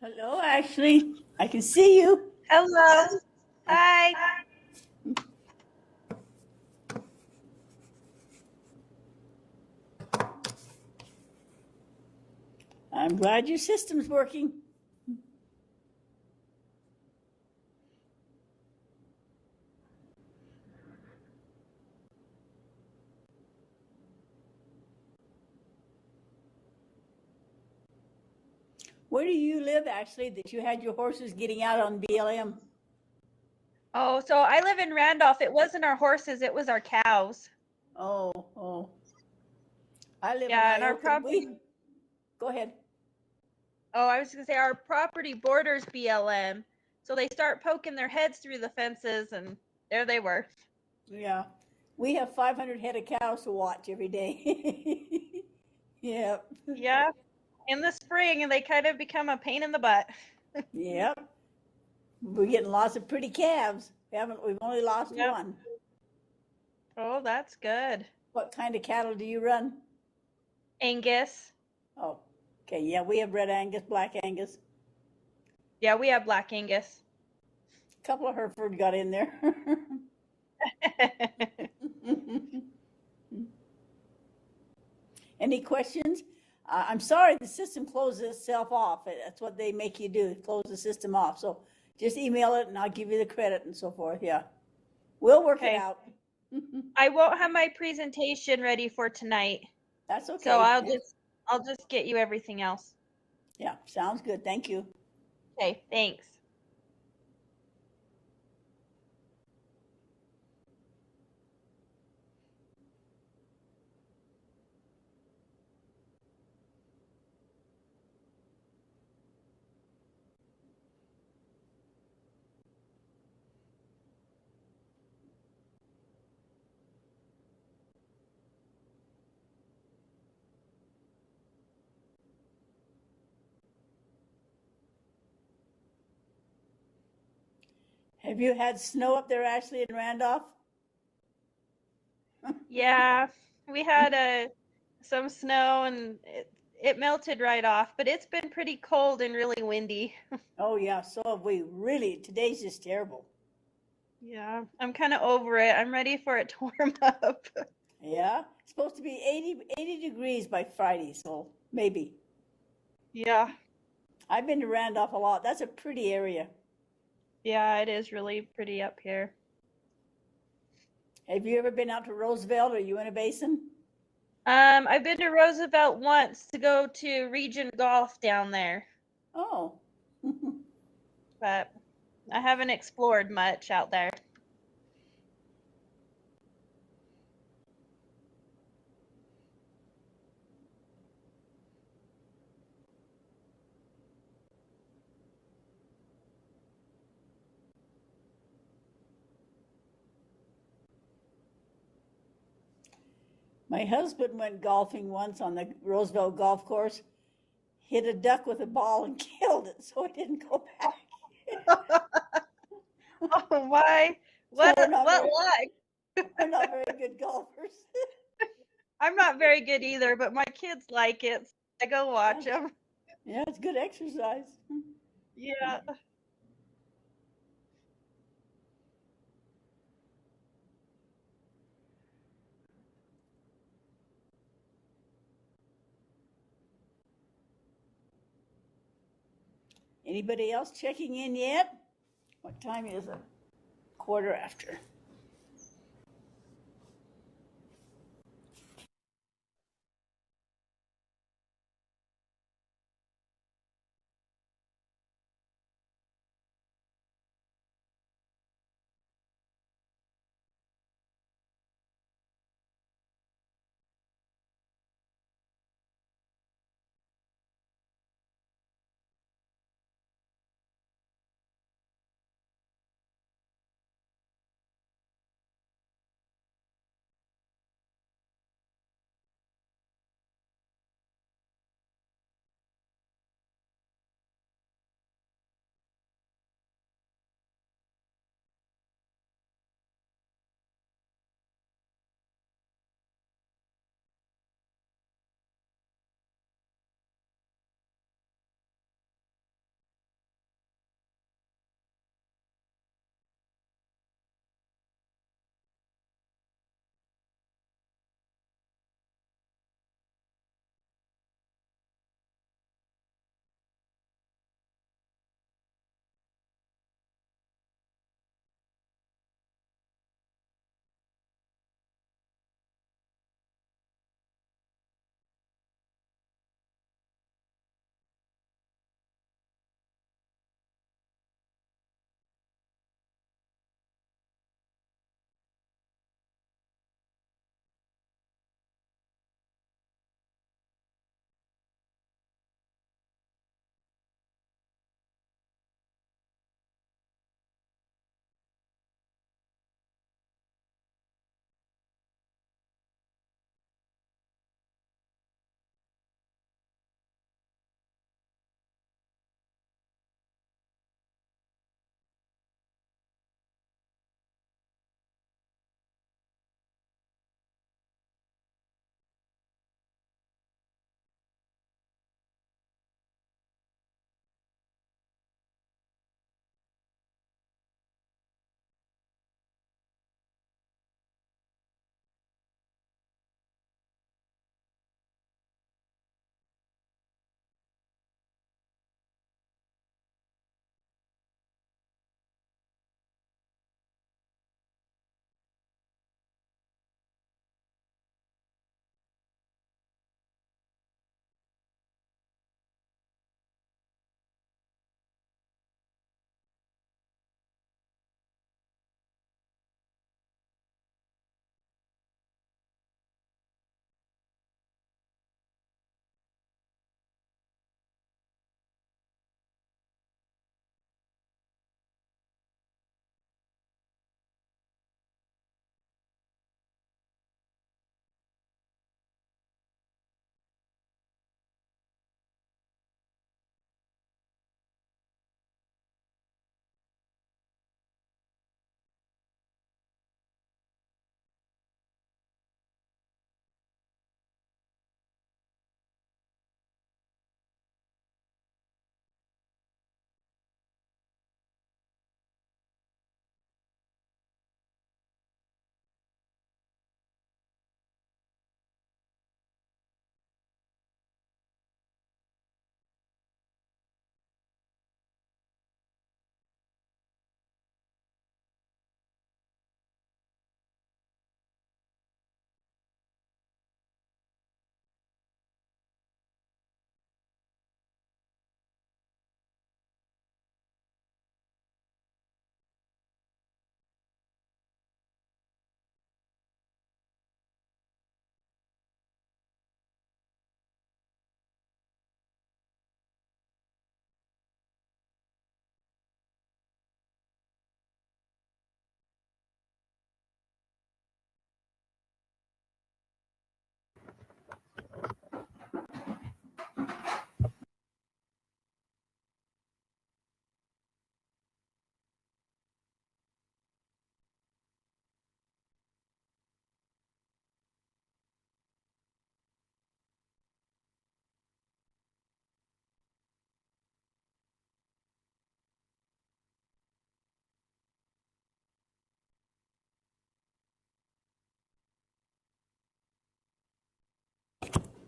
Hello, Ashley. I can see you. Hello. Hi. I'm glad your system's working. Where do you live, Ashley, that you had your horses getting out on BLM? Oh, so I live in Randolph. It wasn't our horses, it was our cows. Oh. I live in Yeah, and our Iota. property. Go ahead. Oh, I was going to say our property borders BLM. So they start poking their heads through the fences, and there they were. Yeah. We have 500 head of cows to watch every day. Yep. Yeah, in the spring, and they kind of become a pain in the butt. Yep. We're getting lots of pretty calves. We've only lost Yep. one. Oh, that's good. What kind of cattle do you run? Angus. Oh, okay. Yeah, we have red Angus, black Angus. Yeah, we have black Angus. A couple of Hereford got in there. Any questions? I'm sorry, the system closes itself off. That's what they make you do, close the system off. So just email it and I'll give you the credit and so forth. Yeah, we'll work it Okay. out. I won't have my presentation ready for tonight. That's So okay. I'll just get you everything else. Yeah, sounds good. Thank you. Okay, thanks. Have you had snow up there, Ashley, in Randolph? Yeah, we had some snow and it melted right off, but it's been pretty cold and really windy. Oh, yeah, so have we. Really, today's just terrible. Yeah, I'm kind of over it. I'm ready for it to warm up. Yeah, it's supposed to be 80 degrees by Friday, so maybe. Yeah, I've been to Randolph a lot. That's a pretty area. yeah, it is really pretty up here. Have you ever been out to Roosevelt or Uinta Basin? I've been to Roosevelt once to go to Region Golf down there, Oh, but I haven't explored much out there. my husband went golfing once on the Roosevelt golf course, hit a duck with a ball and killed it, so it didn't go back. Oh, why? So What what luck? we're not very good golfers. I'm not very good either, but my kids like it. So I go Yeah, watch them. yeah, it's good exercise. Yeah. Anybody else checking in yet? What time is it? Quarter after.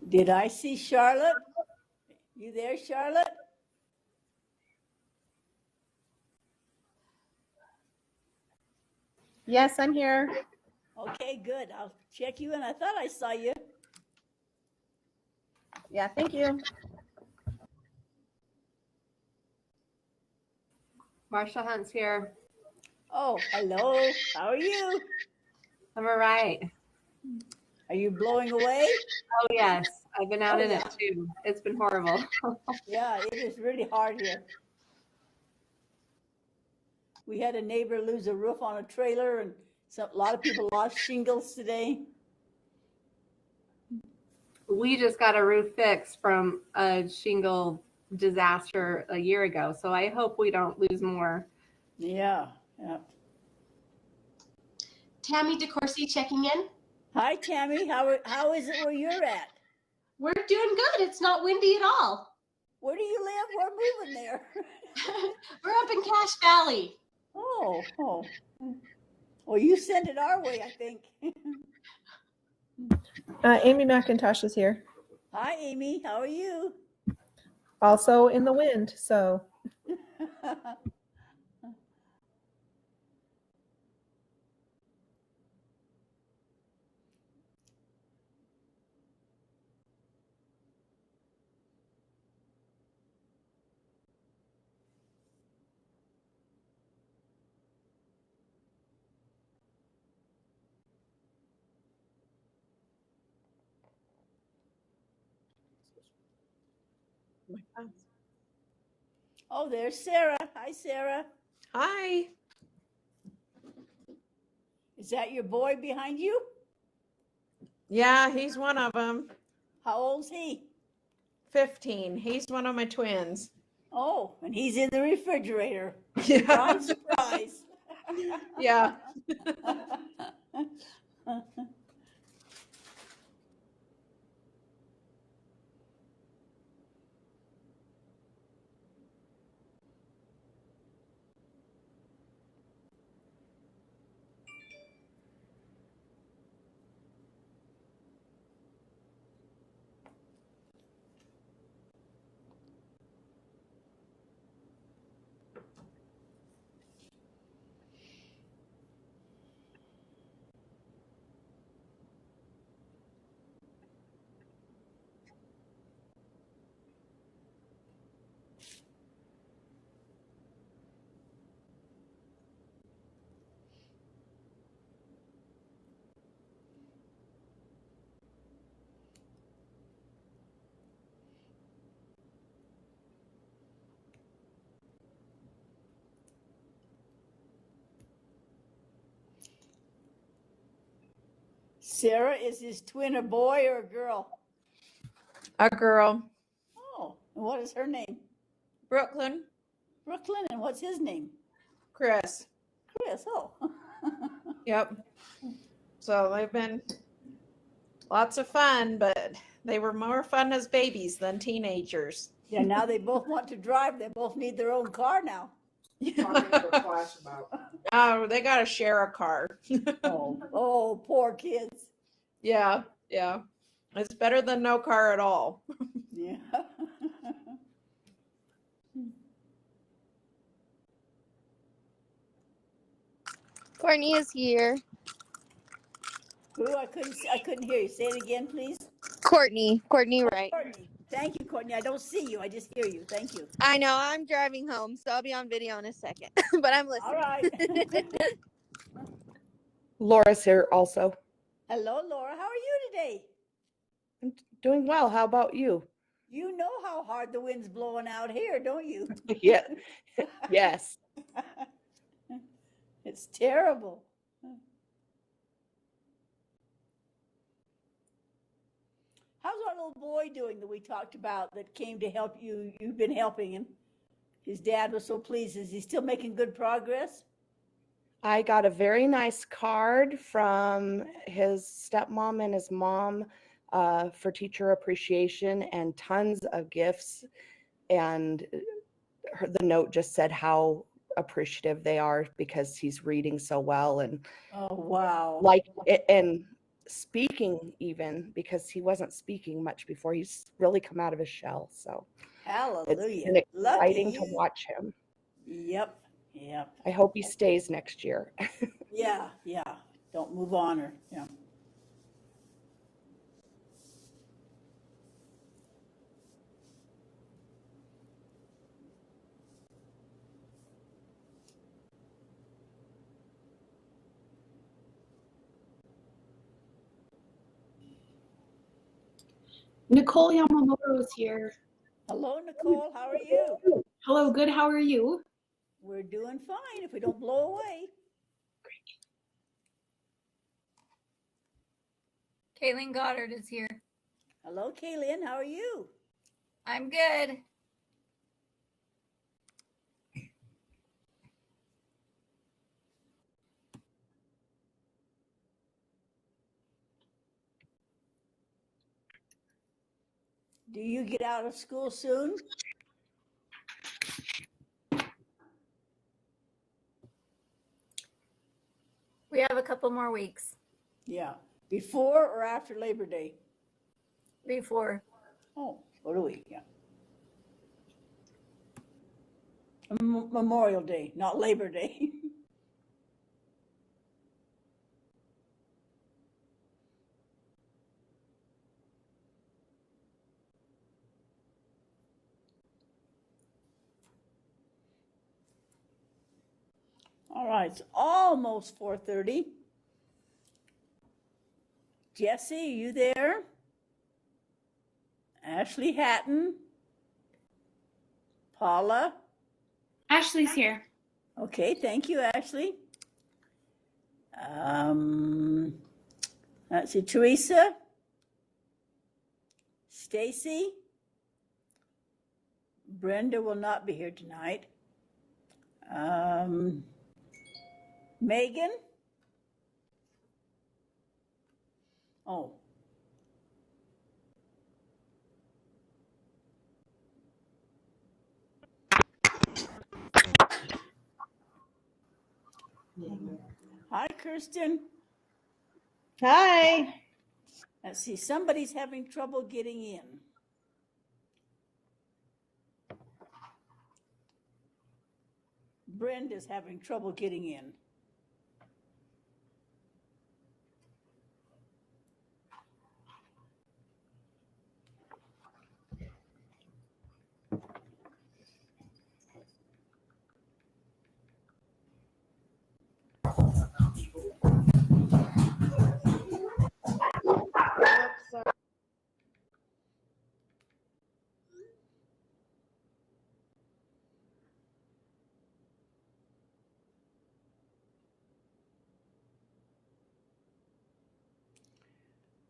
Did I see Charlotte? You there, Charlotte? Yes, I'm here. Okay, good. I'll check you in. I thought I saw you. Yeah, thank you. Marsha Hunt's here. Oh, hello. How are you? I'm all right. Are you blowing away? Oh, yes. I've been out Oh, in yeah. it too. It's been horrible. Yeah, it is really hard here. We had a neighbor lose a roof on a trailer, and a lot of people lost shingles today. We just got a roof fix from a shingle disaster a year ago, so I hope we don't lose more. Yeah, yeah. Tammy DeCourcy checking in. Hi, Tammy. How is it where you're at? We're doing good. It's not windy at all. Where do you live? We're moving there. We're up in Cache Valley. Oh. Well, you send it our way, I think. Amy McIntosh is here. Hi, Amy. How are you? Also in the wind, so. Oh, there's Sarah. Hi, Sarah. Hi. Is that your boy behind you? Yeah, he's one of them. How old's he? 15. He's one of my twins. Oh, and he's in the refrigerator. Yeah. Surprise, surprise. Yeah. Sarah, is his twin a boy or a girl? A girl. Oh, and what is her name? Brooklyn. Brooklyn, and what's his name? Chris. Chris, oh. Yep. So they've been lots of fun, but they were more fun as babies than teenagers. Yeah, now they both want to drive. They both need their own car now. Oh, they got to share a car. Oh, poor kids. Yeah. It's better than no car at all. Yeah. Courtney is here. Who? I couldn't hear you. Say it again, please. Courtney Wright. Courtney. Thank you, Courtney. I don't see you. I just hear you. Thank you. I know, I'm driving home, so I'll be on video in a second, but I'm listening. All right. Laura's here also. Hello, Laura. How are you today? I'm doing well. How about you? You know how hard the wind's blowing out here, don't you? Yeah. Yes. It's terrible. How's our little boy doing that we talked about that came to help you? You've been helping him. His dad was so pleased. Is he still making good progress? I got a very nice card from his stepmom and his mom for teacher appreciation and tons of gifts. And the note just said how appreciative they are because he's reading so well and Oh, wow. like it, and speaking even, because he wasn't speaking much before. He's really come out of his shell. So it's Hallelujah. been Lucky exciting to you. watch him. Yep. Yep. I hope he stays next year. Yeah. Yeah. Don't move on or, yeah. Nicole Yamamoto is here. Hello, Nicole. How are you? Hello, good. How are you? We're doing fine if we don't blow away. Caitlin Goddard is here. Hello, Kaylin. How are you? I'm good. Do you get out of school soon? We have a couple more weeks Yeah. Before or after Labor Day? before. Oh, so do we? Yeah. Memorial Day, not Labor Day. All right, it's almost 4:30. Jesse, are you there? Ashley Hatton? Paula? Ashley's here. Okay, thank you, Ashley. Let's see, Teresa? Stacy? Brenda will not be here tonight. Megan? Oh. Hi, Kirsten. Hi. Let's see, somebody's having trouble getting in. Brenda's having trouble getting in.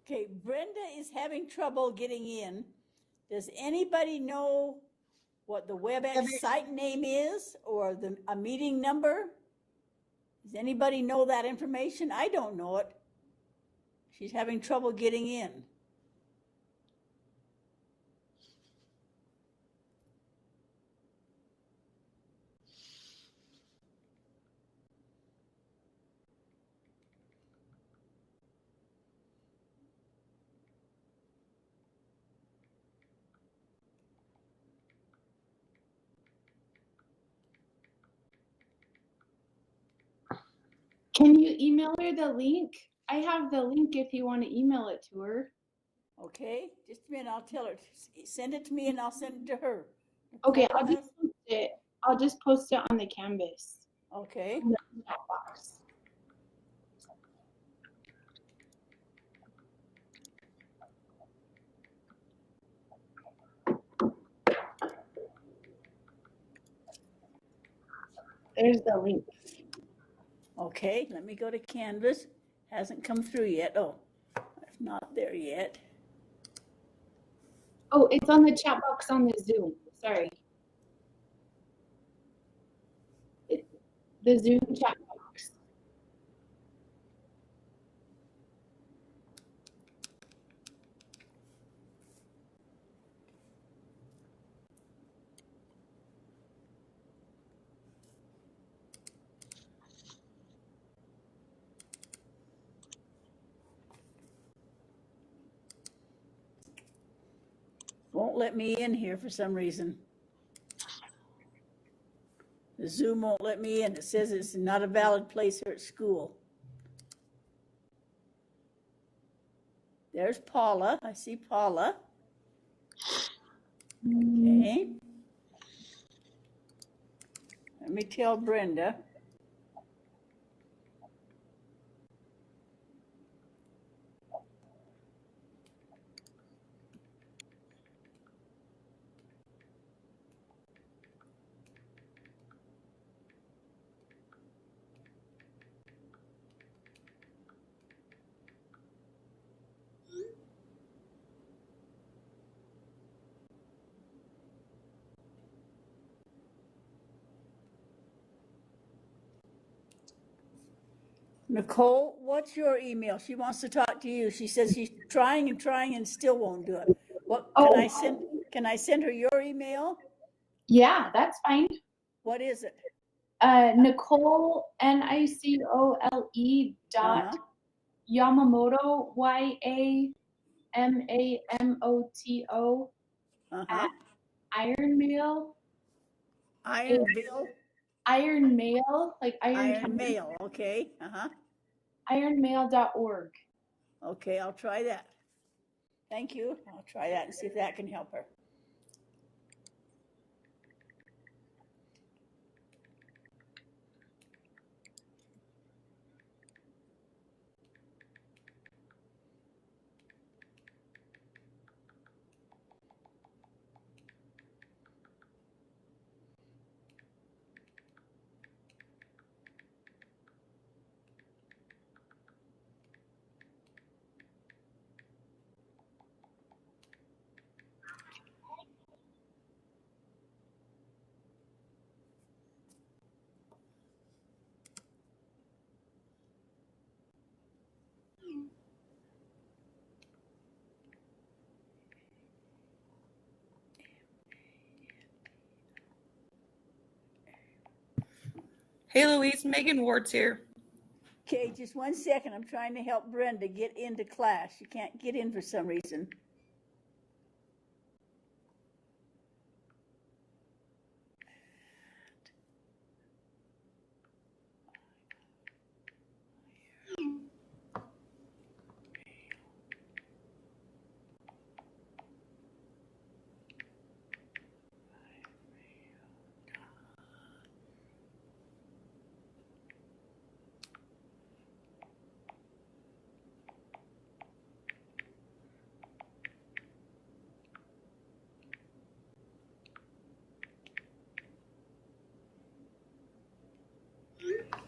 Okay, Brenda is having trouble getting in. Does anybody know what the WebEx site name is or a meeting number? Does anybody know that information? I don't know it. She's having trouble getting in. Can you email her the link? I have the link if you want to email it to her. Okay, just a minute, I'll tell her. Send it to me and I'll send it to her. Okay, Nicole I'll just has- post it. I'll just post it on the canvas. Okay. In the chat box. There's the link. Okay, let me go to Canvas. Hasn't come through yet. Oh, it's not there yet. Oh, it's on the chat box on the Zoom. Sorry. The Zoom chat box. won't let me in here for some reason. The Zoom won't let me in. It says it's not a valid place here at school. There's Paula. I see Paula. Okay. Let me tell Brenda. Nicole, what's your email? She wants to talk to you. She says she's trying and still won't do it. What can I send her your email? Yeah, that's fine. What is it? Nicole, NICOLE dot Yamamoto, YAMAMOTO at Ironmail. Ironville? Ironmail, like Iron Mail, okay. Ironmail.org. Okay, I'll try that. Thank you. I'll try that and see if that can help her. Hey, Louise, Megan Ward's here. Okay, just 1 second. I'm trying to help Brenda get into class. She can't get in for some reason.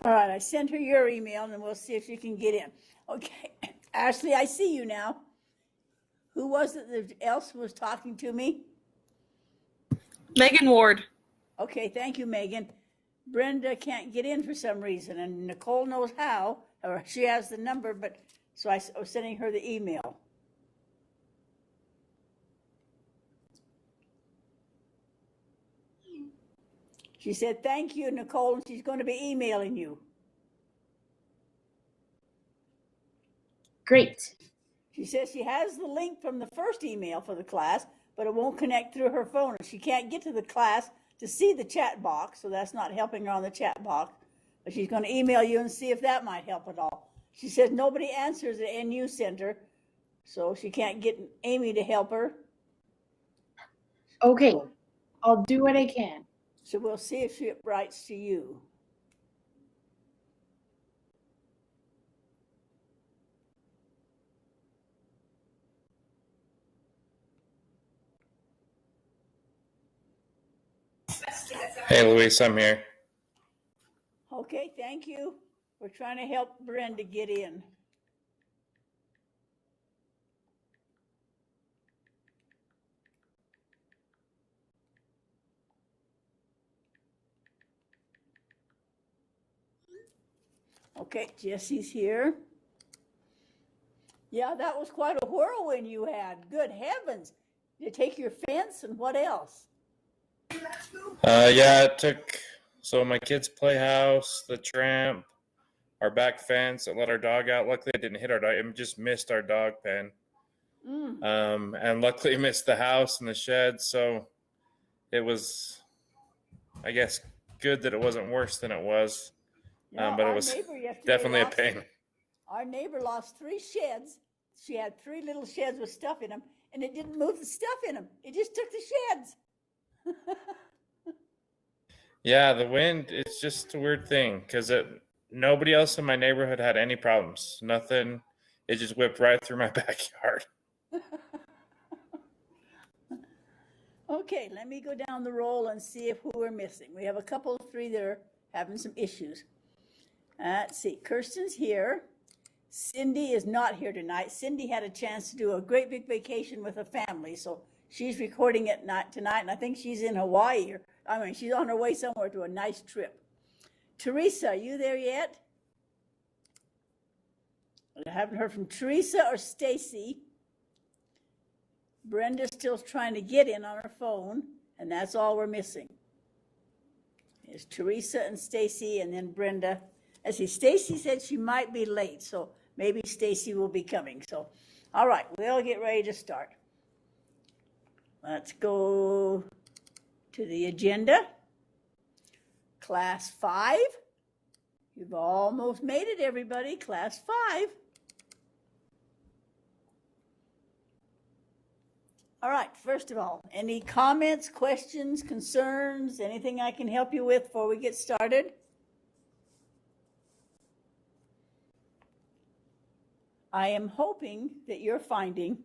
All right, I sent her your email and we'll see if she can get in. Okay, Ashley, I see you now. Who was it that else was talking to me? Megan Ward. Okay, thank you, Megan. Brenda can't get in for some reason, and Nicole knows how, or she has the number, but so I was sending her the email. She said, thank you, Nicole, and she's going to be emailing you. Great. She says she has the link from the first email for the class, but it won't connect through her phone. She can't get to the class to see the chat box, so that's not helping her on the chat box. But she's going to email you and see if that might help at all. She says nobody answers the NU Center, so she can't get Amy to help her. Okay, I'll do what I can. So we'll see if she writes to you. Hey, Luis, I'm here. Okay, thank you. We're trying to help Brenda get in. Okay, Jesse's here. Yeah, that was quite a whirlwind you had. Good heavens. You take your fence and what else? Yeah, it took, so my kids' playhouse, the tramp, our back fence, it let our dog out. Luckily, it didn't hit our dog. It just missed our dog pen. And luckily missed the house and the shed. So it was, I guess, good that it wasn't worse than it was. But it was definitely a pain. Our neighbor lost 3 sheds. She had 3 little sheds with stuff in them, and it didn't move the stuff in them. It just took the sheds. Yeah, the wind, it's just a weird thing because nobody else in my neighborhood had any problems. Nothing. It just whipped right through my backyard. Okay, let me go down the roll and see who we're missing. We have a couple of 3 that are having some issues. Let's see, Kirsten's here. Cindy is not here tonight. Cindy had a chance to do a great big vacation with a family, so she's recording it tonight, and I think she's in Hawaii. She's on her way somewhere to a nice trip. Teresa, are you there yet? I haven't heard from Teresa or Stacy. Brenda's still trying to get in on her phone, and that's all we're missing. It's Teresa and Stacy, and then Brenda. Let's see, Stacy said she might be late, so maybe Stacy will be coming. So, all right, we'll get ready to start. Let's go to the agenda. Class 5. You've almost made it, everybody. Class 5. All right, first of all, any comments, questions, concerns, anything I can help you with before we get started? I am hoping that you're finding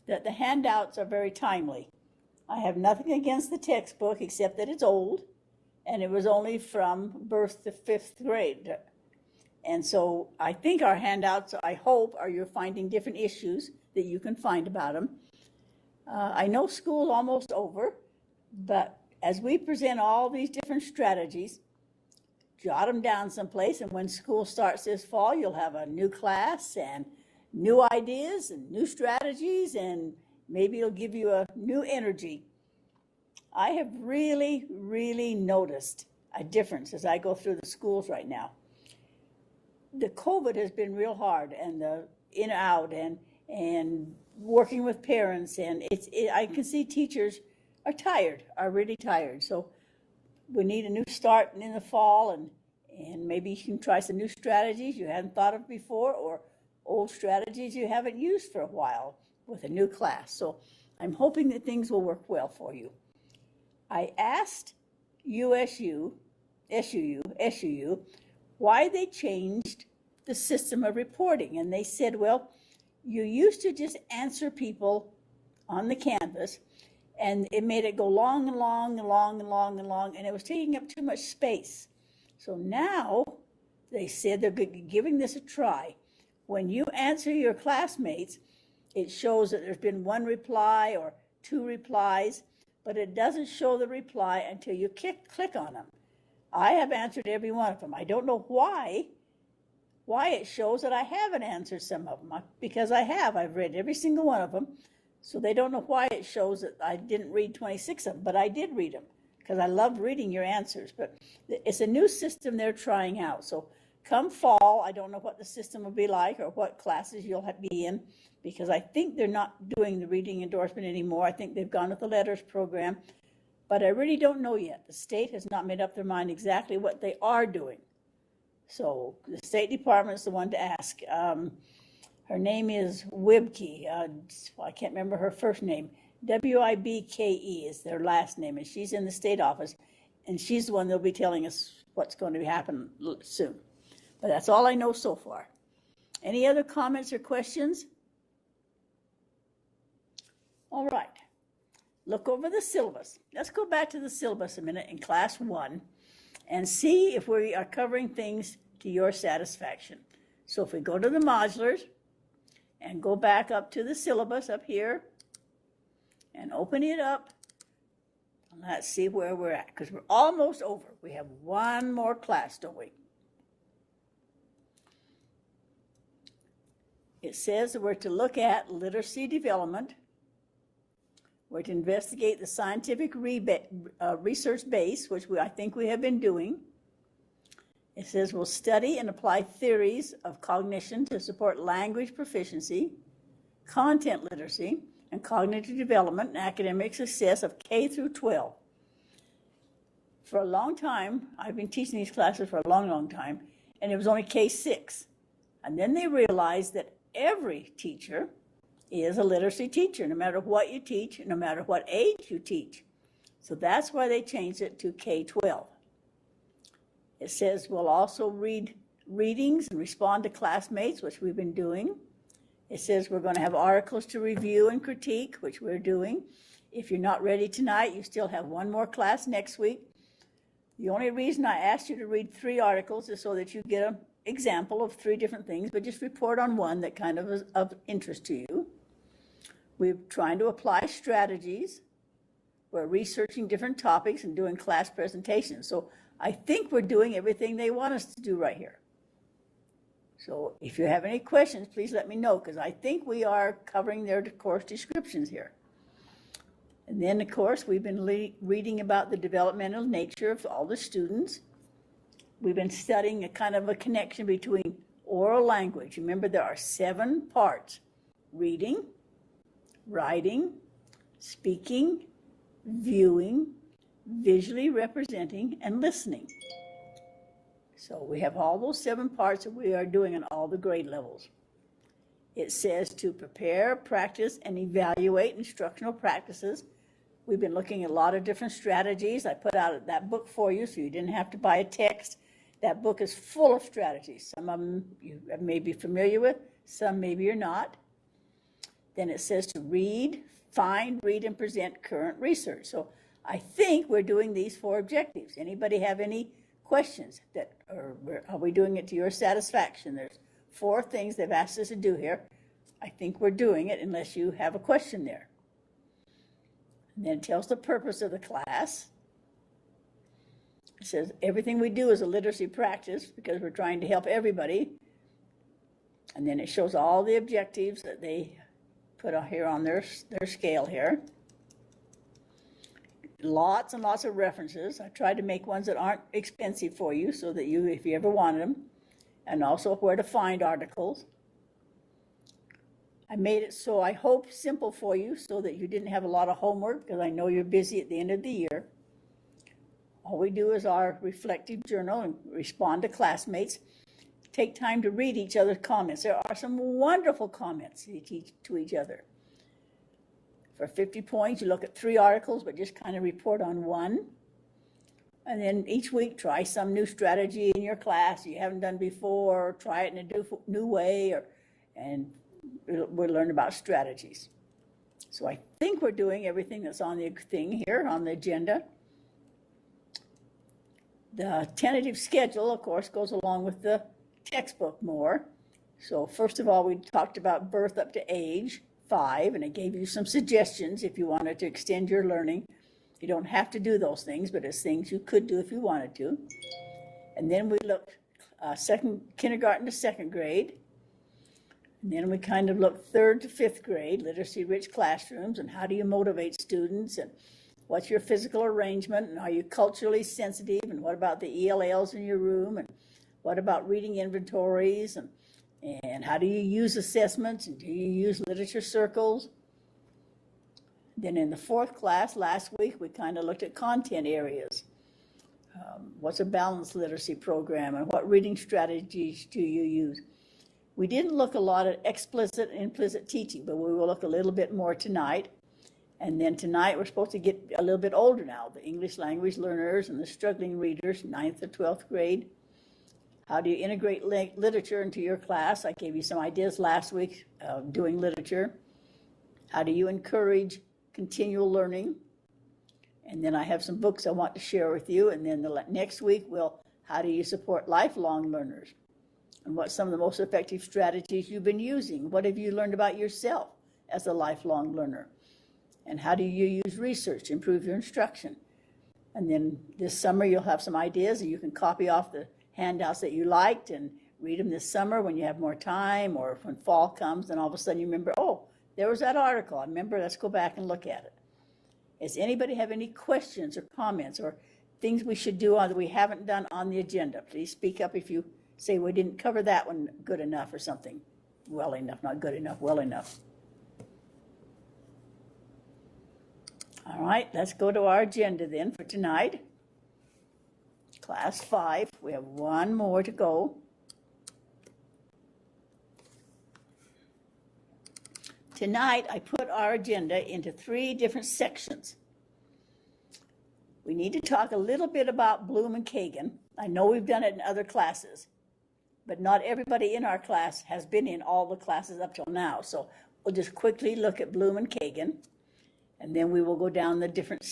that the handouts are very timely. I have nothing against the textbook except that it's old and it was only from birth to 5th grade. And so I think our handouts, I hope, are you're finding different issues that you can find about them. I know school's almost over, but as we present all these different strategies, jot them down someplace, and when school starts this fall, you'll have a new class and new ideas and new strategies, and maybe it'll give you a new energy. I have really, really noticed a difference as I go through the schools right now. The COVID has been real hard, and the in out and working with parents, and I can see teachers are tired, are really tired. So we need a new start in the fall, and maybe you can try some new strategies you hadn't thought of before, or old strategies you haven't used for a while with a new class. So I'm hoping that things will work well for you. I asked SUU, why they changed the system of reporting, and they said, well, you used to just answer people on the Canvas, and it made it go long and long and long and long and long, and it was taking up too much space. So now they said they're giving this a try. When you answer your classmates, it shows that there's been 1 reply or 2 replies, but it doesn't show the reply until you click on them. I have answered every one of them. I don't know why it shows that I haven't answered some of them, because I've read every single one of them. So they don't know why it shows that I didn't read 26 of them, but I did read them because I love reading your answers. But it's a new system they're trying out. So come fall, I don't know what the system will be like or what classes you'll be in, because I think they're not doing the reading endorsement anymore. I think they've gone with the letters program, but I really don't know yet. The state has not made up their mind exactly what they are doing. So the State Department is the one to ask. Her name is Wibke. I can't remember her first name. Wibke is their last name, and she's in the state office, and she's the one that'll be telling us what's going to happen soon. But that's all I know so far. Any other comments or questions? All right. Look over the syllabus. Let's go back to the syllabus a minute in class 1 and see if we are covering things to your satisfaction. So if we go to the modulars and go back up to the syllabus up here and open it up, and let's see where we're at, because we're almost over. We have 1 more class, don't we? It says that we're to look at literacy development. We're to investigate the scientific research base, which I think we have been doing. It says we'll study and apply theories of cognition to support language proficiency, content literacy, and cognitive development and academic success of K through 12. For a long time, I've been teaching these classes for a long, long time, and it was only K6. And then they realized that every teacher is a literacy teacher, no matter what you teach, no matter what age you teach. So that's why they changed it to K-12. It says we'll also read readings and respond to classmates, which we've been doing. It says we're going to have articles to review and critique, which we're doing. If you're not ready tonight, you still have one more class next week. The only reason I asked you to read 3 articles is so that you get an example of 3 different things, but just report on one that kind of is of interest to you. We're trying to apply strategies. We're researching different topics and doing class presentations. So I think we're doing everything they want us to do right here. So if you have any questions, please let me know, because I think we are covering their course descriptions here. And then, of course, we've been reading about the developmental nature of all the students. We've been studying a kind of a connection between oral language. Remember, there are 7 parts: reading, writing, speaking, viewing, visually representing, and listening. So we have all those 7 parts that we are doing on all the grade levels. It says to prepare, practice, and evaluate instructional practices. We've been looking at a lot of different strategies. I put out that book for you so you didn't have to buy a text. That book is full of strategies. Some of them you may be familiar with, some maybe you're not. Then it says to read, find, read, and present current research. So I think we're doing these 4 objectives. Anybody have any questions that are we doing it to your satisfaction? There's 4 things they've asked us to do here. I think we're doing it unless you have a question there. And then it tells the purpose of the class. It says everything we do is a literacy practice because we're trying to help everybody. And then it shows all the objectives that they put here on their scale here. Lots and lots of references. I tried to make ones that aren't expensive for you so that you, if you ever wanted them, and also where to find articles. I made it so I hope simple for you so that you didn't have a lot of homework, because I know you're busy at the end of the year. All we do is our reflective journal and respond to classmates. Take time to read each other's comments. There are some wonderful comments to each other. For 50 points, you look at 3 articles, but just kind of report on one. And then each week, try some new strategy in your class you haven't done before, or try it in a new way, and we'll learn about strategies. So I think we're doing everything that's on the thing here, on the agenda. The tentative schedule, of course, goes along with the textbook more. So first of all, we talked about birth up to age 5, and it gave you some suggestions if you wanted to extend your learning. You don't have to do those things, but it's things you could do if you wanted to. And then we looked kindergarten to 2nd grade. And then we kind of looked 3rd to 5th grade, literacy-rich classrooms, and how do you motivate students, and what's your physical arrangement, and are you culturally sensitive, and what about the ELLs in your room, and what about reading inventories, and how do you use assessments, and do you use literature circles? Then in the 4th class last week, we kind of looked at content areas. What's a balanced literacy program, and what reading strategies do you use? We didn't look a lot at explicit and implicit teaching, but we will look a little bit more tonight. And then tonight, we're supposed to get a little bit older now, the English language learners and the struggling readers, 9th to 12th grade. How do you integrate literature into your class? I gave you some ideas last week of doing literature. How do you encourage continual learning? And then I have some books I want to share with you. And then the next week, how do you support lifelong learners? And what's some of the most effective strategies you've been using? What have you learned about yourself as a lifelong learner? And how do you use research to improve your instruction? And then this summer, you'll have some ideas, and you can copy off the handouts that you liked and read them this summer when you have more time, or when fall comes, and all of a sudden you remember, oh, there was that article. I remember, let's go back and look at it. Does anybody have any questions or comments or things we should do that we haven't done on the agenda? Please speak up if you say we didn't cover that one good enough or something. Well enough, not good enough, well enough. All right, let's go to our agenda then for tonight. Class 5, we have one more to go. Tonight, I put our agenda into 3 different sections. We need to talk a little bit about Bloom and Kagan. I know we've done it in other classes, but not everybody in our class has been in all the classes up till now. So we'll just quickly look at Bloom and Kagan, and then we will go down the different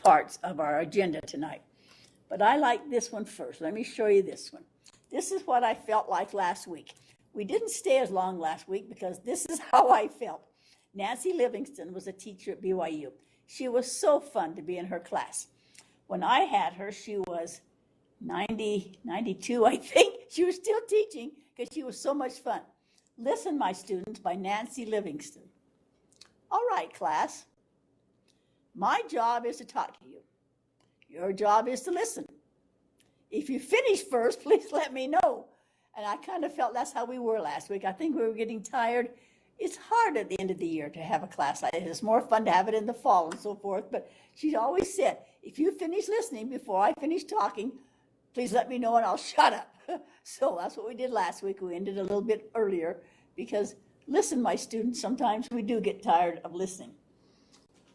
parts of our agenda tonight. But I like this one first. Let me show you this one. This is what I felt like last week. We didn't stay as long last week because this is how I felt. Nancy Livingston was a teacher at BYU. She was so fun to be in her class. When I had her, she was 92, I think. She was still teaching because she was so much fun. Listen, My Students by Nancy Livingston. All right, class. My job is to talk to you. Your job is to listen. If you finish first, please let me know. And I kind of felt that's how we were last week. I think we were getting tired. It's hard at the end of the year to have a class like this. It's more fun to have it in the fall and so forth. But she always said, if you finish listening before I finish talking, please let me know and I'll shut up. So that's what we did last week. We ended a little bit earlier because, listen, my students, sometimes we do get tired of listening.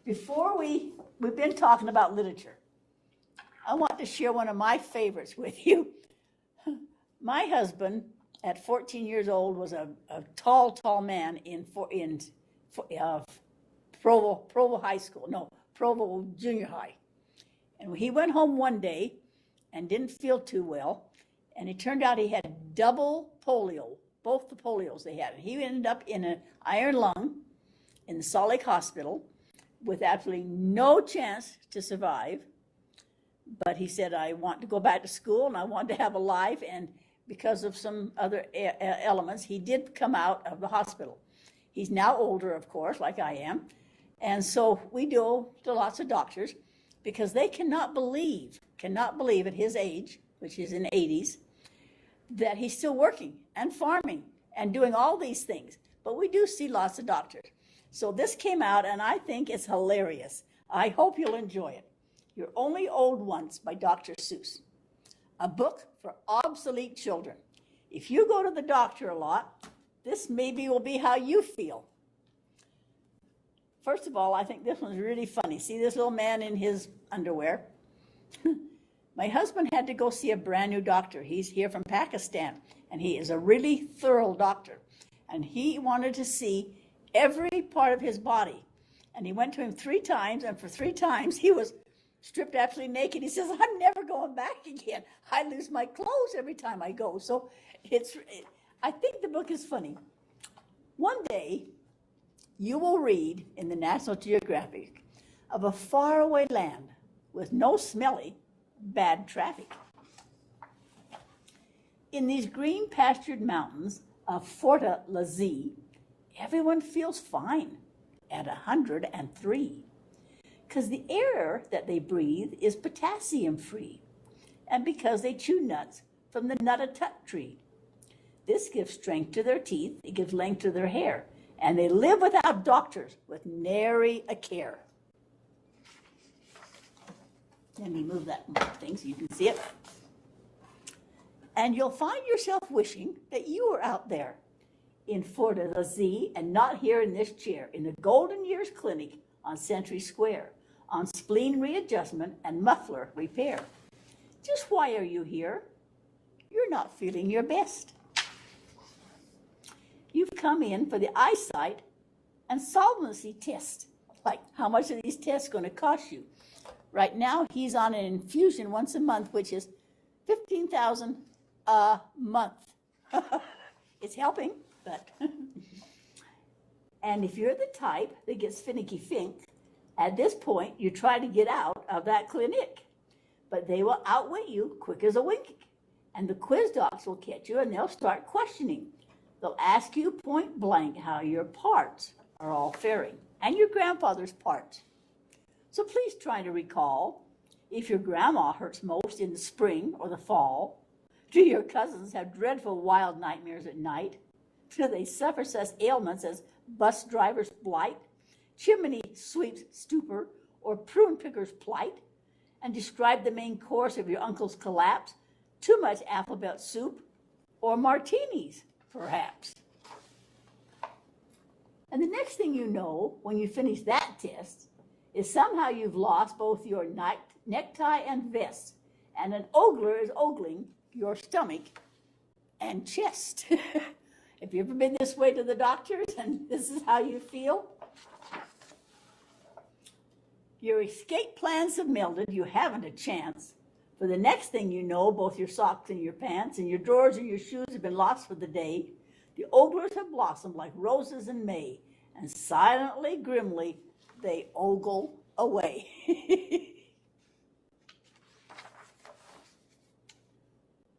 Before we've been talking about literature. I want to share one of my favorites with you. My husband, at 14 years old, was a tall man in Provo High School. No, Provo Junior High. And he went home one day and didn't feel too well. And it turned out he had double polio, both the polios they had. And he ended up in an iron lung in the Salt Lake Hospital with absolutely no chance to survive. But he said, I want to go back to school and I want to have a life. And because of some other elements, he did come out of the hospital. He's now older, of course, like I am. And so we go to lots of doctors because they cannot believe at his age, which is in the 80s, that he's still working and farming and doing all these things. But we do see lots of doctors. So this came out and I think it's hilarious. I hope you'll enjoy it. You're Only Old Once by Dr. Seuss, a book for obsolete children. If you go to the doctor a lot, this maybe will be how you feel. First of all, I think this one's really funny. See this little man in his underwear? My husband had to go see a brand new doctor. He's here from Pakistan, and he is a really thorough doctor. And he wanted to see every part of his body. And he went to him 3 times, and for 3 times he was stripped absolutely naked. He says, I'm never going back again. I lose my clothes every time I go. So I think the book is funny. One day, you will read in the National Geographic of a faraway land with no smelly, bad traffic. In these green pastured mountains of Forta Lazee, everyone feels fine at 103. Because the air that they breathe is potassium-free, and because they chew nuts from the nut-a-tut tree. This gives strength to their teeth, it gives length to their hair, and they live without doctors, with nary a care. Let me move that thing so you can see it. And you'll find yourself wishing that you were out there in Forta Lazee and not here in this chair, in the Golden Years Clinic on Century Square, on spleen readjustment and muffler repair. Just why are you here? You're not feeling your best. You've come in for the eyesight and solvency test. Like, how much are these tests going to cost you? Right now, he's on an infusion once a month, which is $15,000 a month. It's helping, but. And if you're the type that gets finicky fink, at this point, you try to get out of that clinic, but they will outwit you quick as a wink. And the quiz docs will catch you and they'll start questioning. They'll ask you point blank how your parts are all faring and your grandfather's parts. So please try to recall if your grandma hurts most in the spring or the fall. Do your cousins have dreadful wild nightmares at night? Do they suffer such ailments as bus driver's blight, chimney sweep's stupor, or prune picker's plight, and describe the main course of your uncle's collapse, too much alphabet soup, or martinis, perhaps. And the next thing you know, when you finish that test, is somehow you've lost both your necktie and vest, and an ogler is ogling your stomach and chest. Have you ever been this way to the doctors and this is how you feel? Your escape plans have melded, you haven't a chance. For the next thing you know, both your socks and your pants and your drawers and your shoes have been lost for the day. The oglers have blossomed like roses in May, and silently, grimly, they ogle away.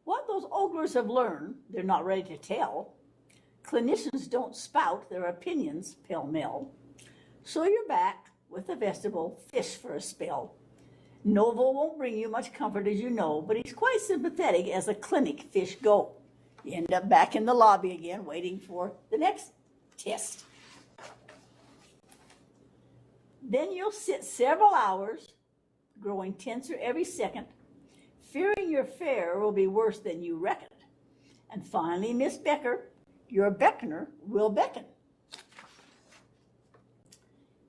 What those oglers have learned, they're not ready to tell. Clinicians don't spout their opinions pell-mell. So you're back with the vestibule fish for a spell. Novel won't bring you much comfort, as you know, but he's quite sympathetic as the clinic fish go. You end up back in the lobby again, waiting for the next test. Then you'll sit several hours, growing tenser every second, fearing your fare will be worse than you reckoned. And finally, Miss Becker, your beckoner, will beckon.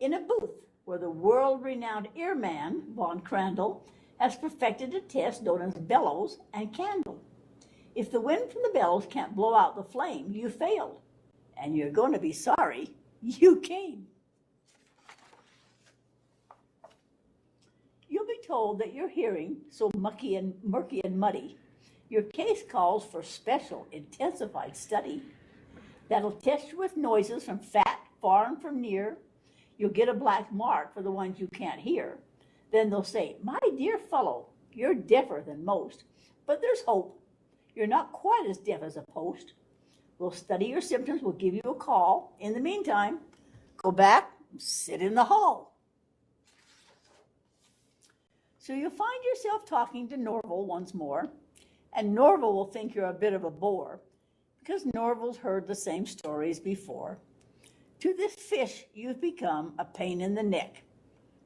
In a booth where the world-renowned earman, Von Crandall, has perfected a test known as bellows and candle. If the wind from the bellows can't blow out the flame, you failed, and you're going to be sorry you came. You'll be told that your hearing, so murky and muddy, your case calls for special intensified study that'll test you with noises from fat, far, and from near. You'll get a black mark for the ones you can't hear. Then they'll say, my dear fellow, you're deafer than most, but there's hope. You're not quite as deaf as a post. We'll study your symptoms. We'll give you a call. In the meantime, go back, sit in the hall. So you'll find yourself talking to Norval once more, and Norval will think you're a bit of a bore because Norval's heard the same stories before. To this fish, you've become a pain in the neck.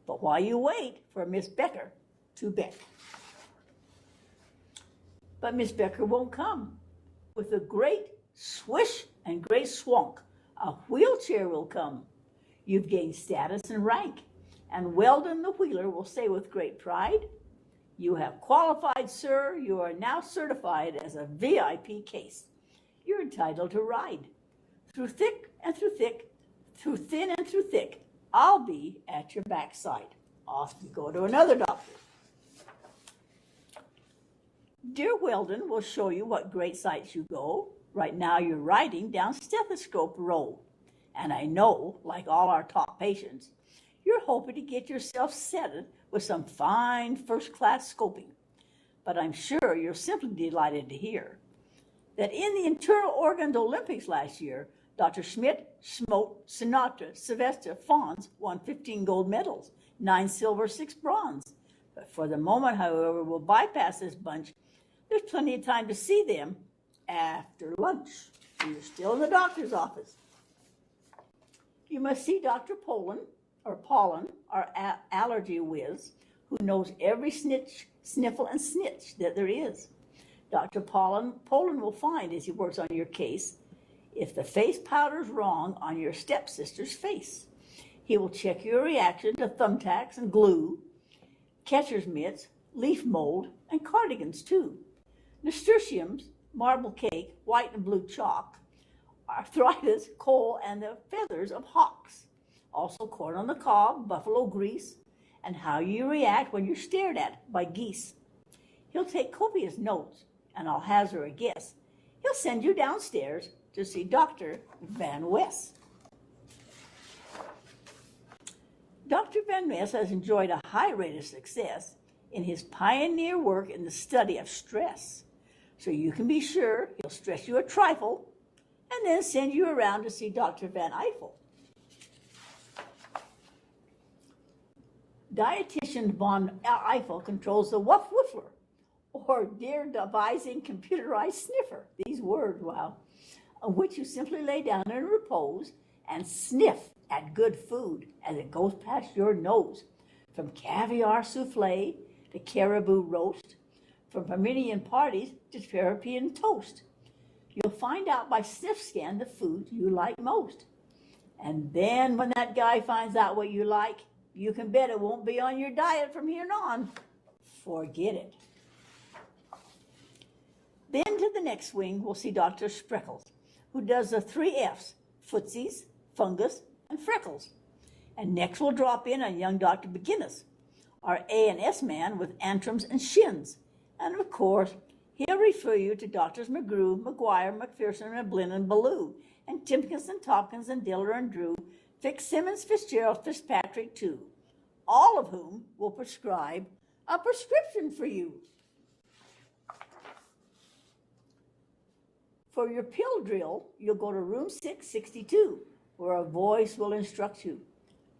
But while you wait for Miss Becker to beck. But Miss Becker won't come. With a great swish and great swank, a wheelchair will come. You've gained status and rank, and Weldon the wheeler will say with great pride, you have qualified, sir. You are now certified as a VIP case. You're entitled to ride. Through thick and through thick, through thin and through thick, I'll be at your backside. Off you go to another doctor. Dear Weldon will show you what great sights you go. Right now you're riding down Stethoscope Row. And I know, like all our top patients, you're hoping to get yourself settled with some fine first-class scoping. But I'm sure you're simply delighted to hear that in the internal organs Olympics last year, Dr. Schmidt, Schmote, Sinatra, Sylvester, Fons won 15 gold medals, 9 silver, 6 bronze. But for the moment, however, we'll bypass this bunch. There's plenty of time to see them after lunch. You're still in the doctor's office. You must see Dr. Pollen, our allergy whiz, who knows every snitch, sniffle, and snitch that there is. Dr. Pollen will find, as he works on your case, if the face powder's wrong on your stepsister's face. He will check your reaction to thumbtacks and glue, catcher's mitts, leaf mold, and cardigans too. Nasturtiums, marble cake, white and blue chalk, arthritis, coal, and the feathers of hawks. Also corn on the cob, buffalo grease, and how you react when you're stared at by geese. He'll take copious notes, and I'll hazard a guess. He'll send you downstairs to see Dr. Van Wes. Dr. Van Wes has enjoyed a high rate of success in his pioneer work in the study of stress. So you can be sure he'll stress you a trifle and then send you around to see Dr. Van Eiffel. Dietitian Von Eiffel controls the Wuff Whiffler, or dear devising computerized sniffer. These words, wow. On which you simply lay down in repose and sniff at good food as it goes past your nose. from caviar souffle to caribou roast, from Armenian parties to European toast. You'll find out by sniff scan the food you like most. And then when that guy finds out what you like, you can bet it won't be on your diet from here on. Forget it. Then to the next wing, we'll see Dr. Spreckles, who does the 3 F's, footsies, fungus, and freckles. And next we'll drop in on young Dr. McGinnis, our A&S man with antrums and shins. And of course, he'll refer you to Doctors McGrew, McGuire, McPherson, and Blinn and Ballou, and Timpkins and Tompkins and Diller and Drew, Fitzsimmons, Fitzgerald, Fitzpatrick too, all of whom will prescribe a prescription for you. For your pill drill, you'll go to room 662, where a voice will instruct you.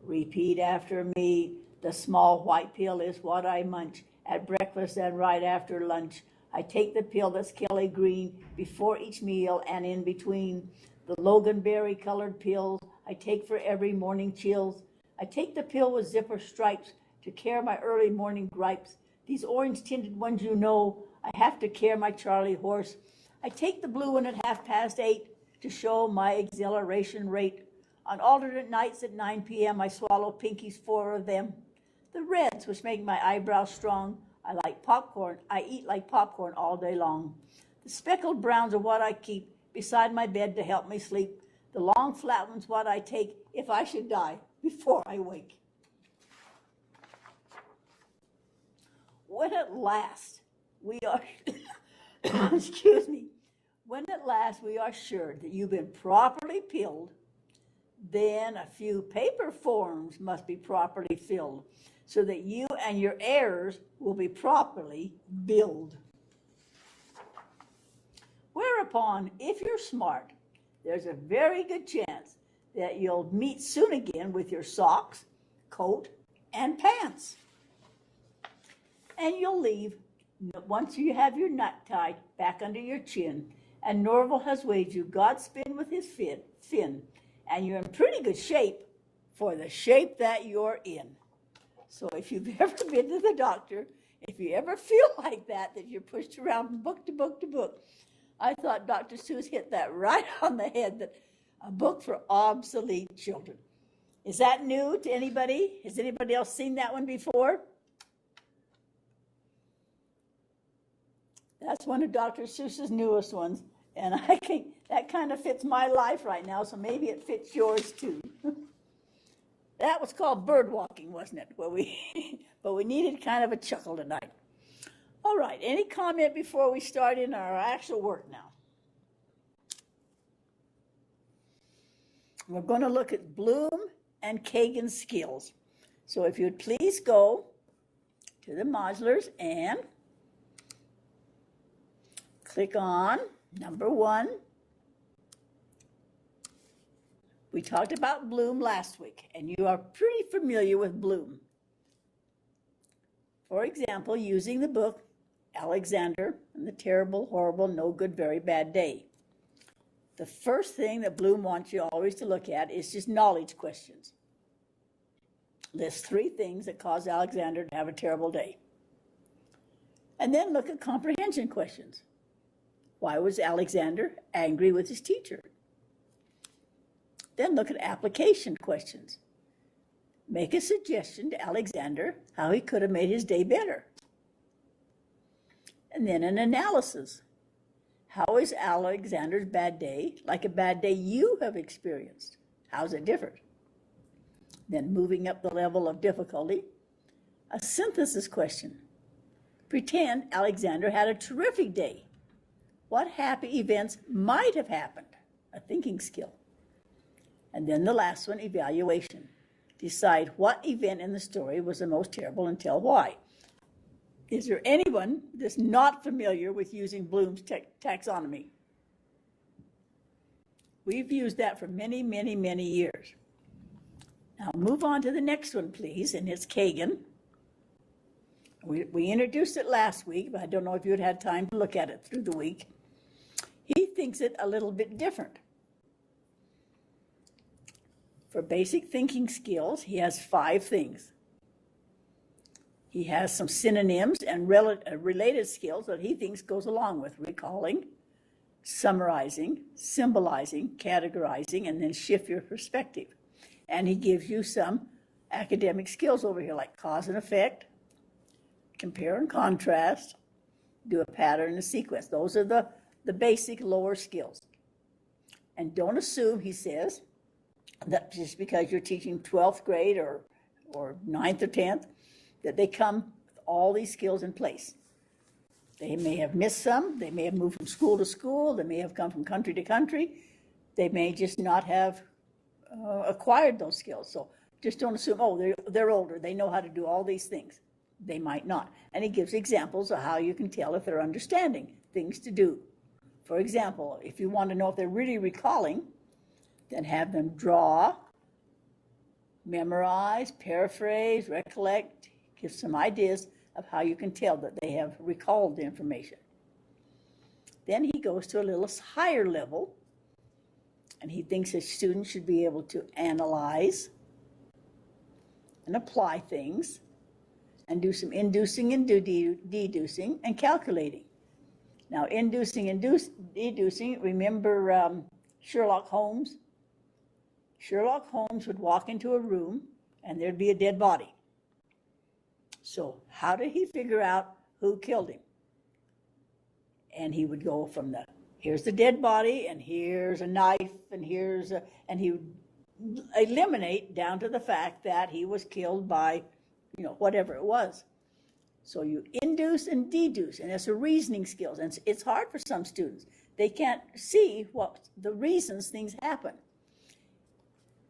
Repeat after me. The small white pill is what I munch at breakfast and right after lunch. I take the pill that's Kelly green before each meal and in between. The Loganberry colored pills I take for every morning chills. I take the pill with zipper stripes to care my early morning gripes. These orange tinted ones, you know, I have to care my Charlie horse. I take the blue one at 8:30 to show my exhilaration rate. On alternate nights at 9 p.m. I swallow Pinkies, 4 of them. The reds, which make my eyebrows strong, I eat like popcorn all day long. The speckled browns are what I keep beside my bed to help me sleep. The long flat ones what I take if I should die before I wake. When at last we are, excuse me, when at last we are sure that you've been properly pilled, then a few paper forms must be properly filled so that you and your heirs will be properly billed. Whereupon, if you're smart, there's a very good chance that you'll meet soon again with your socks, coat, and pants. And you'll leave once you have your nut tied back under your chin, and Norval has waved you Godspeed with his fin, and you're in pretty good shape for the shape that you're in. So if you've ever been to the doctor, if you ever feel like that you're pushed around from book to book to book, I thought Dr. Seuss hit that right on the head, that a book for obsolete children. Is that new to anybody? Has anybody else seen that one before? That's one of Dr. Seuss's newest ones, and I think that kind of fits my life right now, so maybe it fits yours too. That was called bird walking, wasn't it? But we needed kind of a chuckle tonight. All right, any comment before we start in our actual work now? We're going to look at Bloom and Kagan's skills. So if you'd please go to the modulars and click on number 1. We talked about Bloom last week, and you are pretty familiar with Bloom. For example, using the book Alexander and the Terrible, Horrible, No Good, Very Bad Day. The first thing that Bloom wants you always to look at is just knowledge questions. List 3 things that caused Alexander to have a terrible day. And then look at comprehension questions. Why was Alexander angry with his teacher? Then look at application questions. Make a suggestion to Alexander how he could have made his day better. And then an analysis. How is Alexander's bad day like a bad day you have experienced? How's it different? Then moving up the level of difficulty, a synthesis question. Pretend Alexander had a terrific day. What happy events might have happened? A thinking skill. And then the last one, evaluation. Decide what event in the story was the most terrible and tell why. Is there anyone that's not familiar with using Bloom's taxonomy? We've used that for many, many, many years. Now move on to the next one, please, and it's Kagan. We introduced it last week, but I don't know if you'd had time to look at it through the week. He thinks it a little bit different. For basic thinking skills, he has 5 things. He has some synonyms and related skills that he thinks goes along with recalling, summarizing, symbolizing, categorizing, and then shift your perspective. And he gives you some academic skills over here, like cause and effect, compare and contrast, do a pattern and a sequence. Those are the basic lower skills. And don't assume, he says, that just because you're teaching 12th grade or 9th or 10th, that they come with all these skills in place. They may have missed some, they may have moved from school to school, they may have come from country to country, they may just not have acquired those skills. So just don't assume, oh, they're older, they know how to do all these things. They might not. And he gives examples of how you can tell if they're understanding things to do. For example, if you want to know if they're really recalling, then have them draw, memorize, paraphrase, recollect, give some ideas of how you can tell that they have recalled the information. Then he goes to a little higher level, and he thinks that students should be able to analyze and apply things and do some inducing and deducing and calculating. Now, inducing and deducing, remember Sherlock Holmes? Sherlock Holmes would walk into a room and there'd be a dead body. So how did he figure out who killed him? And he would go from here's the dead body, and here's a knife, and and he would eliminate down to the fact that he was killed by, whatever it was. So you induce and deduce, and it's a reasoning skills. And it's hard for some students. They can't see what the reasons things happen.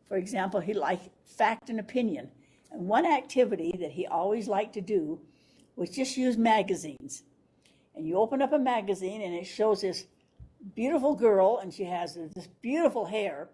For example, he liked fact and opinion. And one activity that he always liked to do was just use magazines. And you open up a magazine and it shows this beautiful girl, and she has this beautiful hair.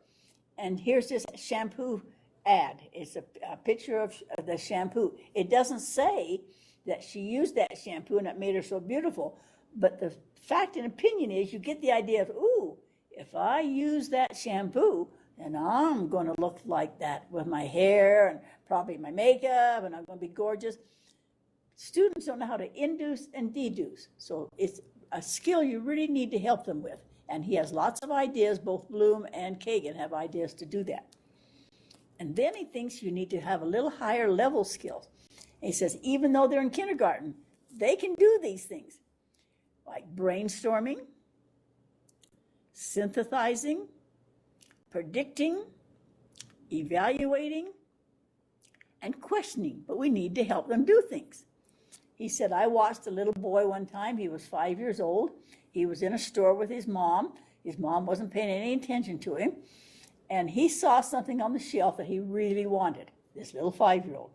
And here's this shampoo ad. It's a picture of the shampoo. It doesn't say that she used that shampoo and it made her so beautiful. But the fact and opinion is you get the idea of, ooh, if I use that shampoo, then I'm going to look like that with my hair and probably my makeup, and I'm going to be gorgeous. Students don't know how to induce and deduce. So it's a skill you really need to help them with. And he has lots of ideas. Both Bloom and Kagan have ideas to do that. And then he thinks you need to have a little higher level skills. And he says, even though they're in kindergarten, they can do these things like brainstorming, synthesizing, predicting, evaluating, and questioning. But we need to help them do things. He said, I watched a little boy one time. He was 5 years old. He was in a store with his mom. His mom wasn't paying any attention to him. And he saw something on the shelf that he really wanted, this little 5-year-old.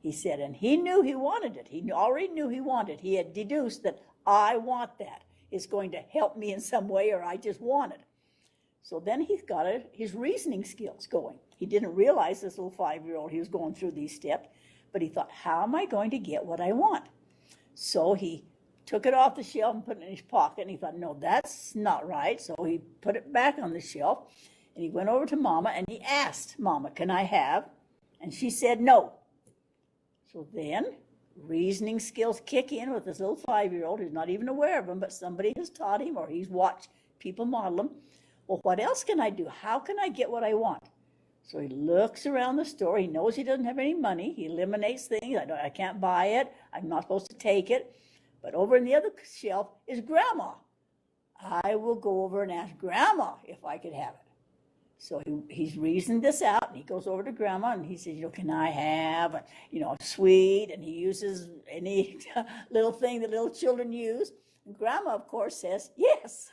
He said, and he knew he wanted it. He already knew he wanted it. He had deduced that I want that. It's going to help me in some way, or I just want it. So then he's got his reasoning skills going. He didn't realize this little 5-year-old, he was going through these steps, but he thought, how am I going to get what I want? So he took it off the shelf and put it in his pocket, and he thought, no, that's not right. So he put it back on the shelf, and he went over to Mama, and he asked, Mama, can I have? And she said no. So then reasoning skills kick in with this little 5-year-old who's not even aware of them, but somebody has taught him, or he's watched people model them. Well, what else can I do? How can I get what I want? So he looks around the store. He knows he doesn't have any money. He eliminates things. I can't buy it. I'm not supposed to take it. But over in the other shelf is Grandma. I will go over and ask Grandma if I could have it. So he's reasoned this out, and he goes over to Grandma, and he says, can I have, a sweet? And he uses any little thing that little children use. And Grandma, of course, says, yes.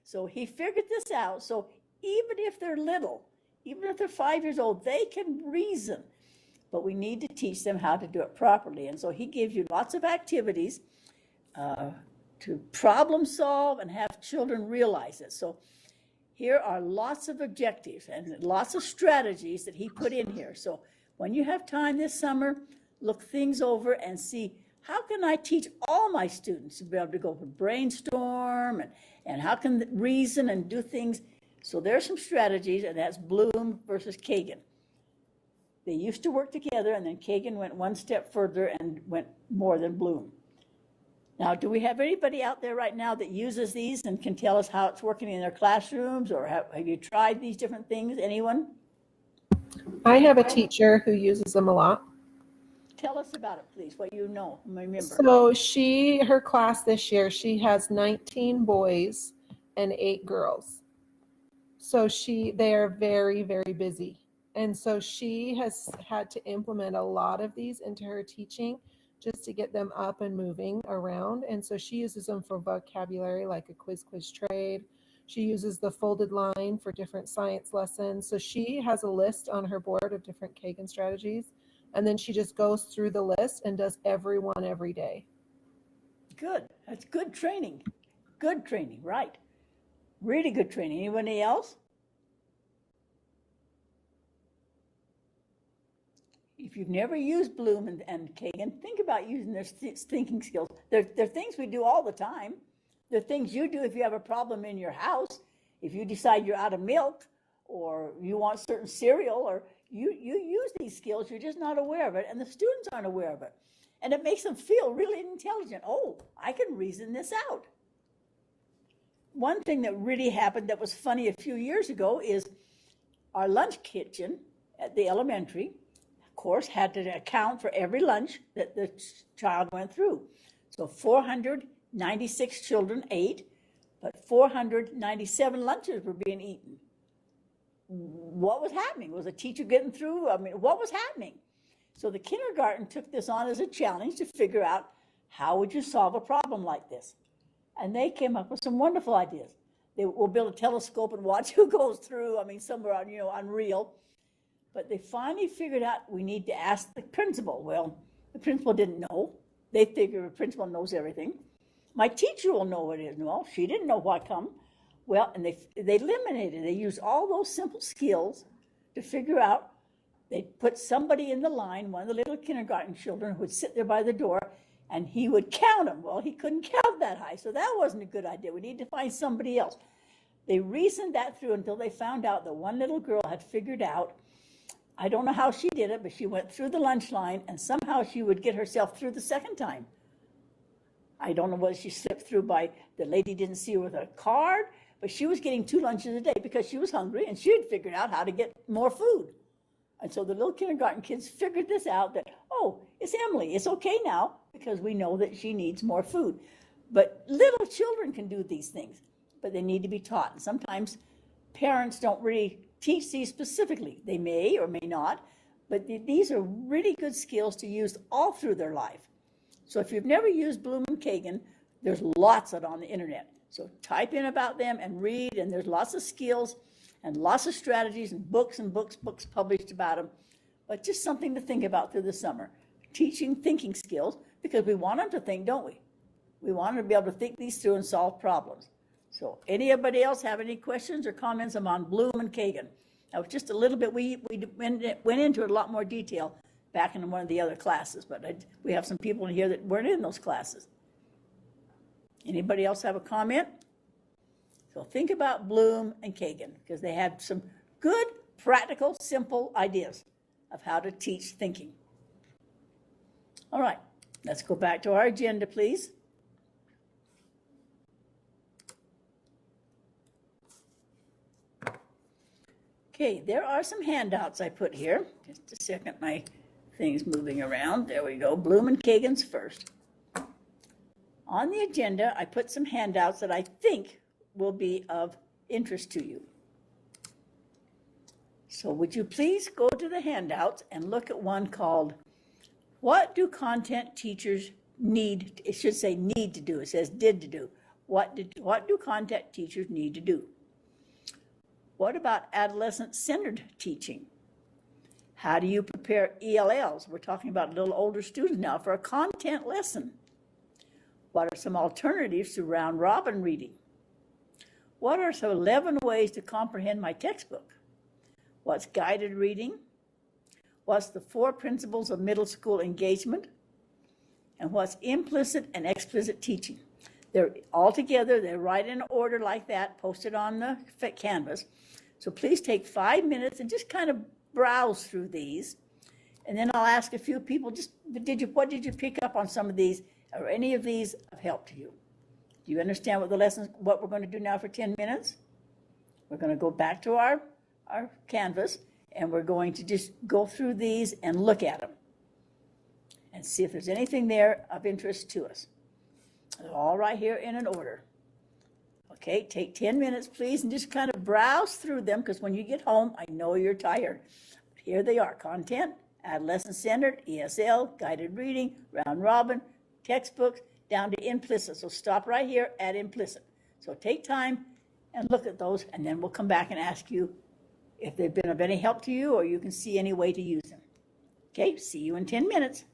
So he figured this out. So even if they're little, even if they're 5 years old, they can reason. But we need to teach them how to do it properly. And so he gives you lots of activities to problem solve and have children realize it. So here are lots of objectives and lots of strategies that he put in here. So when you have time this summer, look things over and see, how can I teach all my students to be able to go for brainstorm and how can they reason and do things? So there's some strategies, and that's Bloom versus Kagan. They used to work together, and then Kagan went one step further and went more than Bloom. Now, do we have anybody out there right now that uses these and can tell us how it's working in their classrooms, or have you tried these different things? Anyone? I have a teacher who uses them a lot. Tell us about it, please, what you know. Remember. So her class this year, she has 19 boys and 8 girls. So they are very, very busy. And so she has had to implement a lot of these into her teaching just to get them up and moving around. And so she uses them for vocabulary, like a quiz trade. She uses the folded line for different science lessons. So she has a list on her board of different Kagan strategies. And then she just goes through the list and does every one every day. Good. That's good training. Good training, right. Really good training. Anybody else? If you've never used Bloom and Kagan, think about using their thinking skills. They're things we do all the time. They're things you do if you have a problem in your house, if you decide you're out of milk, or you want certain cereal, or you use these skills, you're just not aware of it, and the students aren't aware of it. And it makes them feel really intelligent. Oh, I can reason this out. One thing that really happened that was funny a few years ago is our lunch kitchen at the elementary, of course, had to account for every lunch that the child went through. So 496 children ate, but 497 lunches were being eaten. What was happening? Was a teacher getting through? I mean, what was happening? So the kindergarten took this on as a challenge to figure out how would you solve a problem like this? And they came up with some wonderful ideas. They will build a telescope and watch who goes through. I mean, some were, unreal. But they finally figured out we need to ask the principal. Well, the principal didn't know. They figure the principal knows everything. My teacher will know what it is. Well, she didn't know why come. Well, and they eliminated. They used all those simple skills to figure out. They put somebody in the line, one of the little kindergarten children who would sit there by the door, and he would count them. Well, he couldn't count that high, so that wasn't a good idea. We need to find somebody else. They reasoned that through until they found out that one little girl had figured out, I don't know how she did it, but she went through the lunch line, and somehow she would get herself through the second time. I don't know whether she slipped through by the lady didn't see her with a card, but she was getting 2 lunches a day because she was hungry, and she had figured out how to get more food. And so the little kindergarten kids figured this out that, oh, it's Emily. It's okay now because we know that she needs more food. But little children can do these things, but they need to be taught. And sometimes parents don't really teach these specifically. They may or may not, but these are really good skills to use all through their life. So if you've never used Bloom and Kagan, there's lots of it on the internet. So type in about them and read, and there's lots of skills and lots of strategies and books published about them. But just something to think about through the summer. Teaching thinking skills, because we want them to think, don't we? We want them to be able to think these through and solve problems. So anybody else have any questions or comments on Bloom and Kagan? That was just a little bit, we went into it a lot more detail back in one of the other classes, but we have some people in here that weren't in those classes. Anybody else have a comment? So think about Bloom and Kagan, because they have some good, practical, simple ideas of how to teach thinking. All right, let's go back to our agenda, please. Okay, there are some handouts I put here. Just a second, my thing's moving around. There we go, Bloom and Kagan's first. On the agenda, I put some handouts that I think will be of interest to you. So would you please go to the handouts and look at one called, What Do Content Teachers Need? It should say need to do. It says did to do. What do content teachers need to do? What about adolescent-centered teaching? How do you prepare ELLs? We're talking about little older students now for a content lesson. What are some alternatives to round robin reading? What are some 11 ways to comprehend my textbook? What's guided reading? What's the 4 principles of middle school engagement? And what's implicit and explicit teaching? They're all together, they're right in order like that, posted on the canvas. So please take 5 minutes and just kind of browse through these And then I'll ask a few people, what did you pick up on some of these? Are any of these of help to you? Do you understand what we're going to do now for 10 minutes? We're going to go back to our canvas, and we're going to just go through these and look at them and see if there's anything there of interest to us. They're all right here in an order. Okay, take 10 minutes, please, and just kind of browse through them, because when you get home, I know you're tired. Here they are: content, adolescent-centered, ESL, guided reading, round robin, textbooks, down to implicit. So stop right here at implicit. So take time and look at those, and then we'll come back and ask you if they've been of any help to you, or you can see any way to use them. Okay, see you in 10 minutes.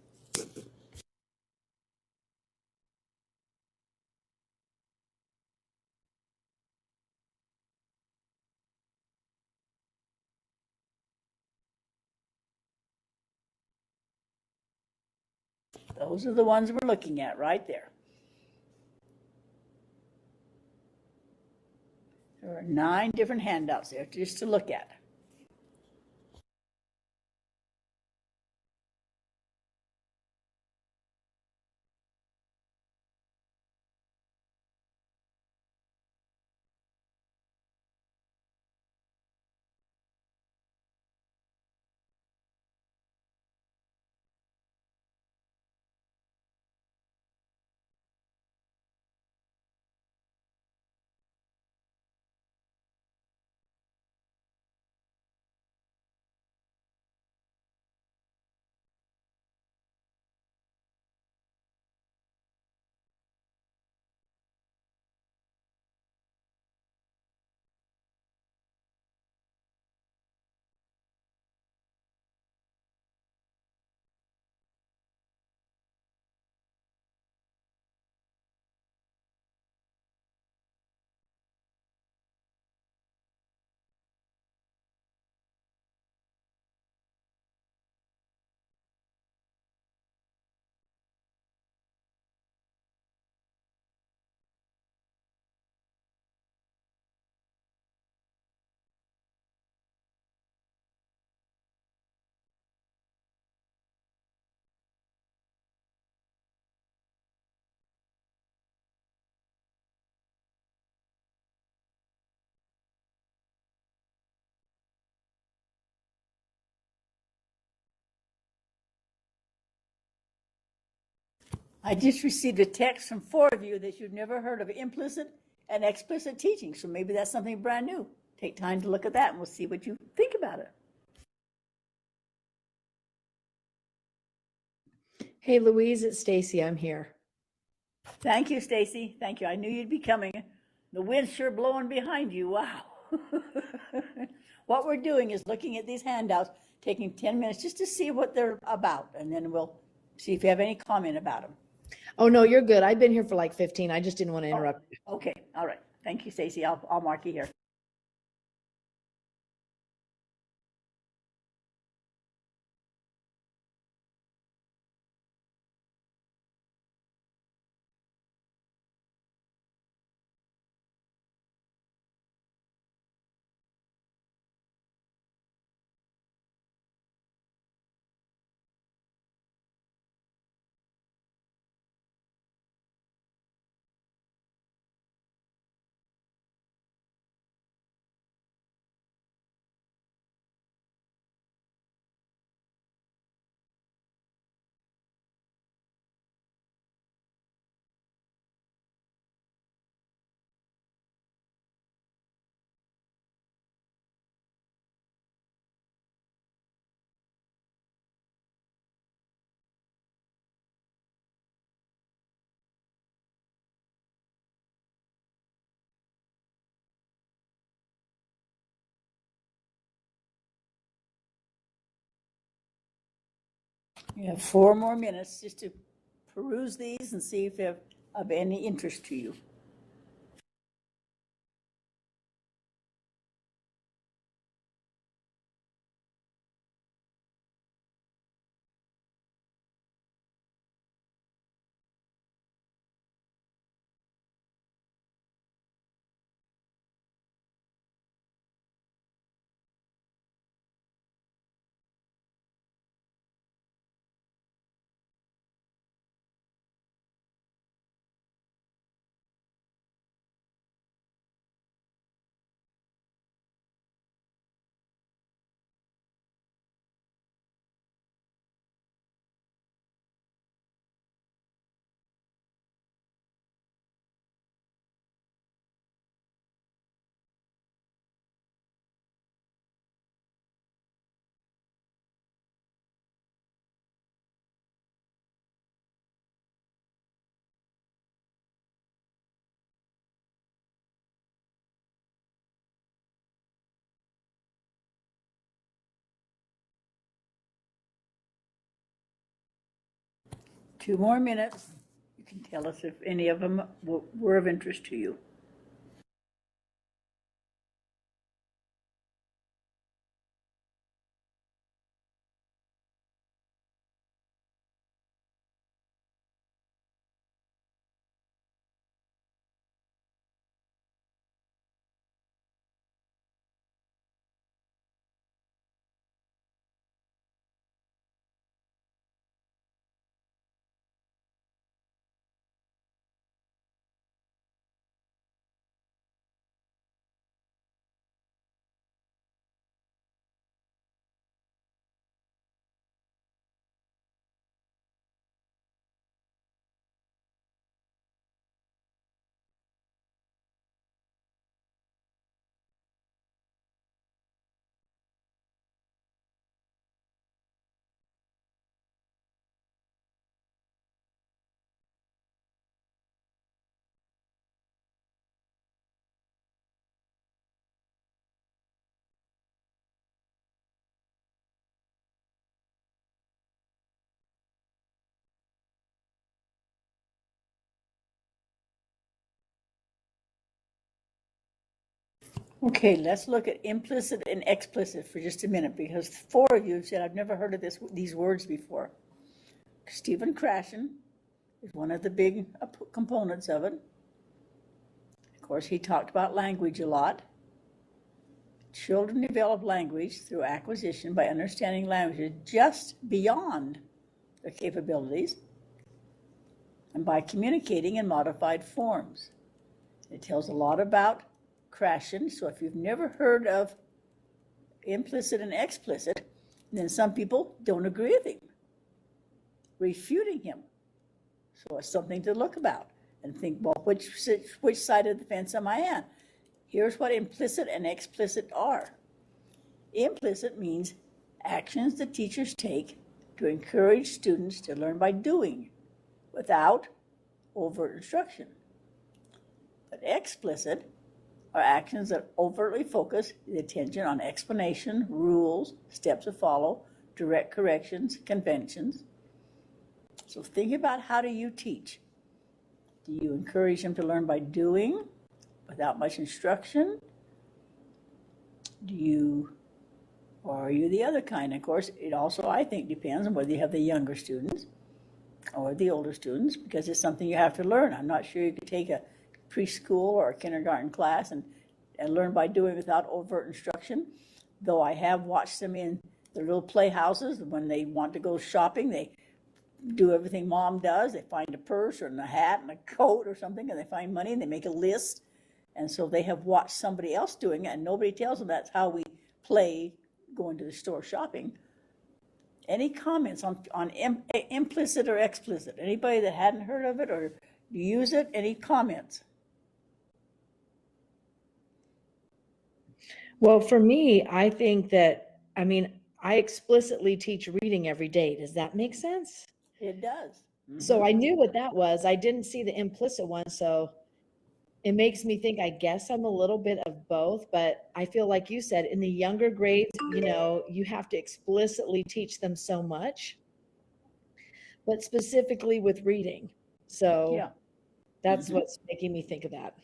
Those are the ones we're looking at right there. There are 9 different handouts there just to look at. I just received a text from 4 of you that you've never heard of implicit and explicit teaching. So maybe that's something brand new. Take time to look at that, and we'll see what you think about it. Hey, Louise, it's Stacy. I'm here. Thank you, Stacy. Thank you. I knew you'd be coming. The wind's sure blowing behind you. Wow. What we're doing is looking at these handouts, taking 10 minutes just to see what they're about, and then we'll see if you have any comment about them. Oh, no, you're good. I've been here for like 15. I just didn't want to interrupt you. Okay. All right. Thank you, Stacy. I'll mark you here. You have 4 more minutes just to peruse these and see if they're of any interest to you. 2 more minutes. You can tell us if any of them were of interest to you. Okay, let's look at implicit and explicit for just a minute, because 4 of you said, I've never heard of these words before. Stephen Krashen is one of the big components of it. Of course, he talked about language a lot. Children develop language through acquisition by understanding languages just beyond their capabilities and by communicating in modified forms. It tells a lot about Krashen. So if you've never heard of implicit and explicit, then some people don't agree with him, refuting him. So it's something to look about and think, well, which side of the fence am I on? Here's what implicit and explicit are. Implicit means actions that teachers take to encourage students to learn by doing without overt instruction. But explicit are actions that overtly focus the attention on explanation, rules, steps to follow, direct corrections, conventions. So think about, how do you teach? Do you encourage them to learn by doing without much instruction? Or are you the other kind? Of course, it also, I think, depends on whether you have the younger students or the older students, because it's something you have to learn. I'm not sure you could take a preschool or a kindergarten class and learn by doing without overt instruction, though I have watched them in their little playhouses. When they want to go shopping, they do everything mom does. They find a purse or a hat and a coat or something, and they find money and they make a list. And so they have watched somebody else doing it, and nobody tells them that's how we play going to the store shopping. Any comments on implicit or explicit? Anybody that hadn't heard of it or use it? Any comments? Well, for me, I think that, I explicitly teach reading every day. Does that make sense? It does. So I knew what that was. I didn't see the implicit one. So it makes me think, I guess I'm a little bit of both, but I feel like you said in the younger grades, you have to explicitly teach them so much, but specifically with reading. So yeah. That's what's making me think of that.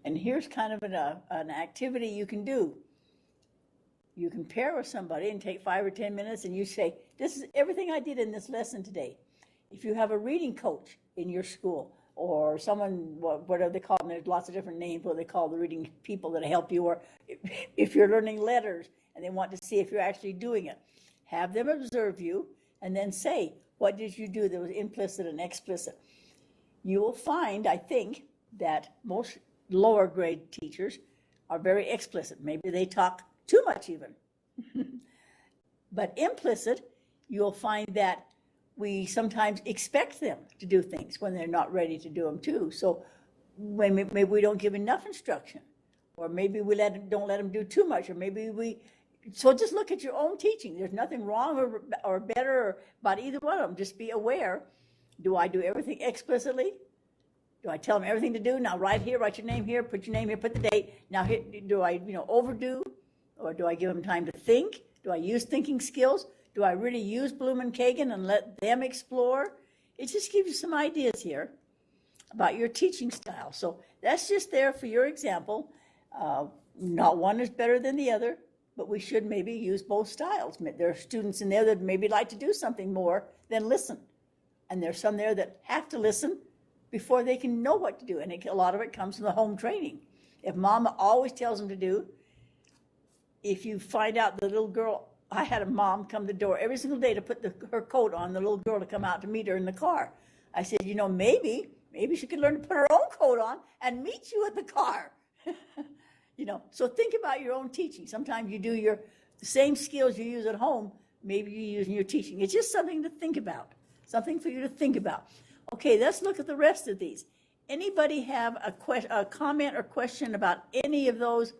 And here's kind of an activity you can do. You can pair with somebody and take 5 or 10 minutes and you say, this is everything I did in this lesson today. If you have a reading coach in your school or someone, whatever they call them, there's lots of different names, what they call the reading people that help you, or if you're learning letters and they want to see if you're actually doing it, have them observe you and then say, what did you do that was implicit and explicit? You will find, I think, that most lower grade teachers are very explicit. Maybe they talk too much even. But implicit, you'll find that we sometimes expect them to do things when they're not ready to do them too. So maybe we don't give enough instruction, or maybe we don't let them do too much, or so just look at your own teaching. There's nothing wrong or better about either one of them. Just be aware. Do I do everything explicitly? Do I tell them everything to do? Now write here, write your name here, put your name here, put the date. Now do I overdo, or do I give them time to think? Do I use thinking skills? Do I really use Bloom and Kagan and let them explore? It just gives you some ideas here about your teaching style. So that's just there for your example. Not one is better than the other, but we should maybe use both styles. There are students in there that maybe like to do something more than listen. And there's some there that have to listen before they can know what to do. And a lot of it comes from the home training. If mama always tells them to do, if you find out the little girl, I had a mom come to the door every single day to put her coat on, the little girl to come out to meet her in the car. I said, maybe she could learn to put her own coat on and meet you at the car. So think about your own teaching. Sometimes you do the same skills you use at home, maybe you use in your teaching. It's just something to think about, something for you to think about. Okay, let's look at the rest of these. Anybody have a comment or question about any of those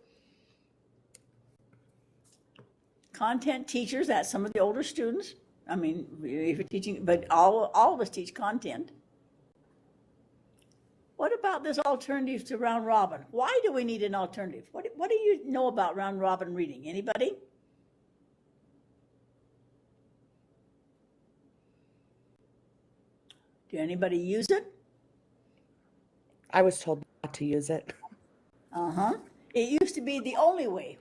content teachers? That's some of the older students. I mean, if you're teaching, but all of us teach content. What about this alternative to round robin? Why do we need an alternative? What do you know about round robin reading? Anybody? Do anybody use it? I was told not to use it. It used to be the only way.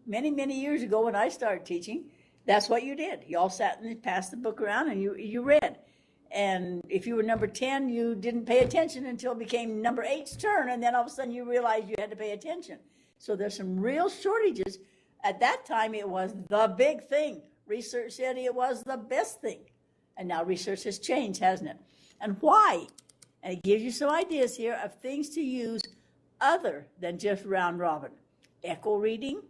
Many, many years ago when I started teaching, that's what you did. You all sat and passed the book around and you read. And if you were number 10, you didn't pay attention until it became number 8's turn. And then all of a sudden you realized you had to pay attention. So there's some real shortages. At that time, it was the big thing. Research said it was the best thing. And now research has changed, hasn't it? And why? And it gives you some ideas here of things to use other than just round robin. Echo reading,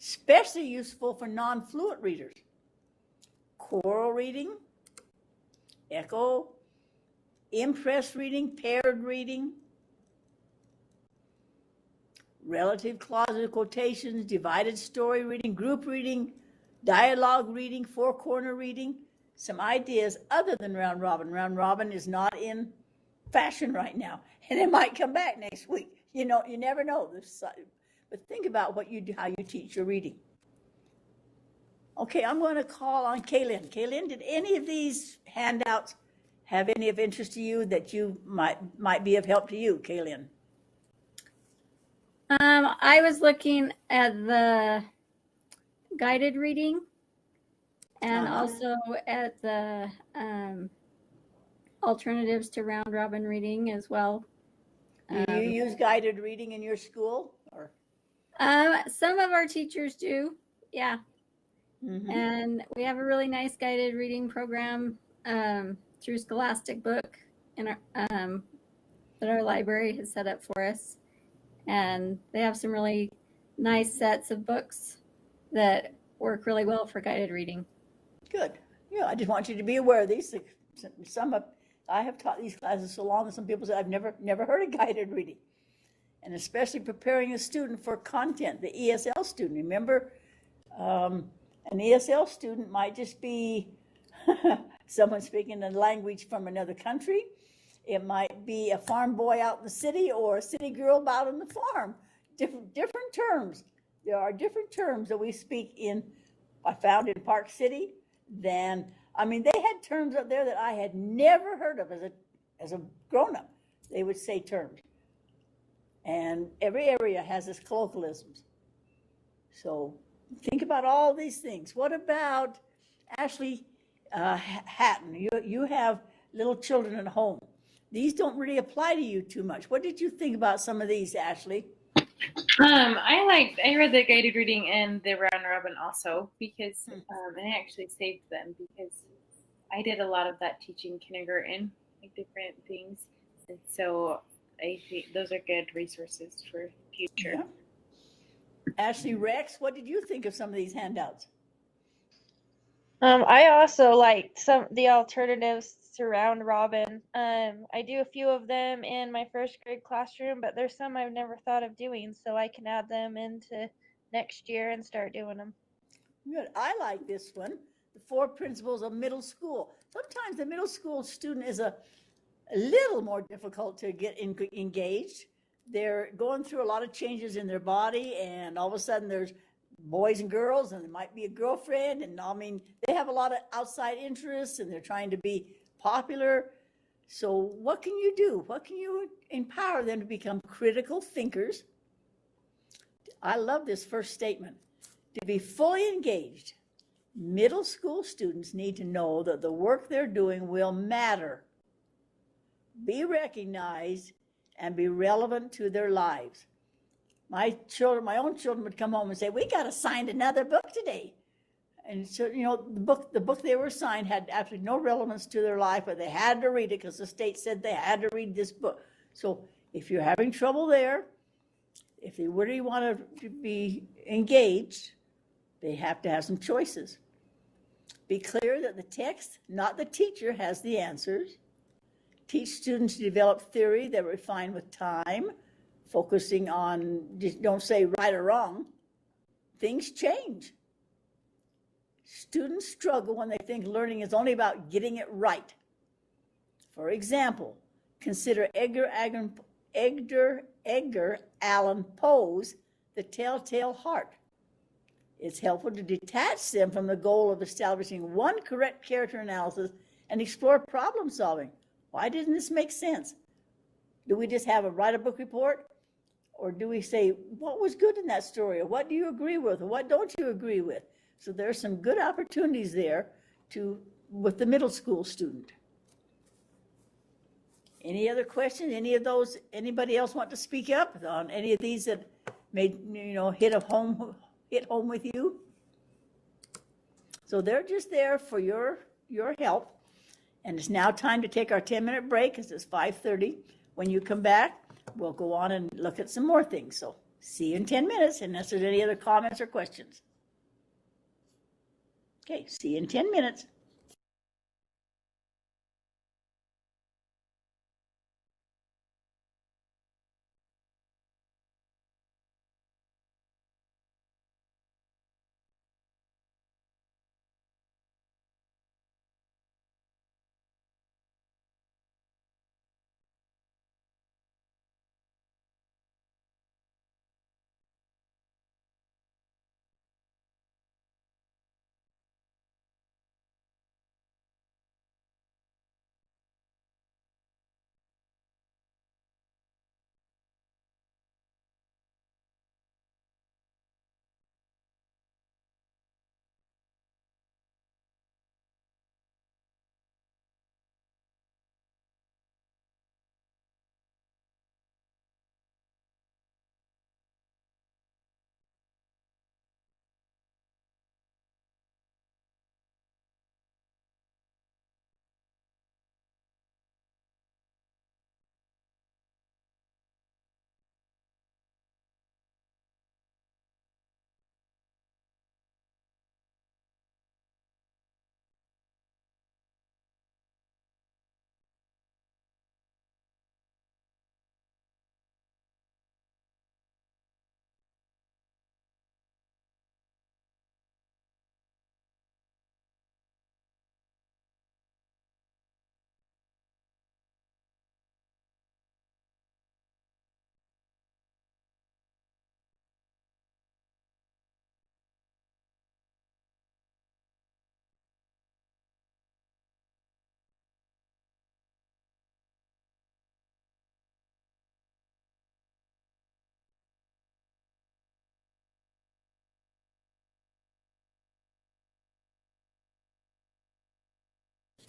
especially useful for non-fluent readers. Choral reading, echo, impress reading, paired reading, relative clauses, quotations, divided story reading, group reading, dialogue reading, four-corner reading. Some ideas other than round robin. Round robin is not in fashion right now, and it might come back next week. You never know. But think about what you do, how you teach your reading. Okay, I'm going to call on Kaylin. Kaylin, did any of these handouts have any of interest to you that you might be of help to you, Kaylin? I was looking at the guided reading and also at the alternatives to round robin reading as well. Do you use guided reading in your school? Or? Some of our teachers do, yeah. Mm-hmm. And we have a really nice guided reading program through Scholastic Book in our, that our library has set up for us. And they have some really nice sets of books that work really well for guided reading. Good. Yeah, I just want you to be aware of these. I have taught these classes so long that some people say, I've never heard of guided reading. And especially preparing a student for content, the ESL student. Remember, an ESL student might just be someone speaking a language from another country. It might be a farm boy out in the city or a city girl out on the farm. Different terms. There are different terms that we speak I found in Park City they had terms up there that I had never heard of as a grown-up. They would say terms. And every area has its colloquialisms. So think about all these things. What about Ashley Hatton? You have little children at home. These don't really apply to you too much. What did you think about some of these, Ashley? I read the guided reading and the round robin also because I actually saved them because I did a lot of that teaching kindergarten, like different things. And so I think those are good resources for future. Yeah. Ashley Rex, what did you think of some of these handouts? I also liked the alternatives to round robin. I do a few of them in my first grade classroom, but there's some I've never thought of doing, so I can add them into next year and start doing them. Good. I like this one, the 4 principles of middle school. Sometimes the middle school student is a little more difficult to get engaged. They're going through a lot of changes in their body, and all of a sudden there's boys and girls, and there might be a girlfriend, and they have a lot of outside interests, and they're trying to be popular. So what can you do? What can you empower them to become critical thinkers? I love this first statement. To be fully engaged, middle school students need to know that the work they're doing will matter, be recognized, and be relevant to their lives. My own children would come home and say, we got assigned another book today. And so, the book they were assigned had absolutely no relevance to their life, but they had to read it because the state said they had to read this book. So if you're having trouble there, if they really want to be engaged, they have to have some choices. Be clear that the text, not the teacher, has the answers. Teach students to develop theory that refine with time, focusing on, just don't say right or wrong. Things change. Students struggle when they think learning is only about getting it right. For example, consider Edgar Allan Poe's The Telltale Heart. It's helpful to detach them from the goal of establishing one correct character analysis and explore problem solving. Why didn't this make sense? Do we just write a book report? Or do we say, what was good in that story? Or what do you agree with? Or what don't you agree with? So there's some good opportunities there with the middle school student. Any other questions? Anybody else want to speak up on any of these that made, hit home with you? So they're just there for your help. And it's now time to take our 10-minute break because it's 5:30. When you come back, we'll go on and look at some more things. So see you in 10 minutes unless there's any other comments or questions. Okay, see you in 10 minutes.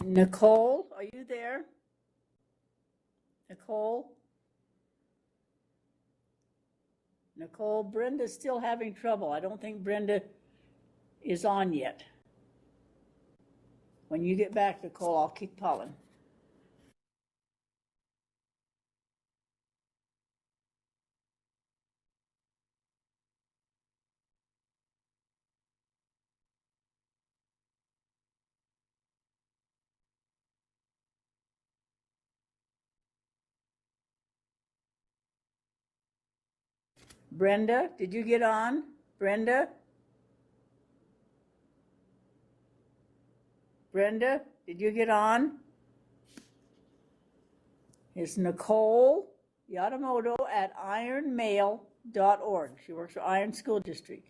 Nicole, are you there? Nicole? Nicole, Brenda's still having trouble. I don't think Brenda is on yet. When you get back, Nicole, I'll keep calling. Brenda, did you get on? Brenda? Brenda, did you get on? It's Nicole Yadamoto at ironmail.org. She works for Iron School District.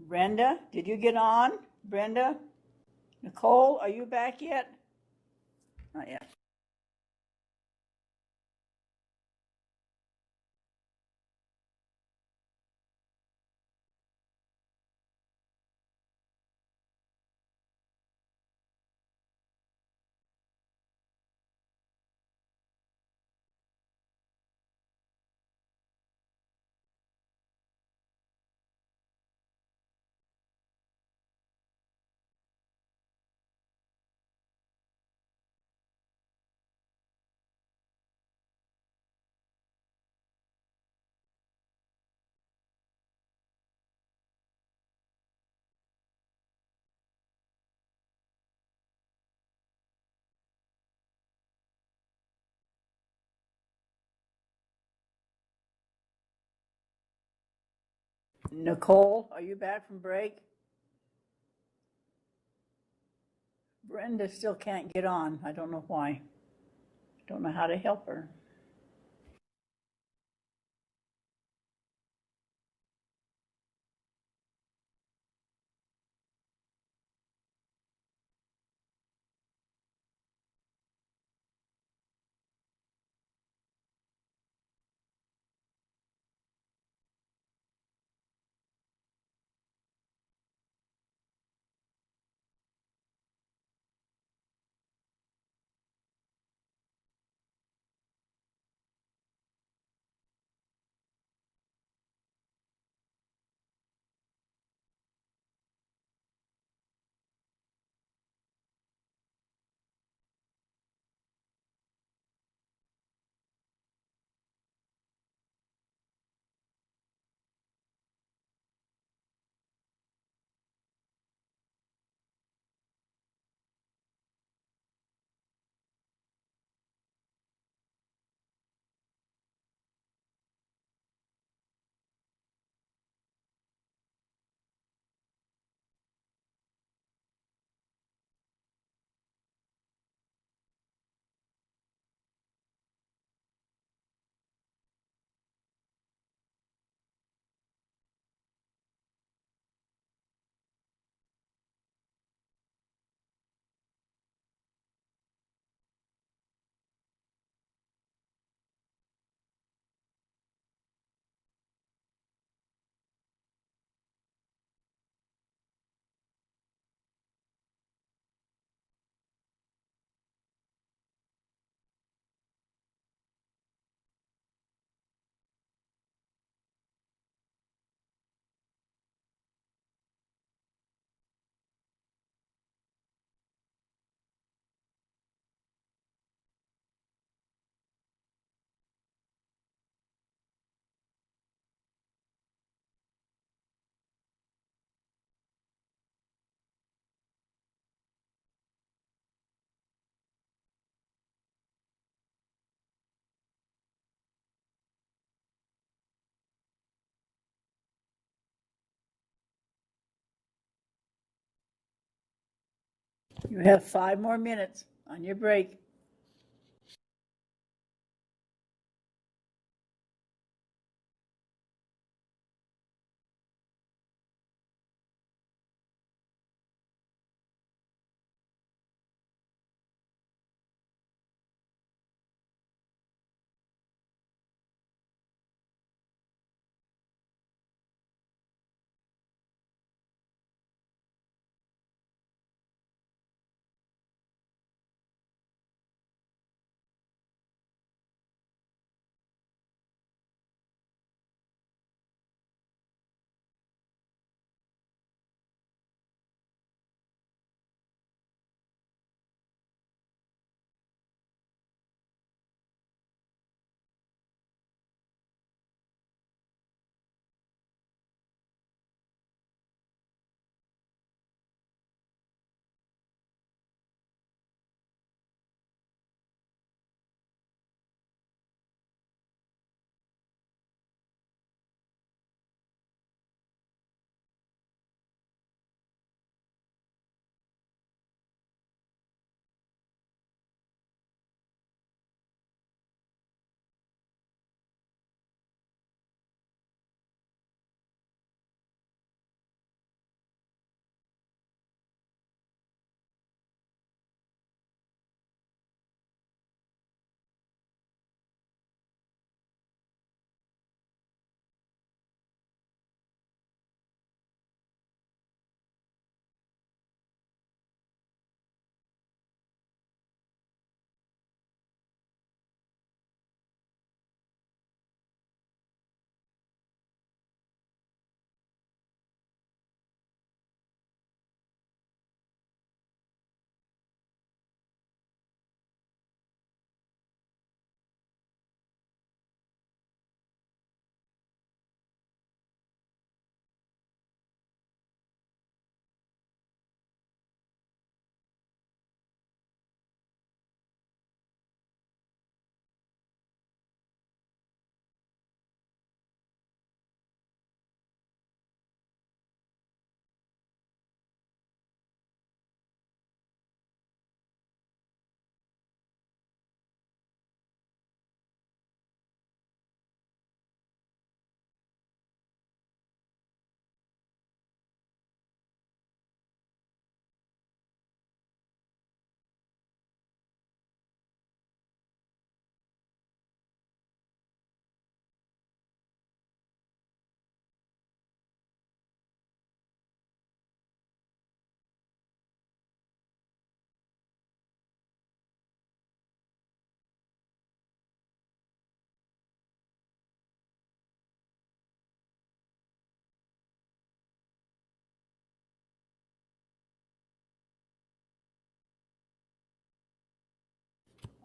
Brenda, did you get on? Brenda? Nicole, are you back yet? Not yet. Nicole, are you back from break? Brenda still can't get on. I don't know why. Don't know how to help her. You have 5 more minutes on your break.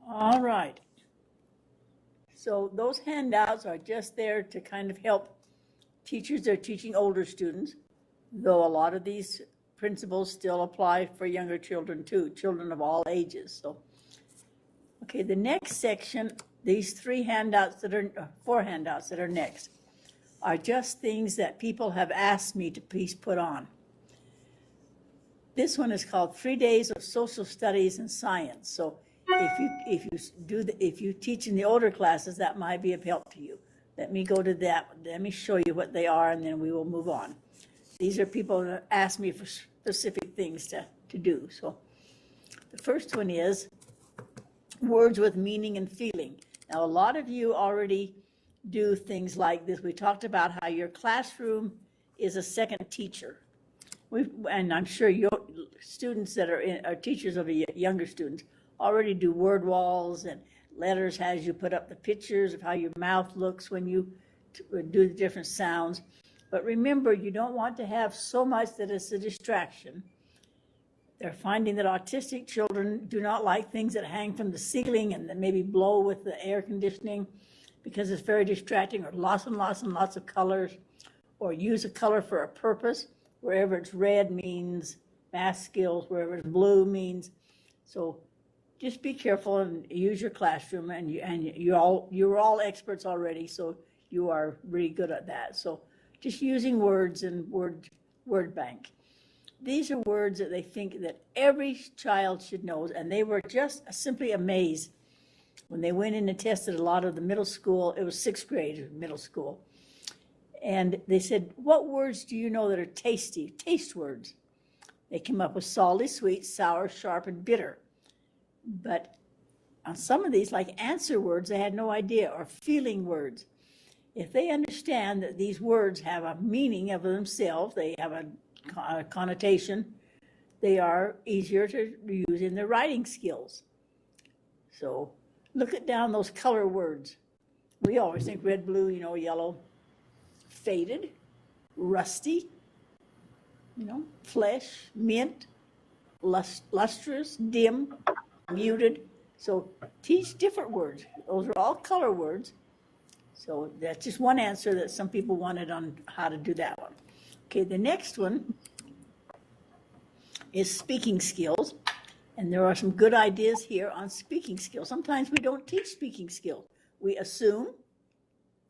All right. So those handouts are just there to kind of help teachers that are teaching older students, though a lot of these principles still apply for younger children too, children of all ages. So, okay, the next section, these four handouts that are next, are just things that people have asked me to please put on. This one is called 3 Days of Social Studies and Science. So if you teach in the older classes, that might be of help to you. Let me go to that. Let me show you what they are, and then we will move on. These are people that ask me for specific things to do. So the first one is words with meaning and feeling. Now, a lot of you already do things like this. We talked about how your classroom is a second teacher. And I'm sure your students that are teachers of younger students already do word walls and letters as you put up the pictures of how your mouth looks when you do the different sounds. But remember, you don't want to have so much that it's a distraction. They're finding that autistic children do not like things that hang from the ceiling and that maybe blow with the air conditioning because it's very distracting, or lots and lots and lots of colors, or use a color for a purpose. Wherever it's red means math skills, wherever it's blue means. So just be careful and use your classroom, and you're all experts already, so you are really good at that. So just using words and word bank. These are words that they think that every child should know, and they were just simply amazed when they went in and tested a lot of the middle school. It was 6th grade middle school. And they said, what words do you know that are tasty, taste words? They came up with salty, sweet, sour, sharp, and bitter. But on some of these, like answer words, they had no idea, or feeling words. If they understand that these words have a meaning of themselves, they have a connotation, they are easier to use in their writing skills. So look at down those color words. We always think red, blue, yellow. Faded, rusty, flesh, mint, lustrous, dim, muted. So teach different words. Those are all color words. So that's just one answer that some people wanted on how to do that one. Okay, the next one is speaking skills. And there are some good ideas here on speaking skills. Sometimes we don't teach speaking skills. We assume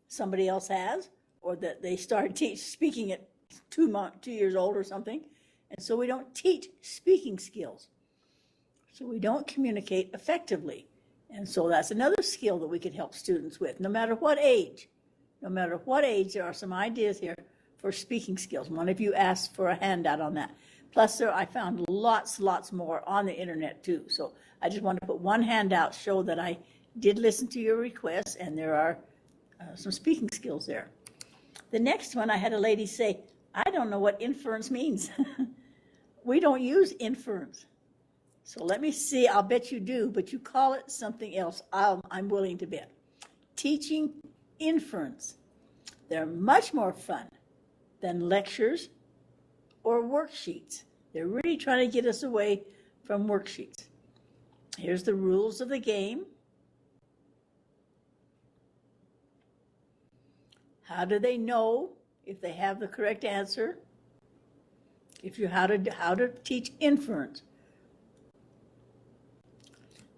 somebody else has, or that they started speaking at 2 years old or something. And so we don't teach speaking skills. So we don't communicate effectively. And so that's another skill that we could help students with, no matter what age. No matter what age, there are some ideas here for speaking skills. One of you asked for a handout on that. Plus, I found lots more on the internet too. So I just want to put one handout, show that I did listen to your requests, and there are some speaking skills there. The next one, I had a lady say, I don't know what inference means. We don't use inference. So let me see, I'll bet you do, but you call it something else. I'm willing to bet. Teaching inference. They're much more fun than lectures or worksheets. They're really trying to get us away from worksheets. Here's the rules of the game. How do they know if they have the correct answer? How to teach inference.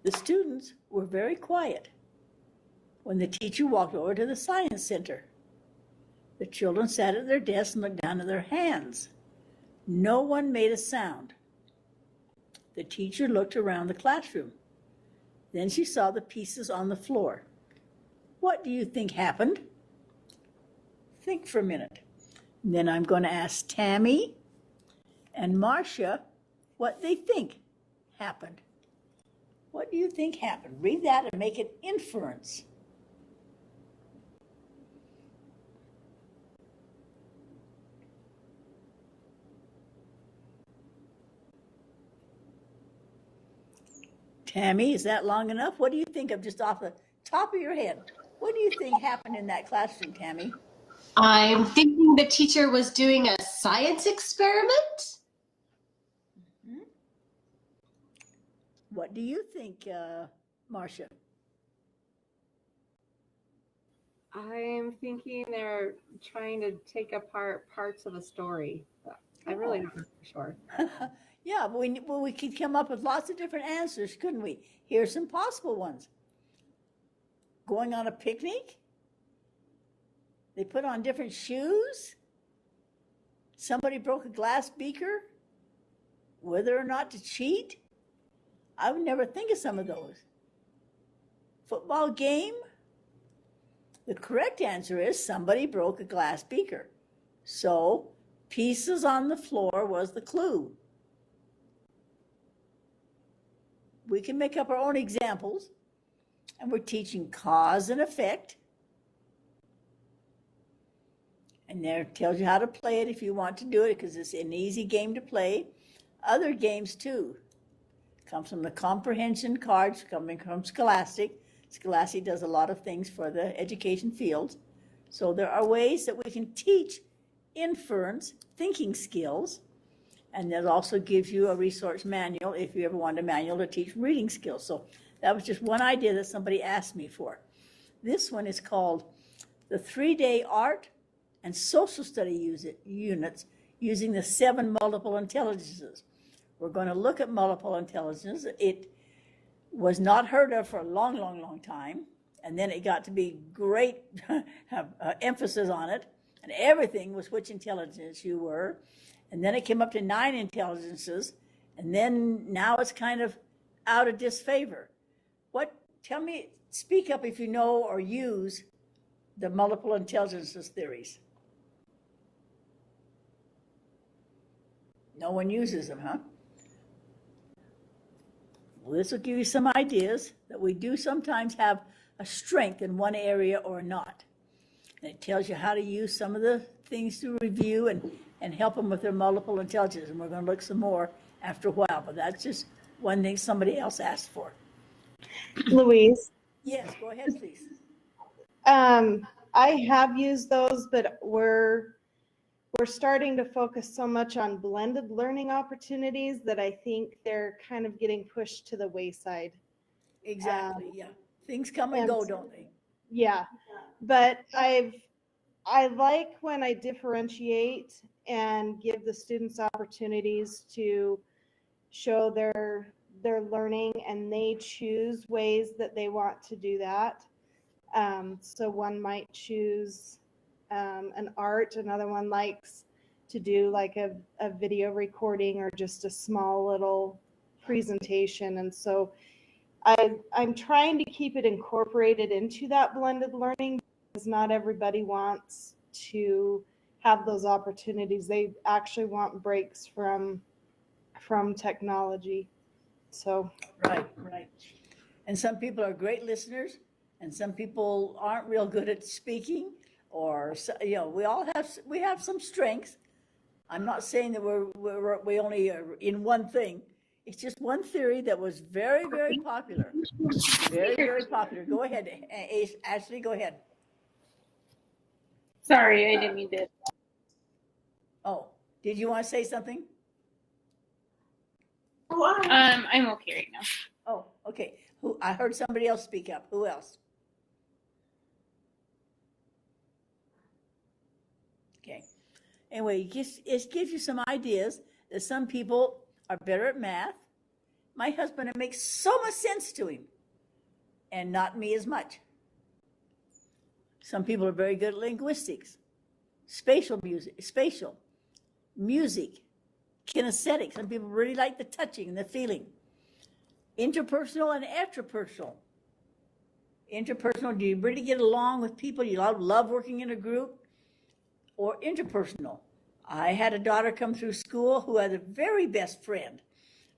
The students were very quiet when the teacher walked over to the science center. The children sat at their desks and looked down at their hands. No one made a sound. The teacher looked around the classroom. Then she saw the pieces on the floor. What do you think happened? Think for a minute. And then I'm going to ask Tammy and Marcia what they think happened. What do you think happened? Read that and make an inference. Tammy, is that long enough? What do you think of just off the top of your head? What do you think happened in that classroom, Tammy? I'm thinking the teacher was doing a science experiment. What do you think, Marcia? I'm thinking they're trying to take apart parts of a story. I really don't know for sure. Yeah, we could come up with lots of different answers, couldn't we? Here's some possible ones. Going on a picnic? They put on different shoes? Somebody broke a glass beaker? Whether or not to cheat? I would never think of some of those. Football game? The correct answer is somebody broke a glass beaker. So, pieces on the floor was the clue. We can make up our own examples, and we're teaching cause and effect. And there it tells you how to play it if you want to do it, because it's an easy game to play. Other games too. Comes from the comprehension cards coming from Scholastic. Scholastic does a lot of things for the education fields. So there are ways that we can teach inference, thinking skills, and that also gives you a resource manual if you ever want a manual to teach reading skills. So that was just one idea that somebody asked me for. This one is called the 3-day art and social study units using the 7 multiple intelligences. We're going to look at multiple intelligence. It was not heard of for a long, long, long time. And then it got to be great emphasis on it. And everything was which intelligence you were. And then it came up to 9 intelligences. And then now it's kind of out of disfavor. Tell me, speak up if you know or use the multiple intelligences theories. No one uses them, huh? Well, this will give you some ideas that we do sometimes have a strength in one area or not. And it tells you how to use some of the things to review and help them with their multiple intelligence. And we're going to look some more after a while, but that's just one thing somebody else asked for. Louise? Yes, go ahead, please. I have used those, but we're starting to focus so much on blended learning opportunities that I think they're kind of getting pushed to the wayside. Exactly, yeah. Things come and go, don't they? Yeah, but I like when I differentiate and give the students opportunities to show their learning, and they choose ways that they want to do that. So one might choose an art, another one likes to do like a video recording or just a small little presentation. And so I'm trying to keep it incorporated into that blended learning, because not everybody wants to have those opportunities. They actually want breaks from technology. So right. And some people are great listeners, and some people aren't real good at speaking, or we have some strengths. I'm not saying that we only are in one thing. It's just one theory that was very, very popular. Very, very popular. Go ahead, Ashley, go ahead. Sorry, I didn't mean to. Oh, did you want to say something? I'm okay right now. Oh, okay. I heard somebody else speak up. Who else? Okay. Anyway, it gives you some ideas that some people are better at math. My husband, it makes so much sense to him, and not me as much. Some people are very good at linguistics, spatial music, kinesthetic. Some people really like the touching and the feeling. Interpersonal and extrapersonal. Interpersonal, do you really get along with people? You love working in a group? Or interpersonal. I had a daughter come through school who had a very best friend,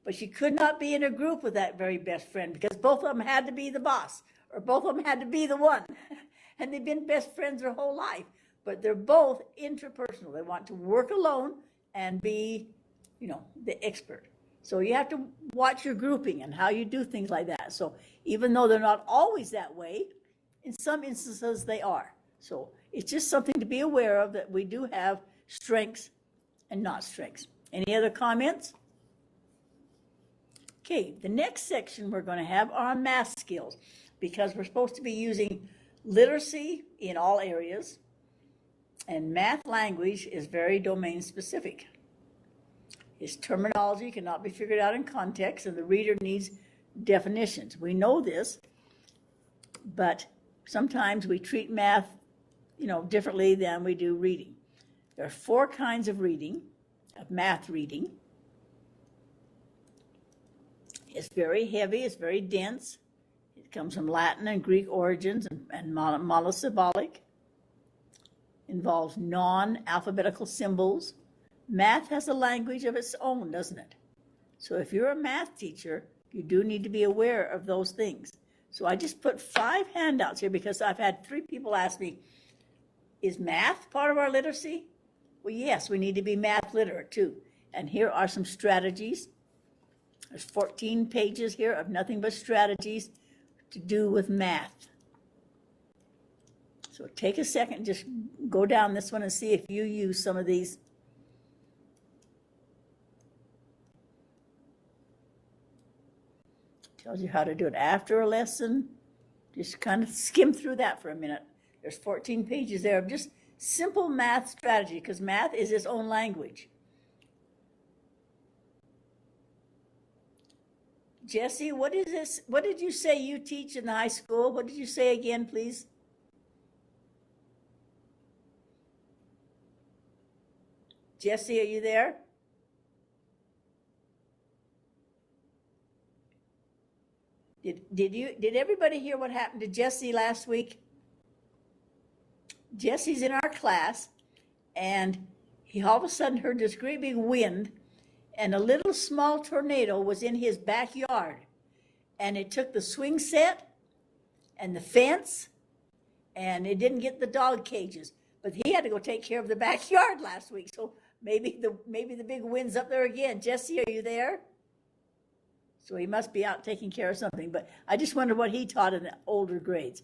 but she could not be in a group with that very best friend because both of them had to be the boss, or both of them had to be the one. And they've been best friends their whole life, but they're both interpersonal. They want to work alone and be, the expert. So you have to watch your grouping and how you do things like that. So even though they're not always that way, in some instances they are. So it's just something to be aware of, that we do have strengths and not strengths. Any other comments? Okay, the next section we're going to have are math skills, because we're supposed to be using literacy in all areas, and math language is very domain specific. Its terminology cannot be figured out in context, and the reader needs definitions. We know this, but sometimes we treat math, differently than we do reading. There are 4 kinds of reading, of math reading. It's very heavy, it's very dense. It comes from Latin and Greek origins and monosyllabic. Involves non-alphabetical symbols. Math has a language of its own, doesn't it? So if you're a math teacher, you do need to be aware of those things. So I just put 5 handouts here because I've had 3 people ask me, is math part of our literacy? Well, yes, we need to be math literate too. And here are some strategies. There's 14 pages here of nothing but strategies to do with math. So take a second, just go down this one and see if you use some of these. Tells you how to do it after a lesson. Just kind of skim through that for a minute. There's 14 pages there of just simple math strategy, because math is its own language. Jesse, what is this? What did you say you teach in the high school? What did you say again, please? Jesse, are you there? Did everybody hear what happened to Jesse last week? Jesse's in our class, and he all of a sudden heard this great big wind, and a little small tornado was in his backyard, and it took the swing set and the fence, and it didn't get the dog cages, but he had to go take care of the backyard last week. So maybe the big wind's up there again. Jesse, are you there? So he must be out taking care of something, but I just wonder what he taught in the older grades.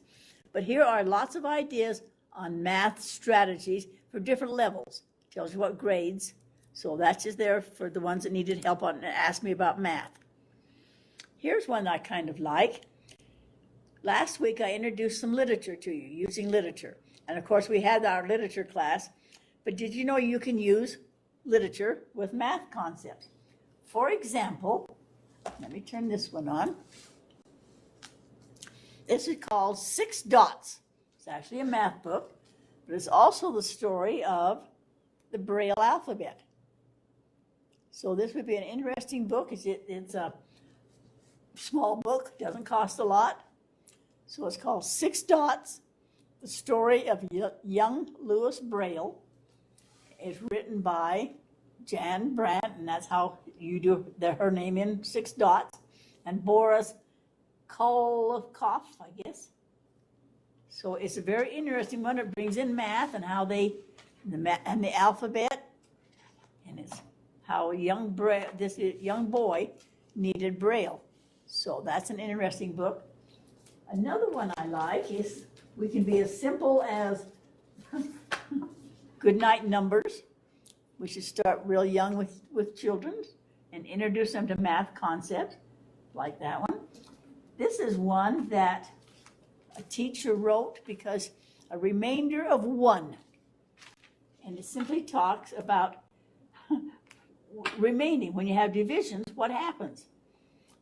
But here are lots of ideas on math strategies for different levels. Tells you what grades. So that's just there for the ones that needed help on and asked me about math. Here's one I kind of like. Last week I introduced some literature to you, using literature. And of course we had our literature class, but did you know you can use literature with math concepts? For example, let me turn this one on. This is called 6 Dots. It's actually a math book, but it's also the story of the Braille alphabet. So this would be an interesting book. It's a small book, doesn't cost a lot. So it's called 6 Dots, the story of young Louis Braille. It's written by Jan Brandt, and that's how you do her name in 6 Dots, and Boris Kolokov, I guess. So it's a very interesting one. It brings in math and how the alphabet, and it's how this young boy needed Braille. So that's an interesting book. Another one I like is we can be as simple as Goodnight Numbers. We should start real young with children and introduce them to math concepts, like that one. This is one that a teacher wrote because a remainder of 1. And it simply talks about remaining. When you have divisions, what happens?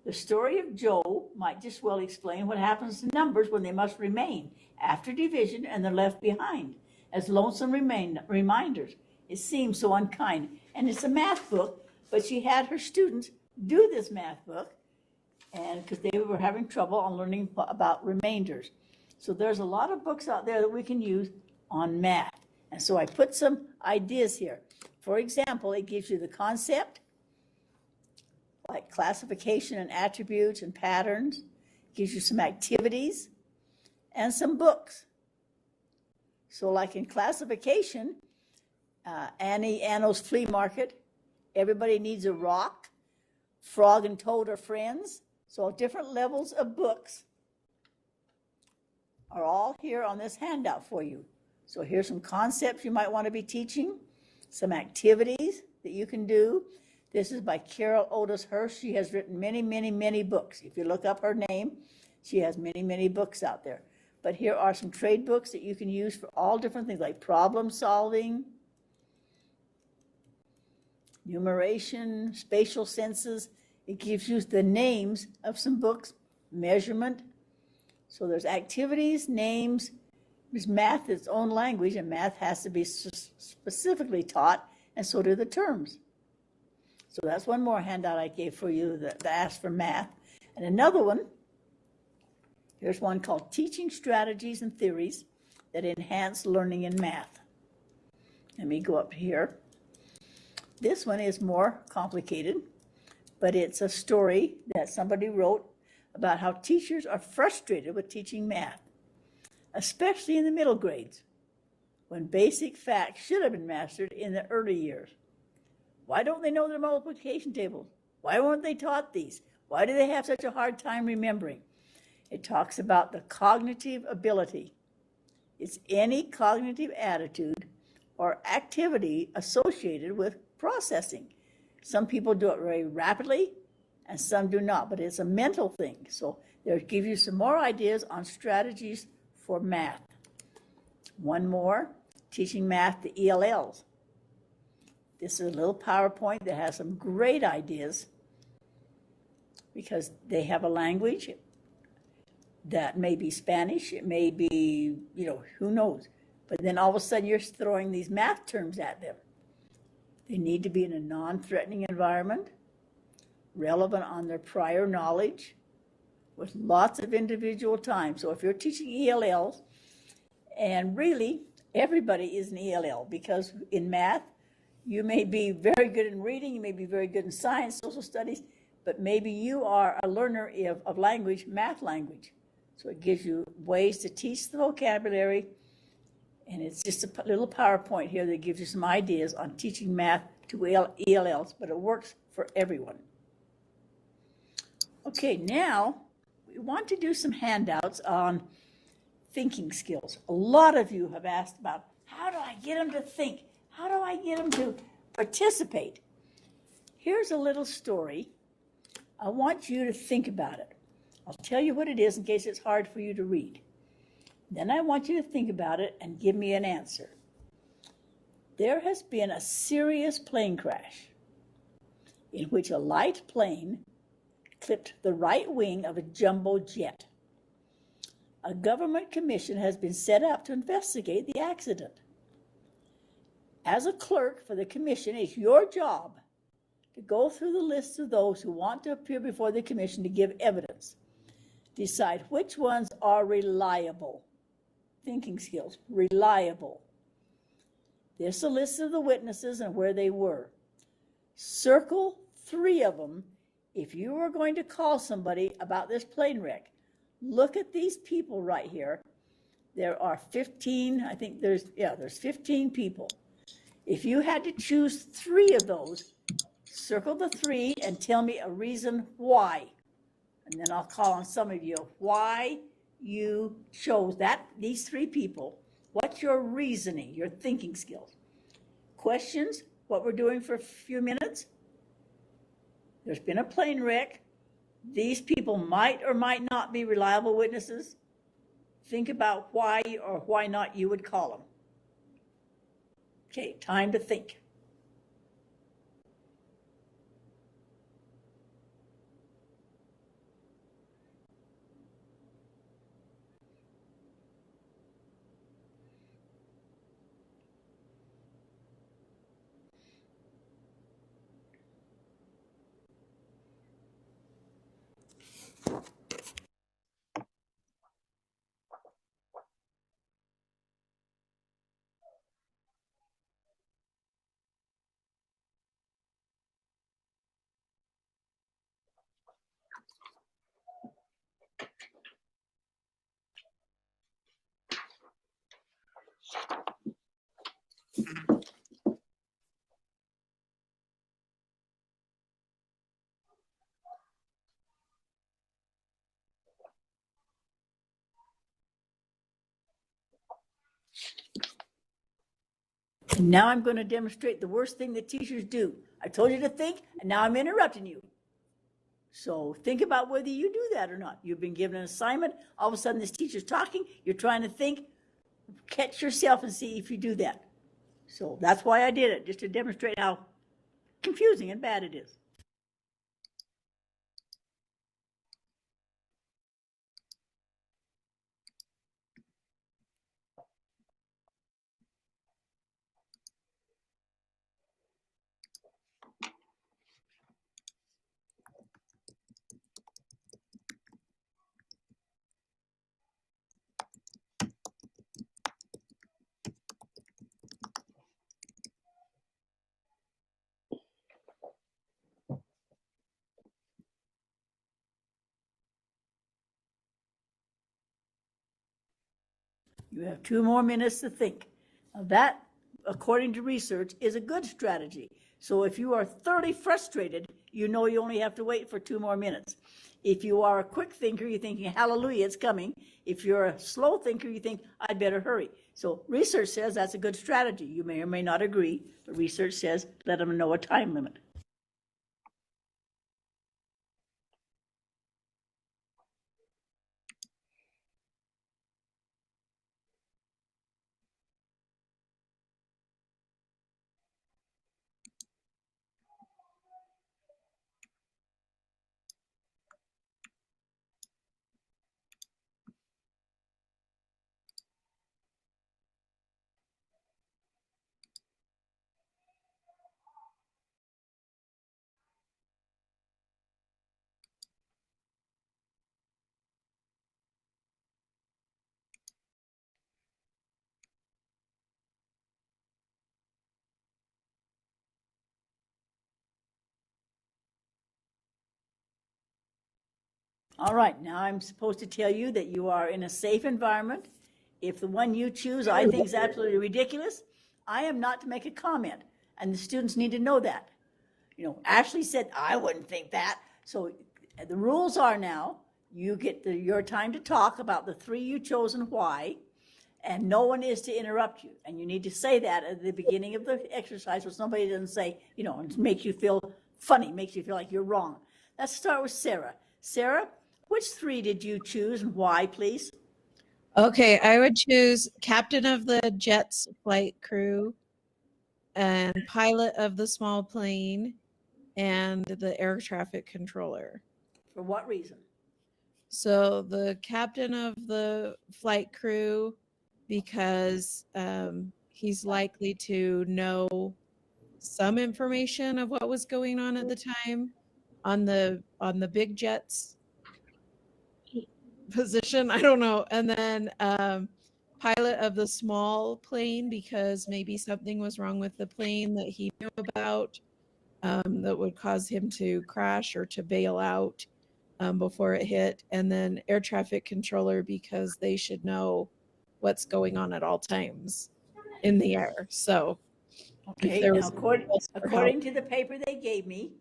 The story of Joe might just well explain what happens to numbers when they must remain after division and they're left behind as lonesome reminders. It seems so unkind. And it's a math book, but she had her students do this math book, and because they were having trouble on learning about remainders. So there's a lot of books out there that we can use on math. And so I put some ideas here. For example, it gives you the concept, like classification and attributes and patterns. It gives you some activities and some books. So like in classification, Anno's Flea Market, Everybody Needs a Rock, Frog and Toad are Friends. So different levels of books are all here on this handout for you. So here's some concepts you might want to be teaching, some activities that you can do, This is by Carol Otis Hirsch. She has written many, many, many books. If you look up her name, she has many, many books out there. But here are some trade books that you can use for all different things like problem solving, numeration, spatial senses. It gives you the names of some books, measurement. So there's activities, names. There's math, its own language, and math has to be specifically taught, and so do the terms. So that's one more handout I gave for you that asks for math. And another one, here's one called Teaching Strategies and Theories that Enhance Learning in Math. Let me go up here. This one is more complicated, but it's a story that somebody wrote about how teachers are frustrated with teaching math, especially in the middle grades, when basic facts should have been mastered in the early years. Why don't they know their multiplication tables? Why weren't they taught these? Why do they have such a hard time remembering? It talks about the cognitive ability. It's any cognitive attitude or activity associated with processing. Some people do it very rapidly and some do not, but it's a mental thing. So they'll give you some more ideas on strategies for math. One more, teaching math to ELLs. This is a little PowerPoint that has some great ideas because they have a language that may be Spanish, it may be, who knows. But then all of a sudden you're throwing these math terms at them. They need to be in a non-threatening environment, relevant on their prior knowledge, with lots of individual time. So if you're teaching ELLs, and really everybody is an ELL, because in math, you may be very good in reading, you may be very good in science, social studies, but maybe you are a learner of language, math language. So it gives you ways to teach the vocabulary, and it's just a little PowerPoint here that gives you some ideas on teaching math to ELLs, but it works for everyone. Okay, now we want to do some handouts on thinking skills. A lot of you have asked about, how do I get them to think? How do I get them to participate? Here's a little story. I want you to think about it. I'll tell you what it is in case it's hard for you to read. Then I want you to think about it and give me an answer. There has been a serious plane crash in which a light plane clipped the right wing of a jumbo jet. A government commission has been set up to investigate the accident. As a clerk for the commission, it's your job to go through the list of those who want to appear before the commission to give evidence. Decide which ones are reliable. Thinking skills, reliable. There's a list of the witnesses and where they were. Circle 3 of them if you are going to call somebody about this plane wreck. Look at these people right here. There are 15, I think there's 15 people. If you had to choose 3 of those, circle the 3 and tell me a reason why. And then I'll call on some of you why you chose these 3 people. What's your reasoning, your thinking skills? Questions, what we're doing for a few minutes. There's been a plane wreck. These people might or might not be reliable witnesses. Think about why or why not you would call them. Okay, time to think. Now I'm going to demonstrate the worst thing that teachers do. I told you to think, and now I'm interrupting you. So think about whether you do that or not. You've been given an assignment. All of a sudden, this teacher's talking. You're trying to think. Catch yourself and see if you do that. So that's why I did it, just to demonstrate how confusing and bad it is. You have 2 more minutes to think. Now that, according to research, is a good strategy. So if you are thoroughly frustrated, you know you only have to wait for 2 more minutes. If you are a quick thinker, you're thinking, hallelujah, it's coming. If you're a slow thinker, you think, I'd better hurry. So research says that's a good strategy. You may or may not agree, but research says let them know a time limit. All right, now I'm supposed to tell you that you are in a safe environment. If the one you choose I think is absolutely ridiculous, I am not to make a comment, and the students need to know that. You know, Ashley said, I wouldn't think that. So the rules are now, you get your time to talk about the 3 you chose and why, and no one is to interrupt you. And you need to say that at the beginning of the exercise so somebody doesn't say, you know, and makes you feel funny, makes you feel like you're wrong. Let's start with Sarah. Sarah, which 3 did you choose and why, please? Okay, I would choose captain of the jet's flight crew and pilot of the small plane and the air traffic controller. For what reason? So the captain of the flight crew, because he's likely to know some information of what was going on at the time on the big jet's position. I don't know. And then pilot of the small plane, because maybe something was wrong with the plane that he knew about that would cause him to crash or to bail out before it hit. And then air traffic controller, because they should know what's going on at all times in the air. So okay, now according to the paper they gave me,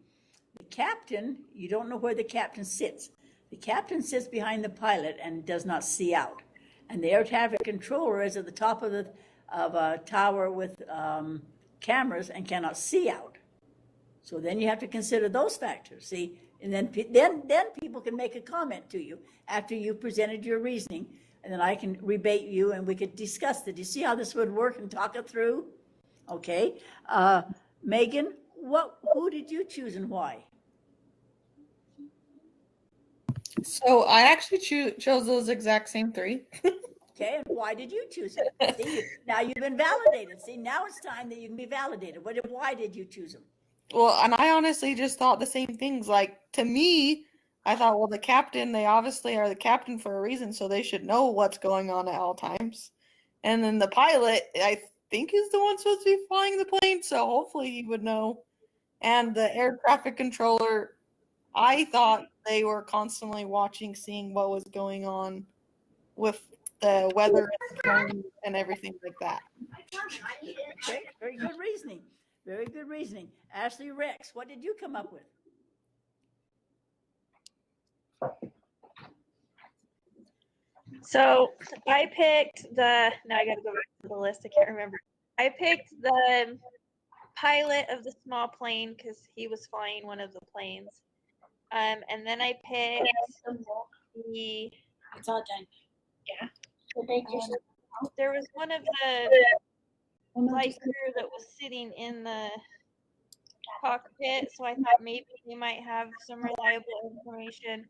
the captain, you don't know where the captain sits. The captain sits behind the pilot and does not see out. And the air traffic controller is at the top of a tower with cameras and cannot see out. So then you have to consider those factors, see? And then people can make a comment to you after you presented your reasoning, and then I can rebate you and we could discuss it. Do you see how this would work and talk it through? Okay. Megan, who did you choose and why? So I actually chose those exact same 3. Okay, and why did you choose it? See, now you've been validated. See, now it's time that you can be validated. Why did you choose them? Well, and I honestly just thought the same things. Like, to me, I thought, well, the captain, they obviously are the captain for a reason, so they should know what's going on at all times. And then the pilot, I think, is the one supposed to be flying the plane, so hopefully he would know. And the air traffic controller, I thought they were constantly watching, seeing what was going on with the weather and everything like that. Okay, very good reasoning. Very good reasoning. Ashley Rex, what did you come up with? So I picked now I gotta go back to the list. I can't remember. I picked the pilot of the small plane because he was flying one of the planes. And then I picked the. It's all done. Yeah. There was one of the flight crew that was sitting in the cockpit, so I thought maybe he might have some reliable information.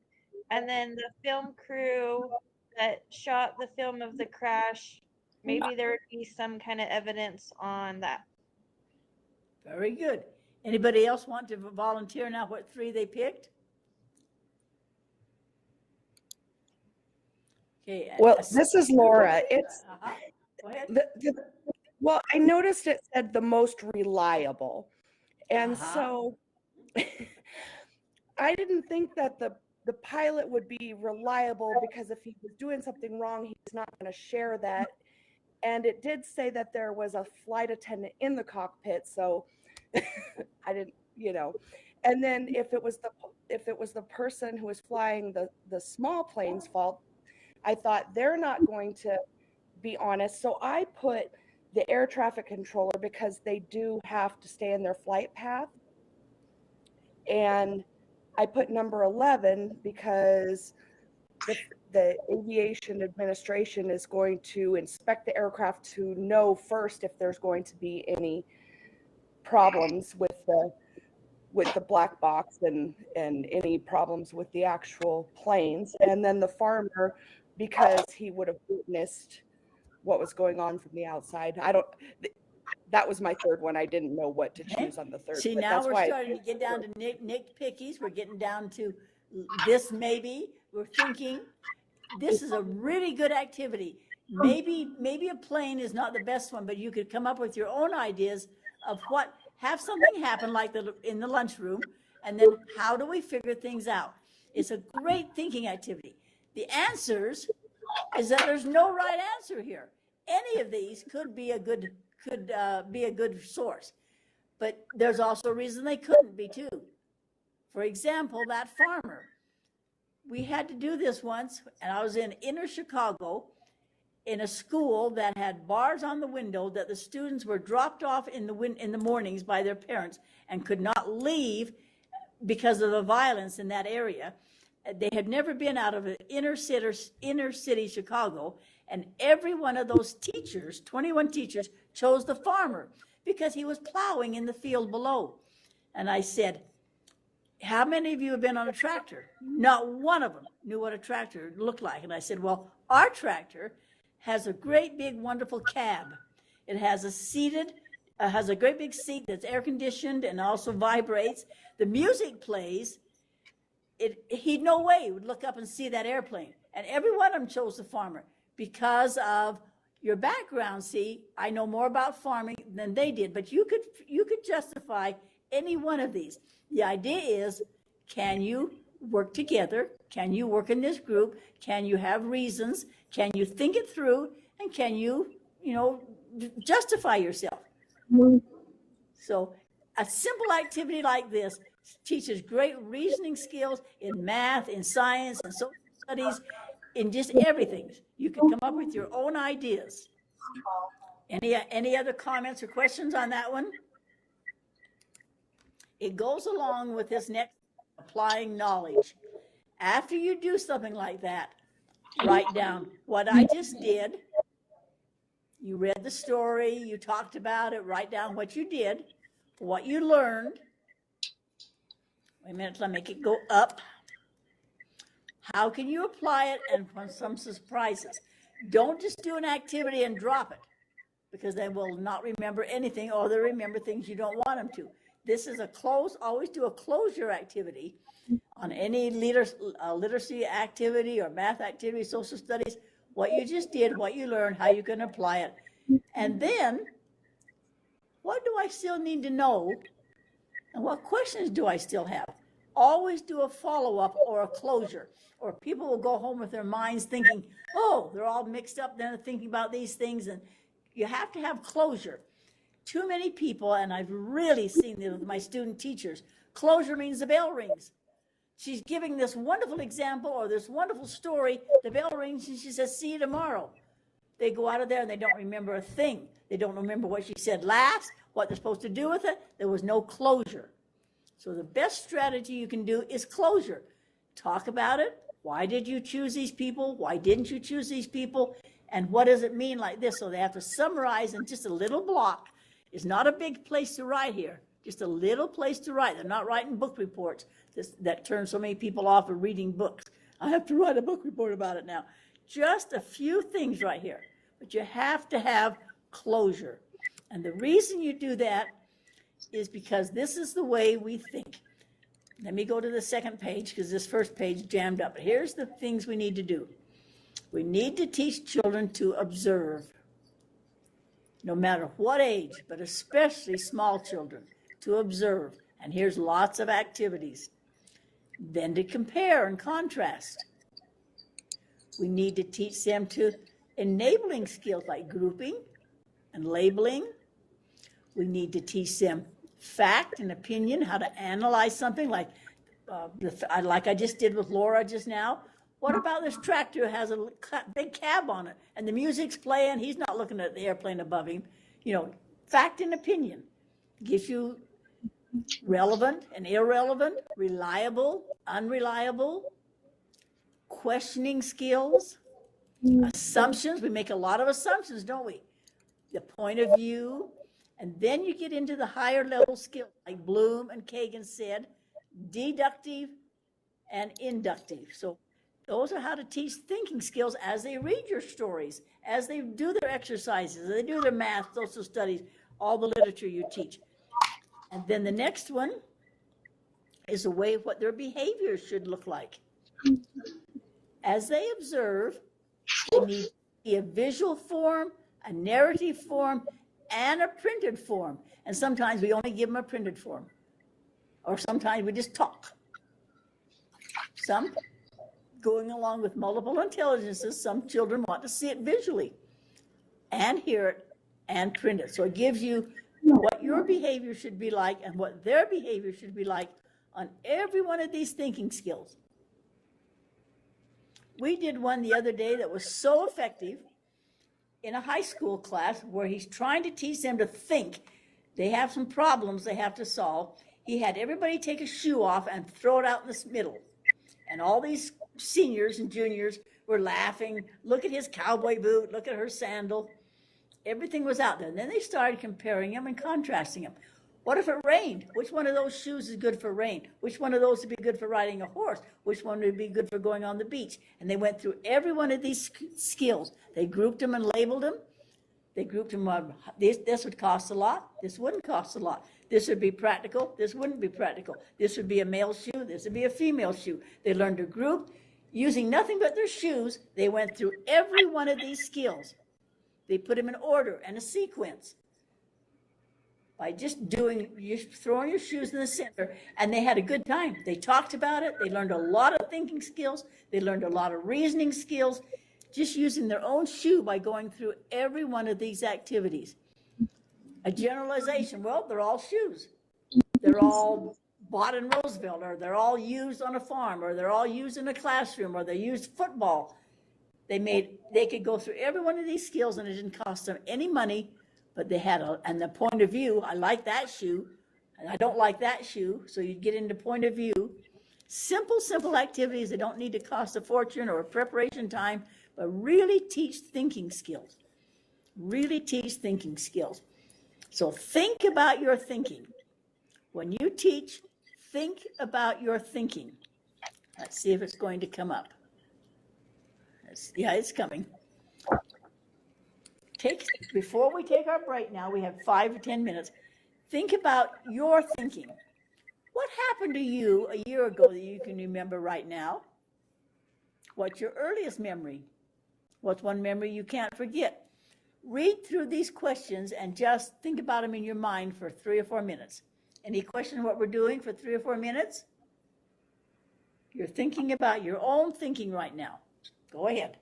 And then the film crew that shot the film of the crash, maybe there would be some kind of evidence on that. Very good. Anybody else want to volunteer now what 3 they picked? Okay. Well, this is Laura. It's Go ahead. well, I noticed it said the most reliable. And so I didn't think that the pilot would be reliable because if he was doing something wrong, he's not going to share that. And it did say that there was a flight attendant in the cockpit, so I didn't, And then if it was the person who was flying the small plane's fault, I thought they're not going to be honest. So I put the air traffic controller because they do have to stay in their flight path. And I put number 11 because the aviation administration is going to inspect the aircraft to know first if there's going to be any problems with the black box and any problems with the actual planes. And then the farmer, because he would have witnessed what was going on from the outside. That was my third one. I didn't know what to choose on the third. See, now we're starting to get down to nitpickies. We're getting down to this maybe. We're thinking this is a really good activity. Maybe a plane is not the best one, but you could come up with your own ideas of have something happen like in the lunchroom, and then how do we figure things out? It's a great thinking activity. The answers is that there's no right answer here. Any of these could be a good source, but there's also a reason they couldn't be too. For example, that farmer. We had to do this once, and I was in inner Chicago in a school that had bars on the window that the students were dropped off in the mornings by their parents and could not leave because of the violence in that area. They had never been out of inner city Chicago, and every one of those teachers, 21 teachers, chose the farmer because he was plowing in the field below. And I said, how many of you have been on a tractor? Not one of them knew what a tractor looked like. And I said, well, our tractor has a great big wonderful cab. It has a great big seat that's air conditioned and also vibrates. The music plays. He no way would look up and see that airplane. And every one of them chose the farmer because of your background. See, I know more about farming than they did, but you could justify any one of these. The idea is, can you work together? Can you work in this group? Can you have reasons? Can you think it through? And can you, justify yourself? So a simple activity like this teaches great reasoning skills in math, in science, and social studies, in just everything. You can come up with your own ideas. Any other comments or questions on that one? It goes along with this next, applying knowledge. After you do something like that, write down what I just did. You read the story, you talked about it, write down what you did, what you learned. Wait a minute, let me make it go up. How can you apply it, and some surprises? Don't just do an activity and drop it, because they will not remember anything, or they remember things you don't want them to. This is always do a closure activity on any literacy activity or math activity, social studies, what you just did, what you learned, how you can apply it. And then, what do I still need to know? And what questions do I still have? Always do a follow-up or a closure, or people will go home with their minds thinking, oh, they're all mixed up, then thinking about these things, and you have to have closure. Too many people, and I've really seen this with my student teachers, closure means the bell rings. She's giving this wonderful example or this wonderful story, the bell rings and she says, see you tomorrow. they go out of there and they don't remember a thing. They don't remember what she said last, what they're supposed to do with it. There was no closure. So the best strategy you can do is closure. Talk about it. Why did you choose these people? Why didn't you choose these people? And what does it mean like this? So they have to summarize in just a little block. It's not a big place to write here, just a little place to write. They're not writing book reports that turn so many people off of reading books. I have to write a book report about it now. Just a few things right here, but you have to have closure. And the reason you do that is because this is the way we think. Let me go to the second page because this first page jammed up. But here's the things we need to do. We need to teach children to observe, no matter what age, but especially small children, to observe. And here's lots of activities. Then to compare and contrast. We need to teach them to enabling skills like grouping and labeling. We need to teach them fact and opinion, how to analyze something like I just did with Laura just now. What about this tractor has a big cab on it and the music's playing, he's not looking at the airplane above him. You know, fact and opinion gives you relevant and irrelevant, reliable, unreliable, questioning skills, assumptions. We make a lot of assumptions, don't we? The point of view, and then you get into the higher level skills like Bloom and Kagan said, deductive and inductive. So those are how to teach thinking skills as they read your stories, as they do their exercises, as they do their math, social studies, all the literature you teach. And then the next one is a way of what their behavior should look like. As they observe, they need to be a visual form, a narrative form, and a printed form. And sometimes we only give them a printed form. Or sometimes we just talk. Some, going along with multiple intelligences, some children want to see it visually and hear it and print it. So it gives you what your behavior should be like and what their behavior should be like on every one of these thinking skills. We did one the other day that was so effective in a high school class where he's trying to teach them to think. They have some problems they have to solve. He had everybody take a shoe off and throw it out in the middle. And all these seniors and juniors were laughing. Look at his cowboy boot. Look at her sandal. Everything was out there. And then they started comparing them and contrasting them. What if it rained? Which one of those shoes is good for rain? Which one of those would be good for riding a horse? Which one would be good for going on the beach? And they went through every one of these skills. They grouped them and labeled them. They grouped them on this would cost a lot. This wouldn't cost a lot. This would be practical. This wouldn't be practical. This would be a male shoe. This would be a female shoe. They learned to group. Using nothing but their shoes, they went through every one of these skills. They put them in order and a sequence. By just throwing your shoes in the center, and they had a good time. They talked about it. They learned a lot of thinking skills. They learned a lot of reasoning skills, just using their own shoe by going through every one of these activities. A generalization, well, they're all shoes. They're all bought in Roseville, or they're all used on a farm, or they're all used in a classroom, or they used football. They could go through every one of these skills, and it didn't cost them any money. But they had and the point of view, I like that shoe, and I don't like that shoe. So you get into point of view. Simple activities that don't need to cost a fortune or preparation time, but really teach thinking skills. Really teach thinking skills. So think about your thinking. When you teach, think about your thinking. Let's see if it's going to come up. Yeah, it's coming. Before we take our break now, we have 5 or 10 minutes. Think about your thinking. What happened to you a year ago that you can remember right now? What's your earliest memory? What's one memory you can't forget? Read through these questions and just think about them in your mind for 3 or 4 minutes. Any question what we're doing for 3 or 4 minutes? You're thinking about your own thinking right now. Go ahead.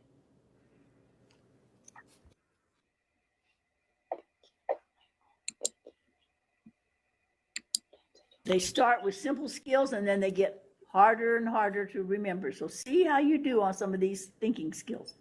They start with simple skills and then they get harder and harder to remember. So see how you do on some of these thinking skills.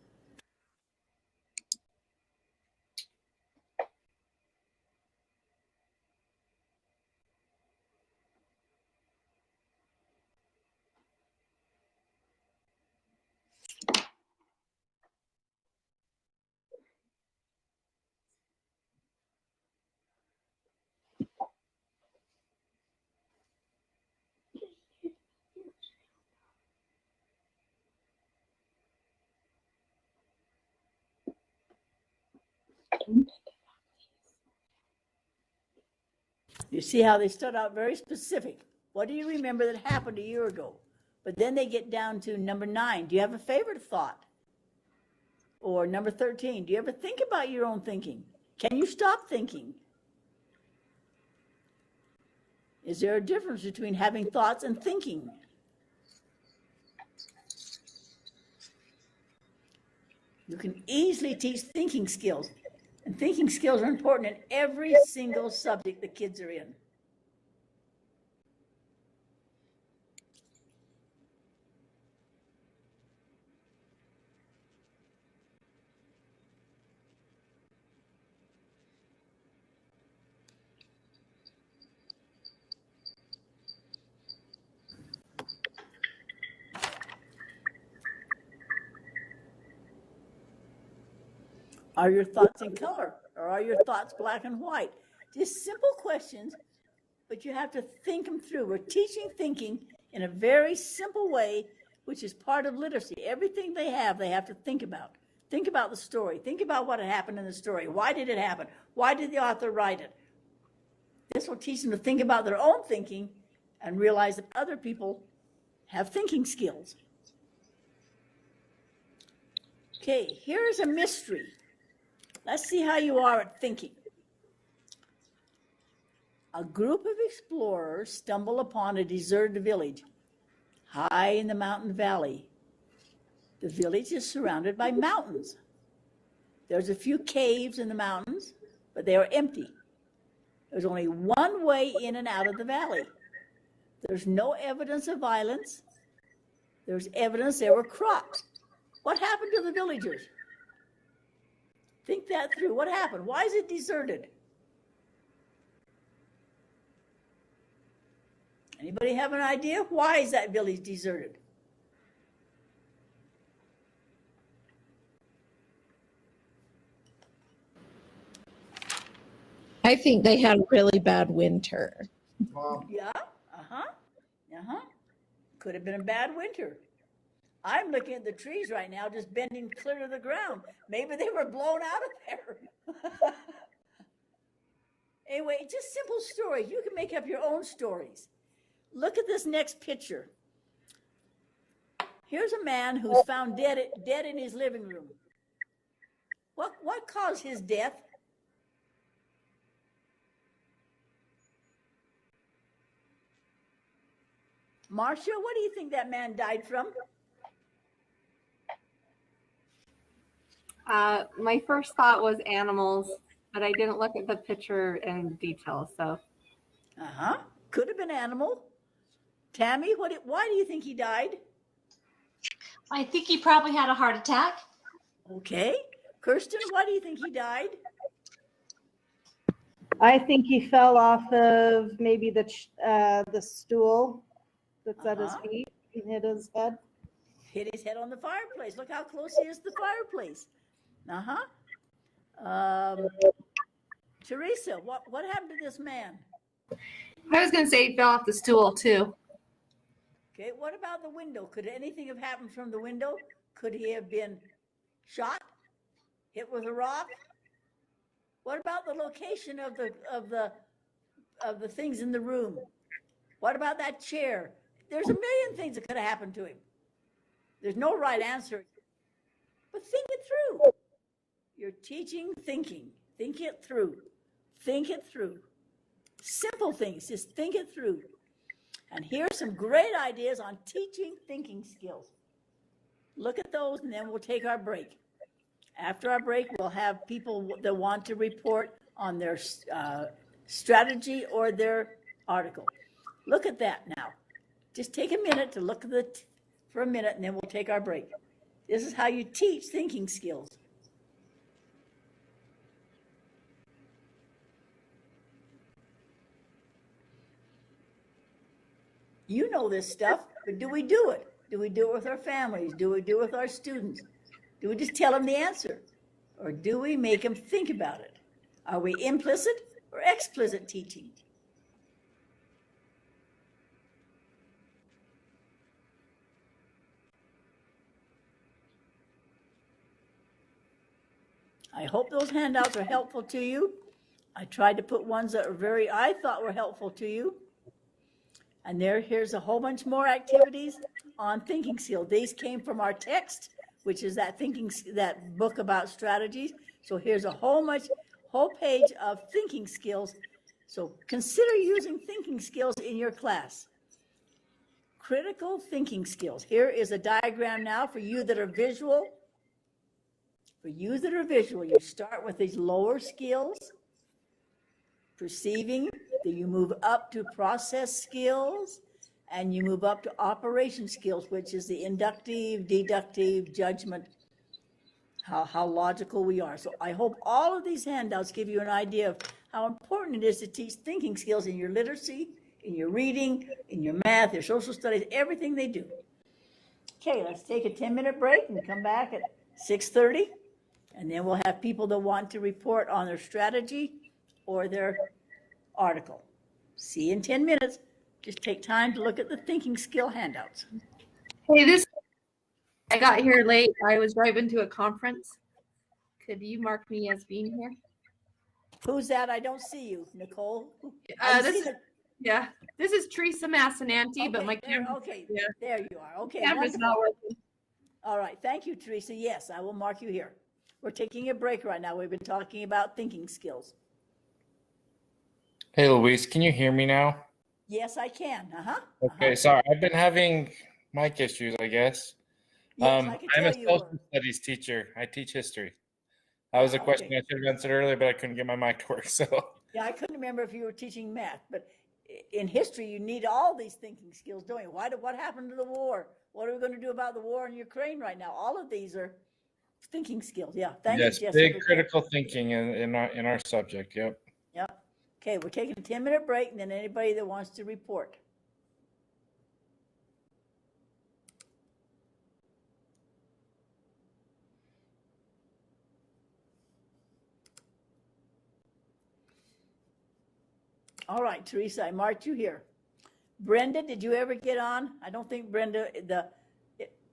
You see how they start out very specific. What do you remember that happened a year ago? But then they get down to number 9. Do you have a favorite thought? Or number 13, do you ever think about your own thinking? Can you stop thinking? Is there a difference between having thoughts and thinking? You can easily teach thinking skills. And thinking skills are important in every single subject the kids are in. Are your thoughts in color, or are your thoughts black and white? Just simple questions, but you have to think them through. We're teaching thinking in a very simple way, which is part of literacy. Everything they have to think about. Think about the story. Think about what had happened in the story. Why did it happen? Why did the author write it? This will teach them to think about their own thinking and realize that other people have thinking skills. Okay, here's a mystery. Let's see how you are at thinking. A group of explorers stumble upon a deserted village high in the mountain valley. The village is surrounded by mountains. There's a few caves in the mountains, but they are empty. There's only one way in and out of the valley. There's no evidence of violence. There's evidence there were crops. What happened to the villagers? Think that through. What happened? Why is it deserted? Anybody have an idea? Why is that village deserted? I think they had a really bad winter. Yeah, Could have been a bad winter. I'm looking at the trees right now, just bending clear to the ground. Maybe they were blown out of there. Anyway, just simple stories. You can make up your own stories. Look at this next picture. Here's a man who's found dead in his living room. What caused his death? Marcia, what do you think that man died from? My first thought was animals, but I didn't look at the picture in detail, so. Could have been animal. Tammy, why do you think he died? I think he probably had a heart attack. Okay. Kirsten, why do you think he died? I think he fell off of maybe the stool that's at his feet and hit his head. Hit his head on the fireplace. Look how close he is to the fireplace. Teresa, what happened to this man? I was going to say he fell off the stool too. Okay, what about the window? Could anything have happened from the window? Could he have been shot? Hit with a rock? What about the location of the things in the room? What about that chair? There's a million things that could have happened to him. There's no right answer. But think it through. You're teaching thinking. Think it through. Think it through. Simple things, just think it through. And here's some great ideas on teaching thinking skills. Look at those and then we'll take our break. After our break, we'll have people that want to report on their strategy or their article. Look at that now. Just take a minute to look at for a minute and then we'll take our break. This is how you teach thinking skills. You know this stuff, but do we do it? Do we do it with our families? Do we do it with our students? Do we just tell them the answer? Or do we make them think about it? Are we implicit or explicit teaching? I hope those handouts are helpful to you. I tried to put ones that I thought were helpful to you. And here's a whole bunch more activities on thinking skills. These came from our text, which is that book about strategies. So here's a whole page of thinking skills. So consider using thinking skills in your class. Critical thinking skills. Here is a diagram now for you that are visual. For you that are visual, you start with these lower skills, perceiving, then you move up to process skills, and you move up to operation skills, which is the inductive, deductive, judgment, how logical we are. So I hope all of these handouts give you an idea of how important it is to teach thinking skills in your literacy, in your reading, in your math, your social studies, everything they do. Okay, let's take a 10-minute break and come back at 6:30. And then we'll have people that want to report on their strategy or their article. See you in 10 minutes. Just take time to look at the thinking skill handouts. Hey, I got here late. I was driving to a conference. Could you mark me as being here? Who's that? I don't see you, Nicole. This is Teresa Massinanti, okay, but my camera. There you are. Okay, camera's wonderful. not working. All right, thank you, Teresa. Yes, I will mark you here. We're taking a break right now. We've been talking about thinking skills. Hey, Louise, can you hear me now? Yes, I can. Okay, sorry. I've been having mic issues, I guess. Yes, I can I'm tell a you social were. studies teacher. I teach history. That was a question I should have answered earlier, but I couldn't get my mic to work. So Yeah, I couldn't remember if you were teaching math, but in history, you need all these thinking skills, don't you? What happened to the war? What are we going to do about the war in Ukraine right now? All of these are thinking skills. Yeah, thank you, Jessica. Big critical thinking in our subject. Yep. Yep. Okay, we're taking a 10-minute break, and then anybody that wants to report. All right, Teresa, I marked you here. Brenda, did you ever get on? I don't think Brenda,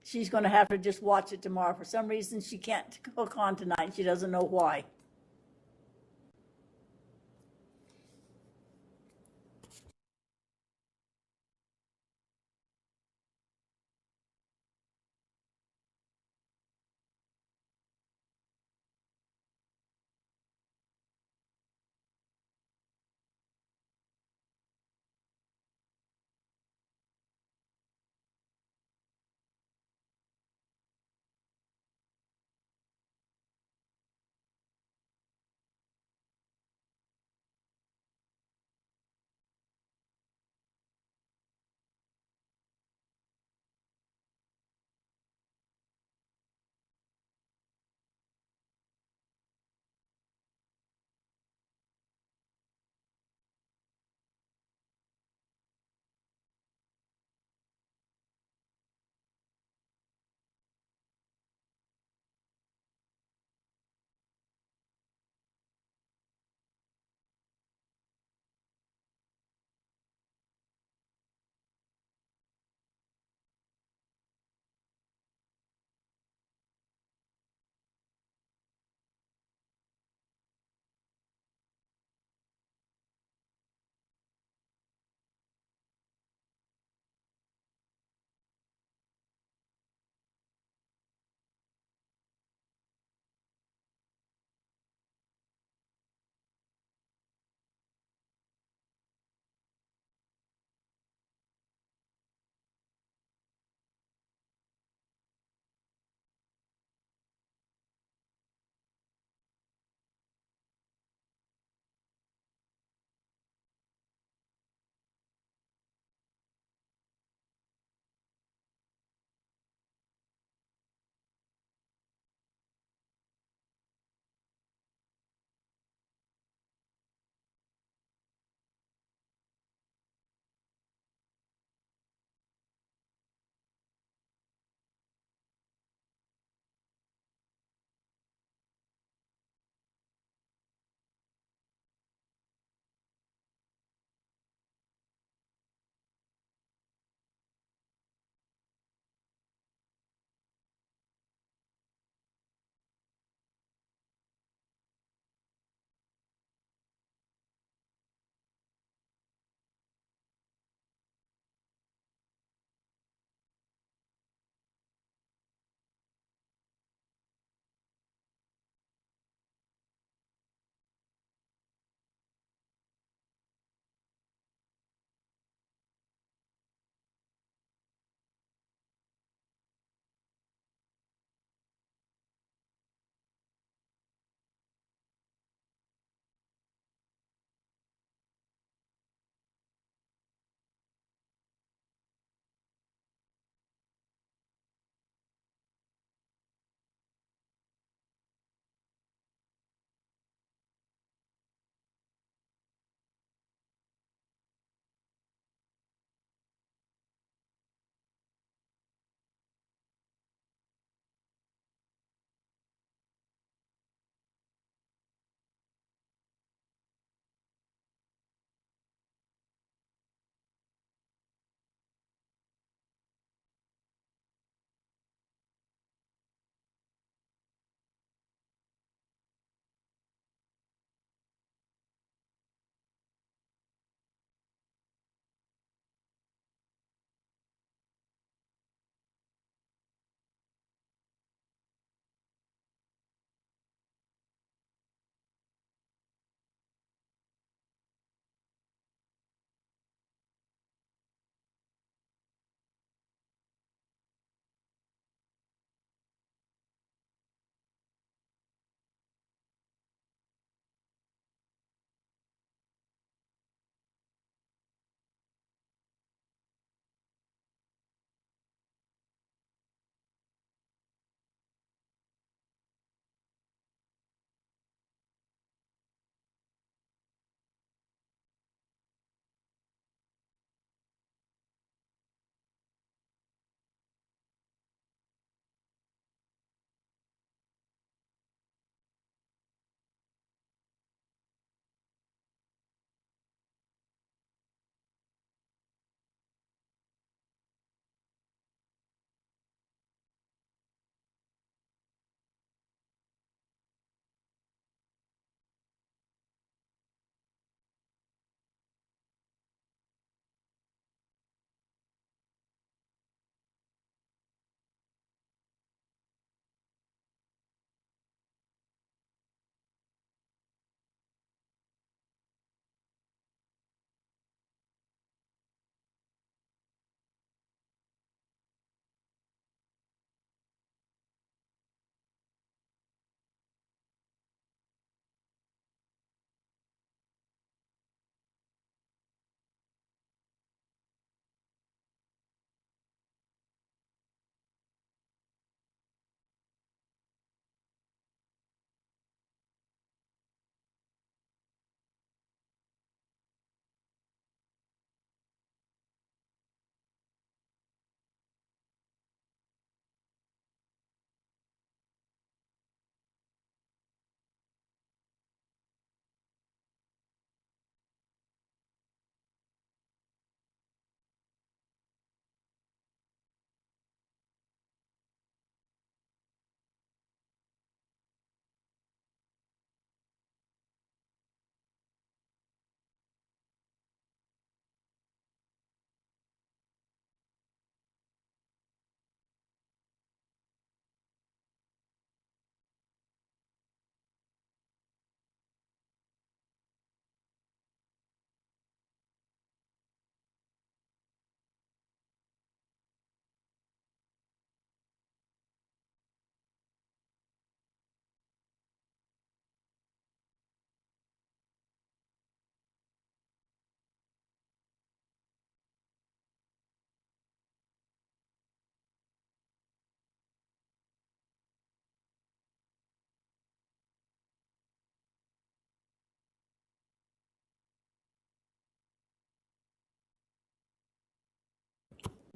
she's going to have to just watch it tomorrow. For some reason, she can't hook on tonight. She doesn't know why.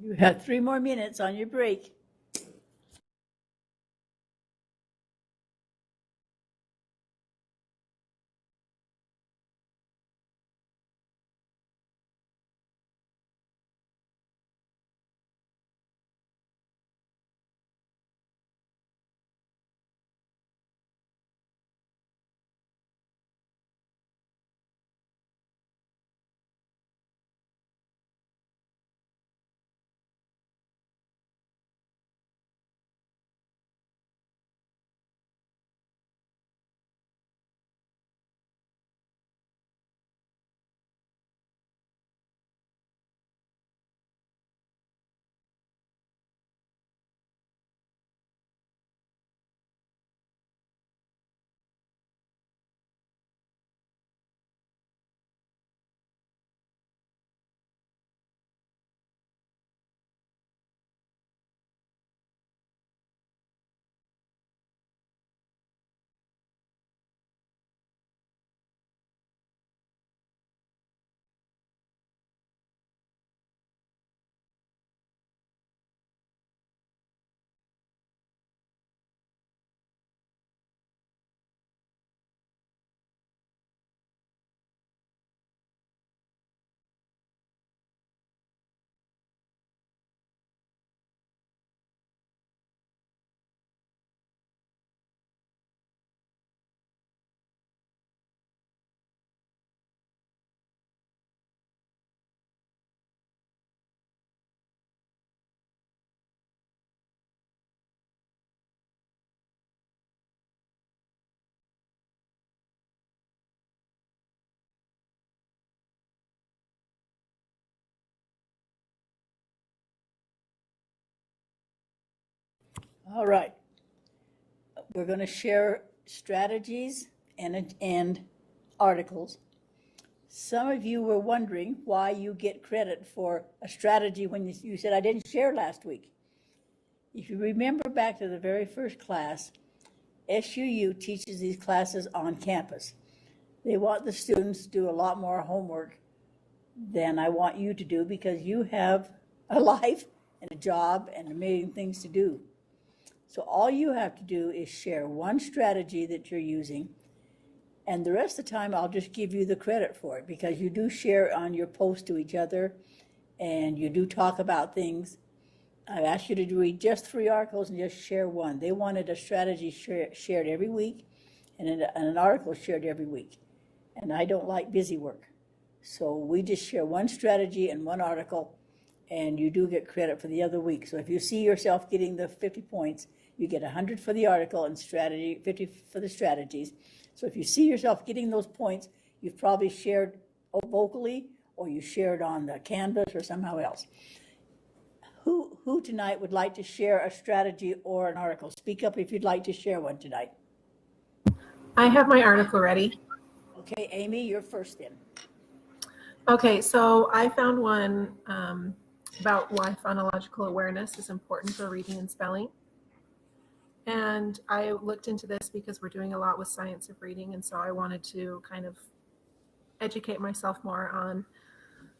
You have 3 more minutes on your break. All right. We're going to share strategies and articles. Some of you were wondering why you get credit for a strategy when you said, I didn't share last week. If you remember back to the very first class, SUU teaches these classes on campus. They want the students to do a lot more homework than I want you to do because you have a life and a job and a million things to do. So all you have to do is share one strategy that you're using, and the rest of the time I'll just give you the credit for it because you do share on your posts to each other and you do talk about things. I've asked you to read just 3 articles and just share one. They wanted a strategy shared every week and an article shared every week. And I don't like busy work. So we just share one strategy and one article, and you do get credit for the other week. So if you see yourself getting the 50 points, you get 100 for the article and 50 for the strategies. So if you see yourself getting those points, you've probably shared vocally or you shared on the Canvas or somehow else. Who tonight would like to share a strategy or an article? Speak up if you'd like to share one tonight. I have my article ready. Okay, Amy, you're first then. Okay, so I found one about why phonological awareness is important for reading and spelling. And I looked into this because we're doing a lot with science of reading, and so I wanted to kind of educate myself more on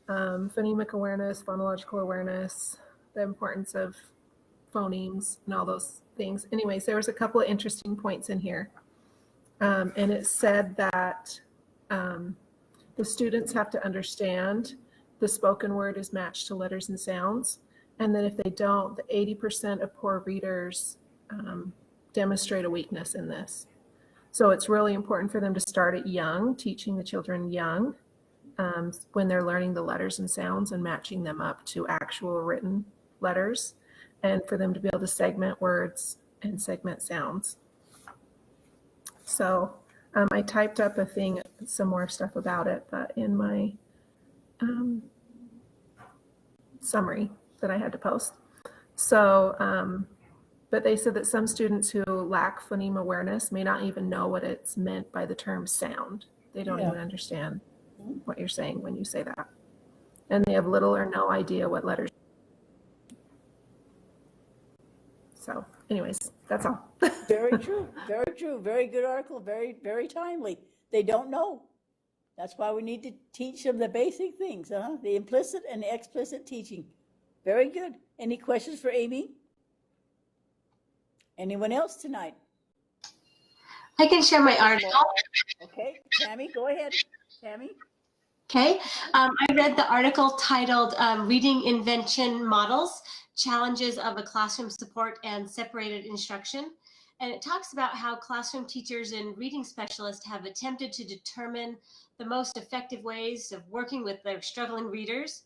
phonemic awareness, phonological awareness, the importance of phonemes and all those things. Anyways, there was a couple of interesting points in here. And it said that the students have to understand the spoken word is matched to letters and sounds. And that if they don't, the 80% of poor readers demonstrate a weakness in this. So it's really important for them to start it young, teaching the children young when they're learning the letters and sounds and matching them up to actual written letters, and for them to be able to segment words and segment sounds. So I typed up some more stuff about it, but in my summary that I had to post. So, but they said that some students who lack phoneme awareness may not even know what it's meant by the term sound. They don't even understand what you're saying when you say that. And they have little or no idea what letters. So anyways, that's all. Very true, very true. Very good article, very, very timely. They don't know. That's why we need to teach them the basic things, the implicit and the explicit teaching. Very good. Any questions for Amy? Anyone else tonight? I can share my article. Okay, Tammy, go ahead. Tammy? Okay, I read the article titled Reading Invention Models, Challenges of a Classroom Support and Separated Instruction. And it talks about how classroom teachers and reading specialists have attempted to determine the most effective ways of working with their struggling readers.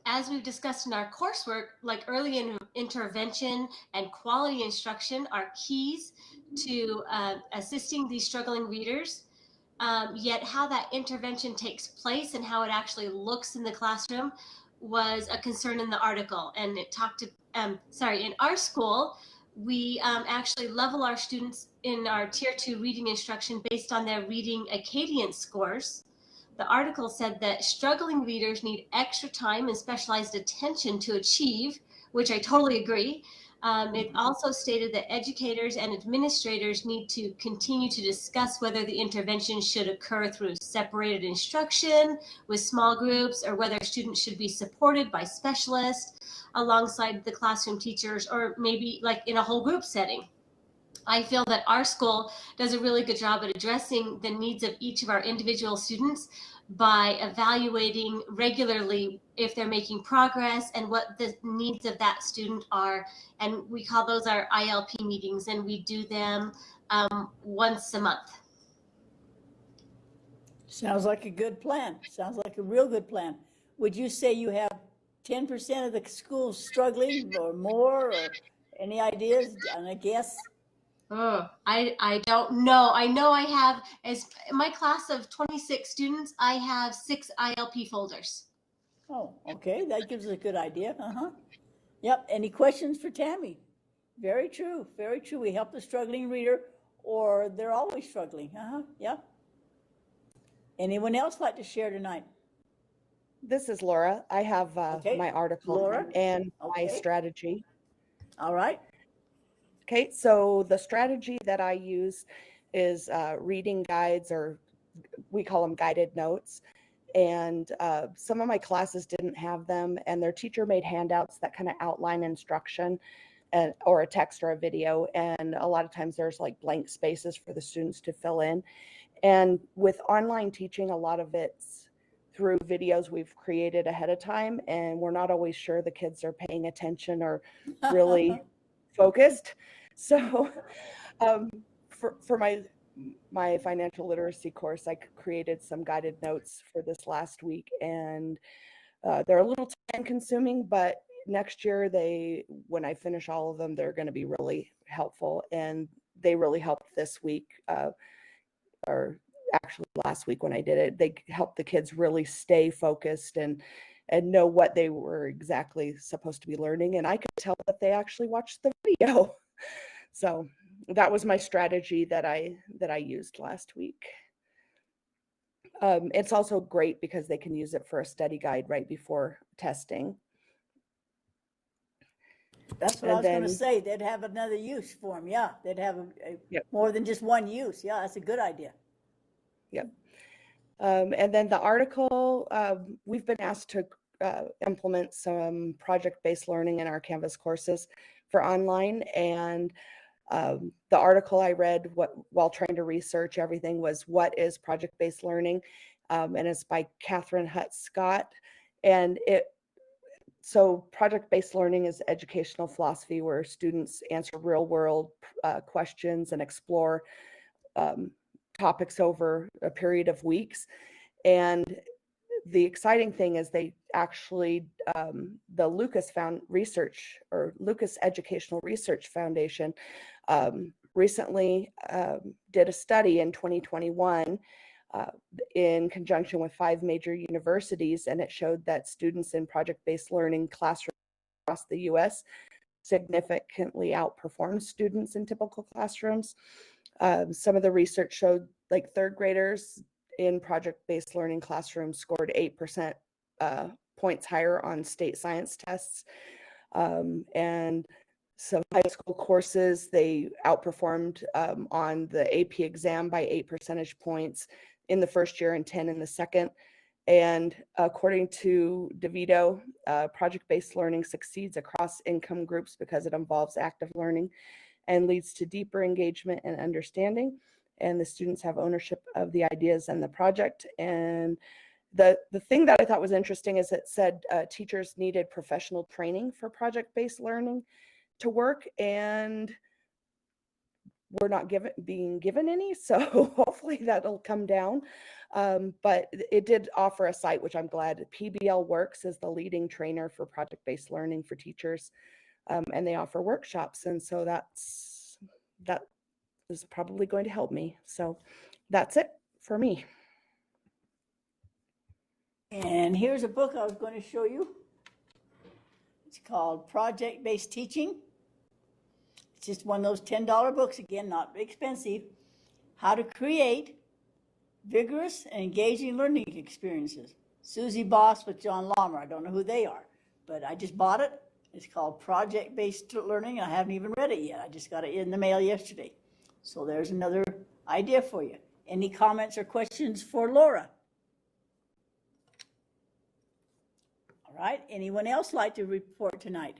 As we've discussed in our coursework, like early intervention and quality instruction are keys to assisting these struggling readers. Yet how that intervention takes place and how it actually looks in the classroom was a concern in the article. And it talked to, in our school, we actually level our students in our Tier 2 reading instruction based on their reading Acadian scores. The article said that struggling readers need extra time and specialized attention to achieve, which I totally agree. It also stated that educators and administrators need to continue to discuss whether the intervention should occur through separated instruction with small groups, or whether students should be supported by specialists alongside the classroom teachers, or maybe like in a whole group setting. I feel that our school does a really good job at addressing the needs of each of our individual students by evaluating regularly if they're making progress and what the needs of that student are. And we call those our ILP meetings, and we do them once a month. Sounds like a good plan. Sounds like a real good plan. Would you say you have 10% of the schools struggling or more, or any ideas and a guess? I don't know. I know I have, as in my class of 26 students, I have 6 ILP folders. Oh, okay. That gives us a good idea. Yep. Any questions for Tammy? Very true. Very true. We help the struggling reader, or they're always struggling. Yep. Anyone else like to share tonight? This is Laura. I have my article Laura? and my strategy. All right. Okay, so the strategy that I use is reading guides, or we call them guided notes. And some of my classes didn't have them, and their teacher made handouts that kind of outline instruction, or a text or a video. And a lot of times there's like blank spaces for the students to fill in. And with online teaching, a lot of it's through videos we've created ahead of time, and we're not always sure the kids are paying attention or really focused. So for my financial literacy course, I created some guided notes for this last week, and they're a little time consuming, but next year when I finish all of them, they're going to be really helpful. And they really helped this week, or actually last week when I did it. They helped the kids really stay focused and know what they were exactly supposed to be learning. And I could tell that they actually watched the video. So that was my strategy that I used last week. It's also great because they can use it for a study guide right before testing. That's what I was going to say. They'd have another use for them. Yeah, they'd have more than just one use. Yeah, that's a good idea. Yep. And then the article, we've been asked to implement some project-based learning in our Canvas courses for online. And the article I read while trying to research everything was "What is Project-Based Learning?" And it's by Catherine Hutt Scott. And so project-based learning is educational philosophy where students answer real-world questions and explore topics over a period of weeks. And the exciting thing is they actually, the Lucas Educational Research Foundation recently did a study in 2021 in conjunction with 5 major universities, and it showed that students in project-based learning classrooms across the U.S. significantly outperformed students in typical classrooms. Some of the research showed like 3rd graders in project-based learning classrooms scored 8% points higher on state science tests. And some high school courses, they outperformed on the AP exam by 8 percentage points in the first year and 10 in the second. And according to DeVito, project-based learning succeeds across income groups because it involves active learning and leads to deeper engagement and understanding. And the students have ownership of the ideas and the project. And the thing that I thought was interesting is it said teachers needed professional training for project-based learning to work, and we're not being given any, so hopefully that'll come down. But it did offer a site, which I'm glad. PBL Works is the leading trainer for project-based learning for teachers, and they offer workshops, and so that is probably going to help me. So that's it for me. And here's a book I was going to show you. It's called Project-Based Teaching. It's just one of those $10 books, again, not expensive. How to create vigorous and engaging learning experiences. Susie Boss with John Lawmer. I don't know who they are, but I just bought it. It's called Project-Based Learning. I haven't even read it yet. I just got it in the mail yesterday. So there's another idea for you. Any comments or questions for Laura? All right. Anyone else like to report tonight?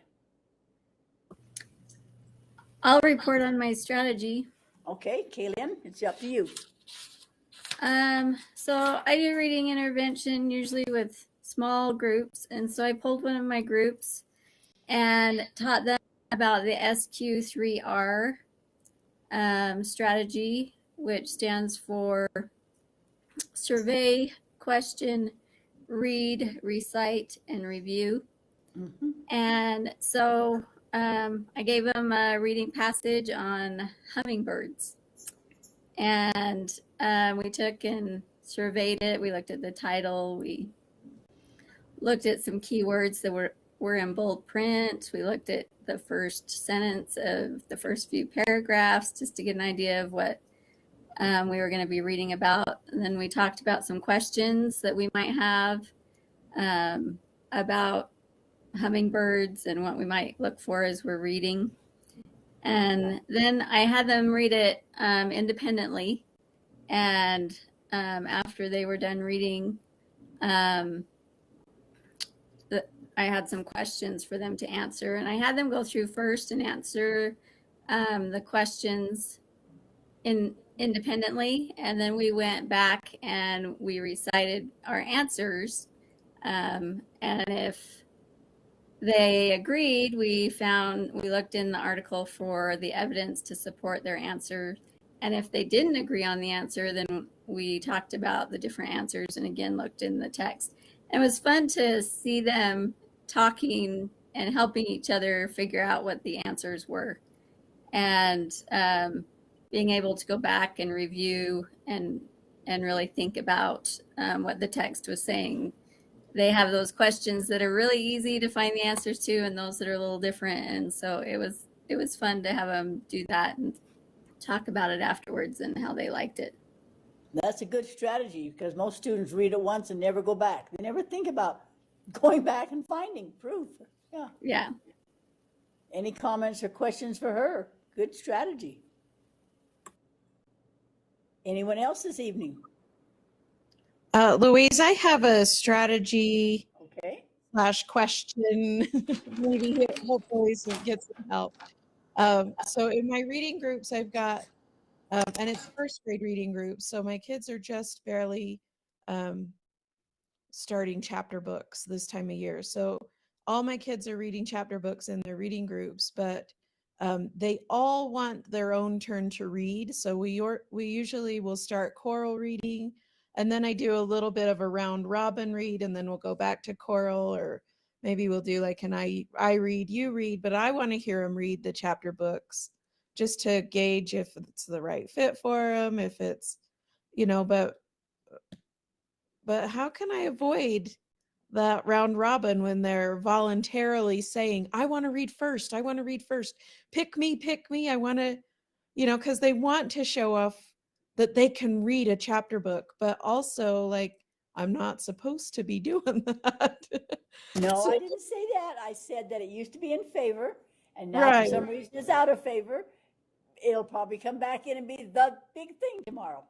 I'll report on my strategy. Okay, Kaylin, it's up to you. So I do reading intervention usually with small groups. And so I pulled one of my groups and taught them about the SQ3R strategy, which stands for survey, question, read, recite, and review. Mm-hmm. And so I gave them a reading passage on hummingbirds. And we took and surveyed it. We looked at the title. We looked at some keywords that were in bold print. We looked at the first sentence of the first few paragraphs just to get an idea of what we were going to be reading about. And then we talked about some questions that we might have about hummingbirds and what we might look for as we're reading. And then I had them read it independently. And after they were done reading, I had some questions for them to answer. And I had them go through first and answer the questions independently. And then we went back and we recited our answers. And if they agreed, we looked in the article for the evidence to support their answer. And if they didn't agree on the answer, then we talked about the different answers and again looked in the text. And it was fun to see them talking and helping each other figure out what the answers were. And being able to go back and review and really think about what the text was saying. They have those questions that are really easy to find the answers to and those that are a little different. And so it was fun to have them do that and talk about it afterwards and how they liked it. That's a good strategy because most students read it once and never go back. They never think about going back and finding proof. Yeah. Yeah. Any comments or questions for her? Good strategy. Anyone else this evening? Louise, I have a strategy / question. Maybe hopefully so get some help. So in my reading groups, I've got, and it's first grade reading groups. So my kids are just barely starting chapter books this time of year. So all my kids are reading chapter books in their reading groups, but they all want their own turn to read. So we usually will start choral reading, and then I do a little bit of a round robin read, and then we'll go back to choral, or maybe we'll do like an I read, you read, but I want to hear them read the chapter books just to gauge if it's the right fit for them, if it's, but how can I avoid that round robin when they're voluntarily saying, I want to read first. I want to read first. Pick me. I want to, because they want to show off that they can read a chapter book, but also like, I'm not supposed to be doing that. No, I didn't say that. I said that it used to be in favor, and now for some reason it's out of favor. It'll probably come back in and be the big thing tomorrow.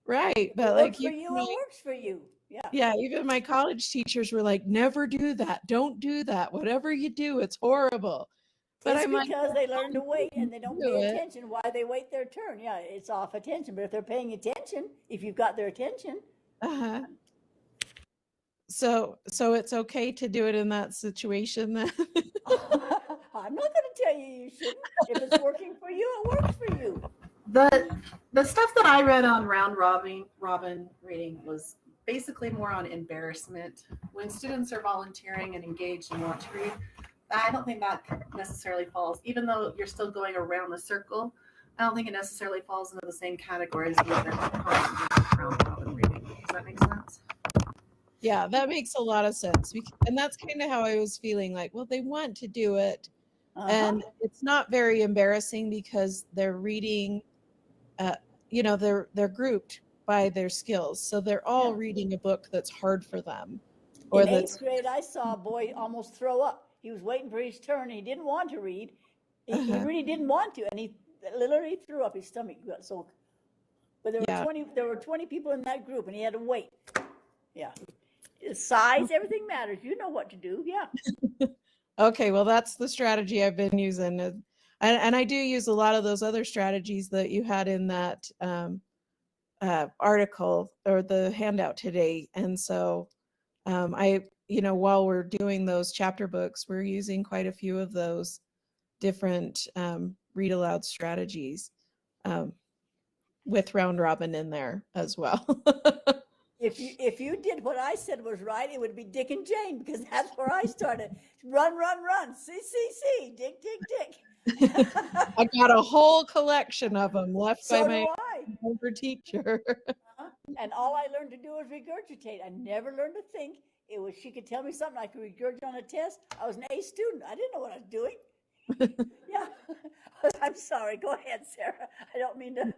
Right. But It like works for you, it works for you. Yeah. Yeah, even my college teachers were like, never do that. Don't do that. Whatever you do, it's horrible. But It's I'm like, because they learn to wait and they don't do pay it. attention why they wait their turn. Yeah, it's off attention. But if they're paying attention, if you've got their attention, Uh-huh. So it's okay to do it in that situation then? I'm not going to tell you you shouldn't. If it's working for you, it works for you. The stuff that I read on round robin reading was basically more on embarrassment. When students are volunteering and engaged and want to read, I don't think that necessarily falls, even though you're still going around the circle, I don't think it necessarily falls into the same category as the other round robin reading. Does that make sense? Yeah, that makes a lot of sense. And that's kind of how I was feeling like, well, they want to do it. And it's not very embarrassing because they're reading, they're grouped by their skills. So they're all reading a book that's hard for them. Or In that's 8th grade, I saw a boy almost throw up. He was waiting for his turn. He didn't want to read. He really didn't want to, and he literally threw up. His stomach got so. But there were 20 people in that group, and he had to wait. Yeah, size, everything matters. You know what to do. Yeah. Okay, well, that's the strategy I've been using. And I do use a lot of those other strategies that you had in that article or the handout today. And so while we're doing those chapter books, we're using quite a few of those different read aloud strategies with round robin in there as well. If you did what I said was right, it would be Dick and Jane, because that's where I started. Run, run, run. See. Dick, Dick, Dick. I got a whole collection of them left by So my do I. older teacher. And all I learned to do was regurgitate. I never learned to think. It was she could tell me something I could regurgitate on a test. I was an A student. I didn't know what I was doing. Yeah. I'm sorry. Go ahead, Sarah. I don't mean to.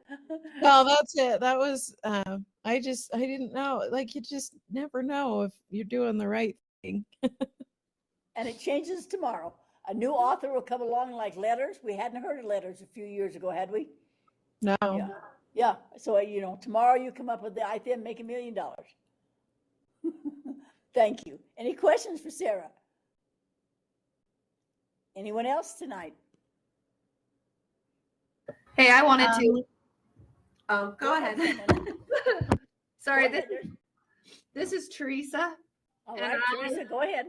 No, that's it. That was I didn't know. Like, you just never know if you're doing the right thing. And it changes tomorrow. A new author will come along, like letters. We hadn't heard of letters a few years ago, had we? No. Yeah. So, tomorrow you come up with the idea and make $1 million. Thank you. Any questions for Sarah? Anyone else tonight? Hey, I wanted to. Oh, go ahead. Sorry, this is Teresa. All right, Teresa, go ahead.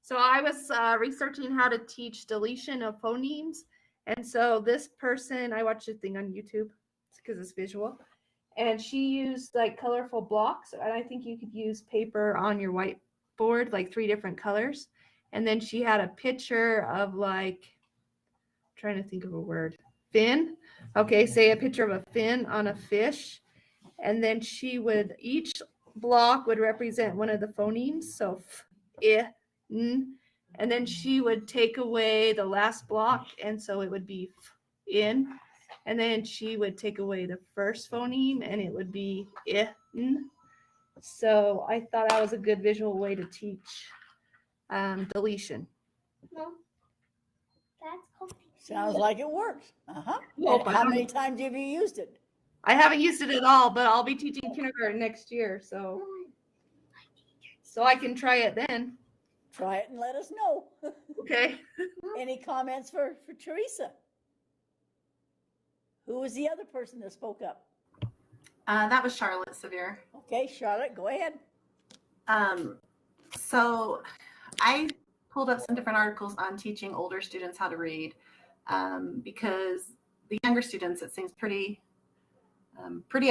So I was researching how to teach deletion of phonemes. And so this person, I watched a thing on YouTube because it's visual. And she used like colorful blocks. And I think you could use paper on your whiteboard, like 3 different colors. And then she had a picture of trying to think of a word, fin. Okay, say a picture of a fin on a fish. And then each block would represent one of the phonemes. So f, I, n. And then she would take away the last block. And so it would be f, in. And then she would take away the first phoneme and it would be I, n. So I thought that was a good visual way to teach deletion. No, that's cool. Sounds like it works. Well, And how many times have you used it? I haven't used it at all, but I'll be teaching kindergarten next year, so I can try it then. Try it and let us know. Okay. Any comments for Teresa? Who was the other person that spoke up? That was Charlotte Sevier. Okay, Charlotte, go ahead. So I pulled up some different articles on teaching older students how to read, because the younger students, it seems pretty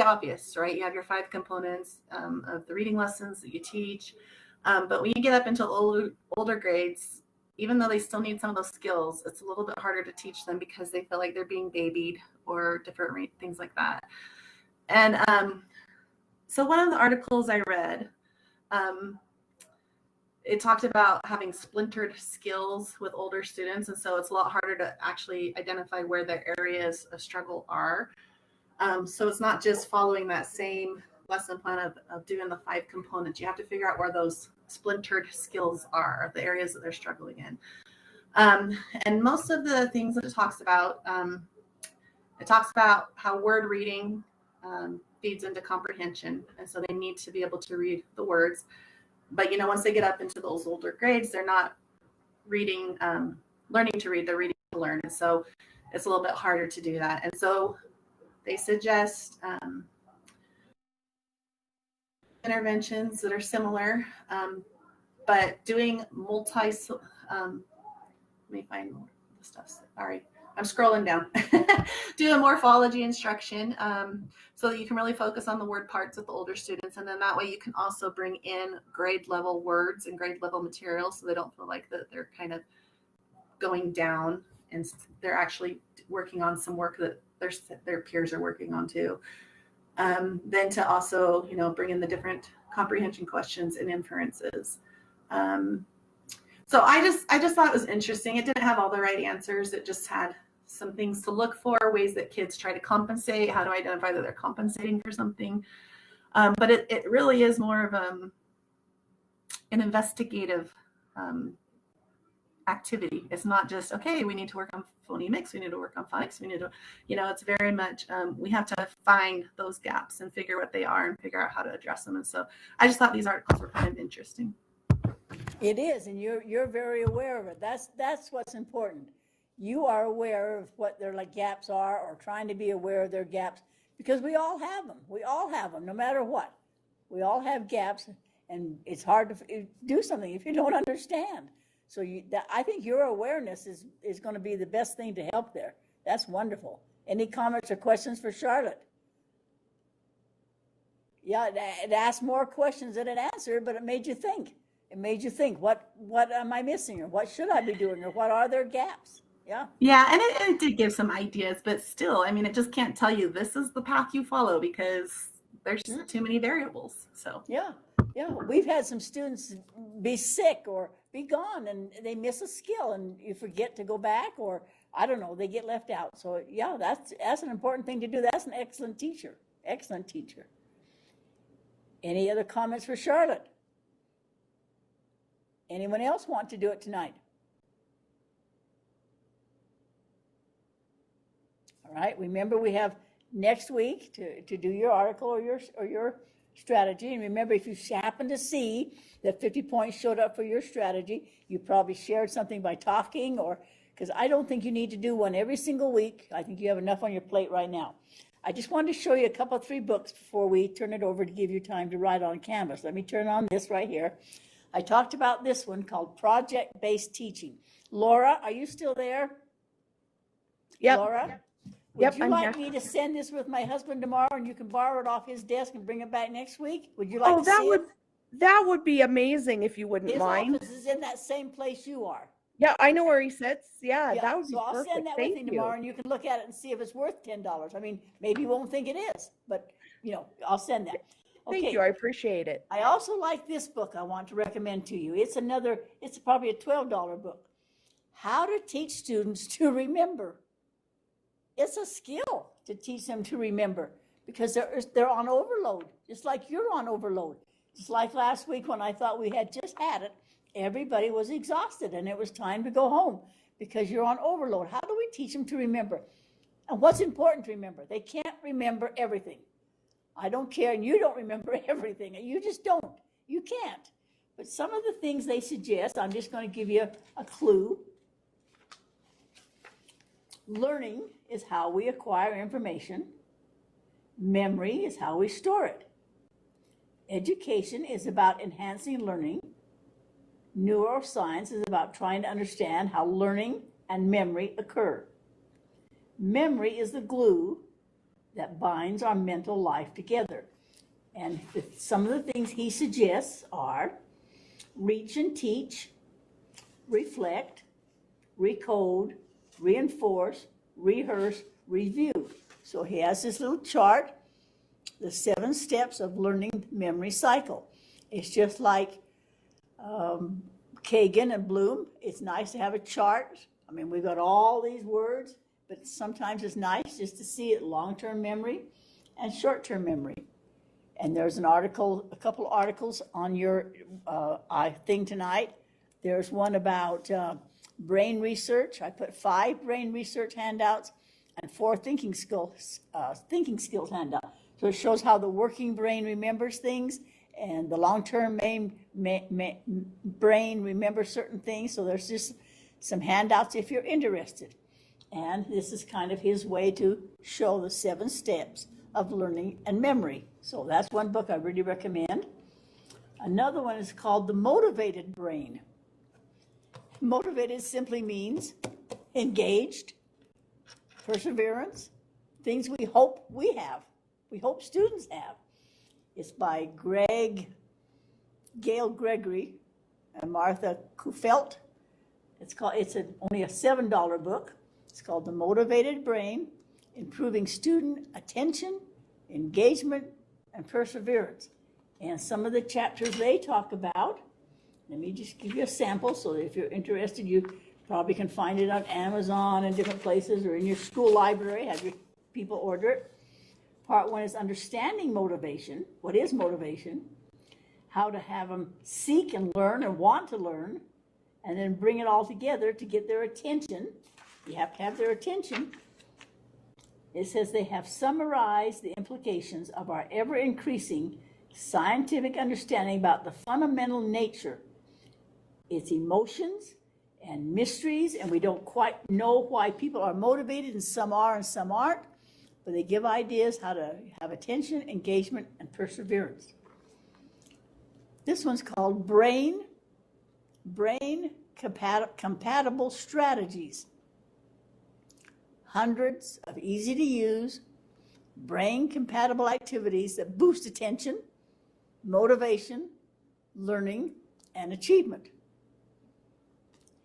obvious, right? You have your 5 components of the reading lessons that you teach. But when you get up into older grades, even though they still need some of those skills, it's a little bit harder to teach them because they feel like they're being babied or different things like that. And so one of the articles I read, it talked about having splintered skills with older students. And so it's a lot harder to actually identify where their areas of struggle are. So it's not just following that same lesson plan of doing the 5 components. You have to figure out where those splintered skills are, the areas that they're struggling in. And most of the things that it talks about how word reading feeds into comprehension. And so they need to be able to read the words. But, you know, once they get up into those older grades, they're not reading, learning to read, they're reading to learn. And so it's a little bit harder to do that. And so they suggest interventions that are similar, but doing let me find the stuff. Sorry, I'm scrolling down. Do a morphology instruction so that you can really focus on the word parts with the older students. And then that way you can also bring in grade level words and grade level materials so they don't feel like that they're kind of going down and they're actually working on some work that their peers are working on too. Then to also, you know, bring in the different comprehension questions and inferences. So I just thought it was interesting. It didn't have all the right answers. It just had some things to look for, ways that kids try to compensate, how to identify that they're compensating for something. But it really is more of an investigative activity. It's not just, okay, we need to work on phonemics, we need to work on phonics, we need to, you know, it's very much, we have to find those gaps and figure what they are and figure out how to address them. And so I just thought these articles were kind of interesting. It is, and you're very aware of it. That's what's important. You are aware of what their like gaps are, or trying to be aware of their gaps, because we all have them. We all have them, no matter what. We all have gaps, and it's hard to do something if you don't understand. So I think your awareness is going to be the best thing to help there. That's wonderful. Any comments or questions for Charlotte? Yeah, it asked more questions than it answered, but it made you think. It made you think, what am I missing, or what should I be doing, or what are their gaps? Yeah. Yeah, and it did give some ideas, but still, I mean, it just can't tell you this is the path you follow because there's too many variables. So yeah, we've had some students be sick or be gone, and they miss a skill, and you forget to go back, or I don't know, they get left out. So yeah, that's an important thing to do. That's an excellent teacher. Excellent teacher. Any other comments for Charlotte? Anyone else want to do it tonight? All right, remember we have next week to do your article or your strategy. And remember, if you happen to see that 50 points showed up for your strategy, you probably shared something by talking, or because I don't think you need to do one every single week. I think you have enough on your plate right now. I just wanted to show you a couple, 3 books before we turn it over to give you time to write on Canvas. Let me turn on this right here. I talked about this one called Project-Based Teaching. Laura, are you still there? Yep. Laura? Would you like me to send this with my husband tomorrow, and you can borrow it off his desk and bring it back next week? Would you like to see it? That would be amazing if you wouldn't mind. His office is in that same place you are. Yeah, I know where he sits. Yeah, that would be so I'll perfect. send that Thank with you tomorrow, and you can look at it and see if it's worth $10. I mean, maybe you won't think it is, but you know, I'll send that. Okay. Thank you. I appreciate it. I also like this book I want to recommend to you. It's probably a $12 book. How to Teach Students to Remember. It's a skill to teach them to remember, because they're on overload, just like you're on overload. Just like last week when I thought we had just had it, everybody was exhausted and it was time to go home because you're on overload. How do we teach them to remember? And what's important to remember? They can't remember everything. I don't care, and you don't remember everything. You just don't. You can't. But some of the things they suggest, I'm just going to give you a clue. Learning is how we acquire information. Memory is how we store it. Education is about enhancing learning. Neuroscience is about trying to understand how learning and memory occur. Memory is the glue that binds our mental life together. And some of the things he suggests are reach and teach, reflect, recode, reinforce, rehearse, review. So he has this little chart, the 7 steps of learning memory cycle. It's just like Kagan and Bloom. It's nice to have a chart. I mean, we've got all these words, but sometimes it's nice just to see it, long-term memory and short-term memory. And there's a couple articles on your thing tonight. There's one about brain research. I put 5 brain research handouts and 4 thinking skills handout. So it shows how the working brain remembers things and the long-term brain remembers certain things. So there's just some handouts if you're interested. And this is kind of his way to show the 7 steps of learning and memory. So that's one book I really recommend. Another one is called The Motivated Brain. Motivated simply means engaged, perseverance, things we hope we have, we hope students have. It's by Gail Gregory and Martha Kufelt. It's only a $7 book. It's called The Motivated Brain, Improving Student Attention, Engagement, and Perseverance. And some of the chapters they talk about, let me just give you a sample so that if you're interested, you probably can find it on Amazon and different places or in your school library, have your people order it. Part 1 is understanding motivation. What is motivation? How to have them seek and learn and want to learn, and then bring it all together to get their attention. You have to have their attention. It says they have summarized the implications of our ever-increasing scientific understanding about the fundamental nature, its emotions and mysteries, and we don't quite know why people are motivated, and some are and some aren't, but they give ideas how to have attention, engagement, and perseverance. This one's called Brain Compatible Strategies. Hundreds of easy-to-use, brain-compatible activities that boost attention, motivation, learning, and achievement.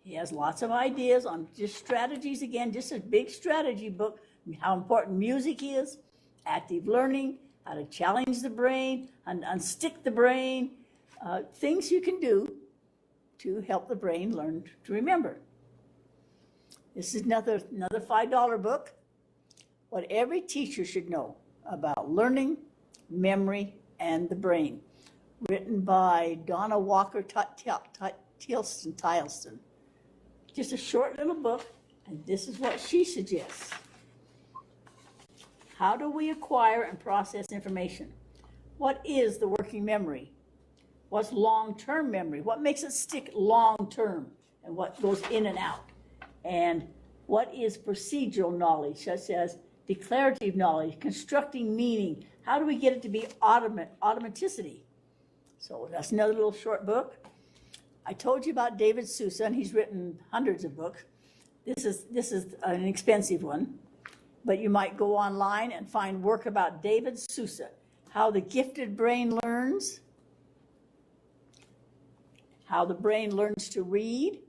He has lots of ideas on just strategies. Again, just a big strategy book, how important music is, active learning, how to challenge the brain, and unstick the brain, things you can do to help the brain learn to remember. This is another $5 book, What Every Teacher Should Know About Learning, Memory, and the Brain, written by Donna Walker Tilston. Just a short little book, and this is what she suggests. How do we acquire and process information? What is the working memory? What's long-term memory? What makes it stick long-term, and what goes in and out? And what is procedural knowledge, such as declarative knowledge, constructing meaning? How do we get it to be automaticity? So that's another little short book. I told you about David Sousa, and he's written hundreds of books. This is an expensive one, but you might go online and find work about David Sousa, how the gifted brain learns, how the brain learns to read.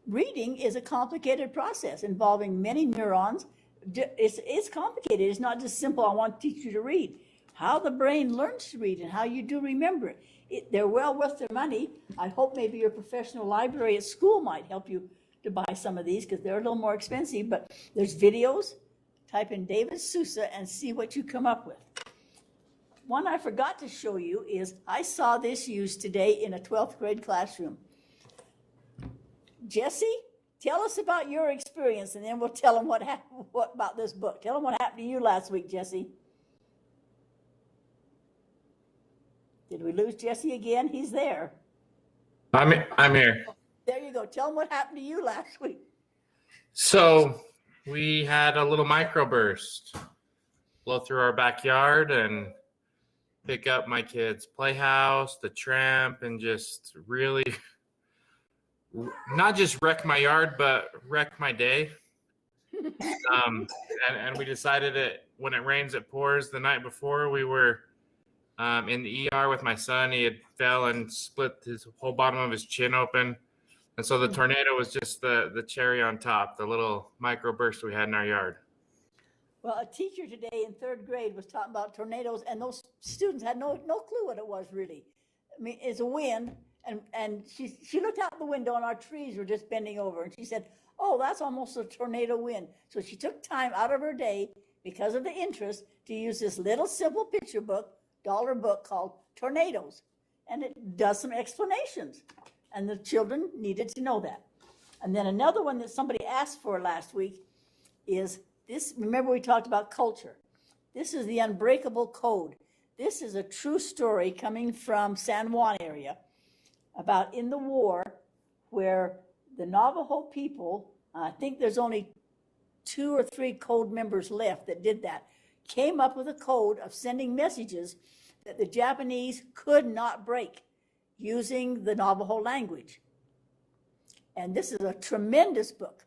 Reading is a complicated process involving many neurons. It's complicated. It's not just simple, I want to teach you to read. How the brain learns to read and how you do remember it. They're well worth their money. I hope maybe your professional library at school might help you to buy some of these because they're a little more expensive, but there's videos. Type in David Sousa and see what you come up with. One I forgot to show you is I saw this used today in a 12th grade classroom. Jesse, tell us about your experience, and then we'll tell them what about this book. Tell them what happened to you last week, Jesse. Did we lose Jesse again? He's there. I'm here. There you go. Tell them what happened to you last week. So we had a little microburst blow through our backyard and pick up my kids' playhouse, the tramp, and just really not just wreck my yard, but wreck my day. And we decided that when it rains, it pours. The night before, we were in the ER with my son. He had fell and split his whole bottom of his chin open. And so the tornado was just the cherry on top, the little microburst we had in our yard. Well, a teacher today in 3rd grade was talking about tornadoes, and those students had no clue what it was really. I mean, it's a wind, and she looked out the window, and our trees were just bending over, and she said, oh, that's almost a tornado wind. So she took time out of her day, because of the interest, to use this little simple picture book, $1 book called Tornadoes, and it does some explanations, and the children needed to know that. And then another one that somebody asked for last week is this. Remember we talked about culture. This is the Unbreakable Code. This is a true story coming from San Juan area about in the war where the Navajo people, I think there's only 2 or 3 code members left that did that, came up with a code of sending messages that the Japanese could not break using the Navajo language. And this is a tremendous book,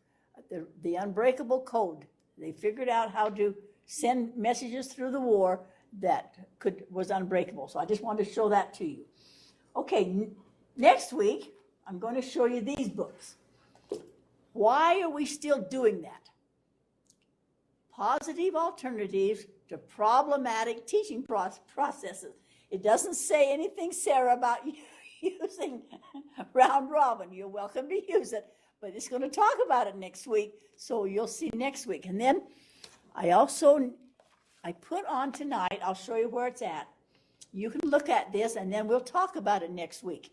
the Unbreakable Code. They figured out how to send messages through the war that was unbreakable. So I just wanted to show that to you. Okay, next week, I'm going to show you these books. Why are we still doing that? Positive alternatives to problematic teaching processes. It doesn't say anything, Sarah, about using round robin. You're welcome to use it, but it's going to talk about it next week, so you'll see next week. And then I put on tonight, I'll show you where it's at. You can look at this, and then we'll talk about it next week.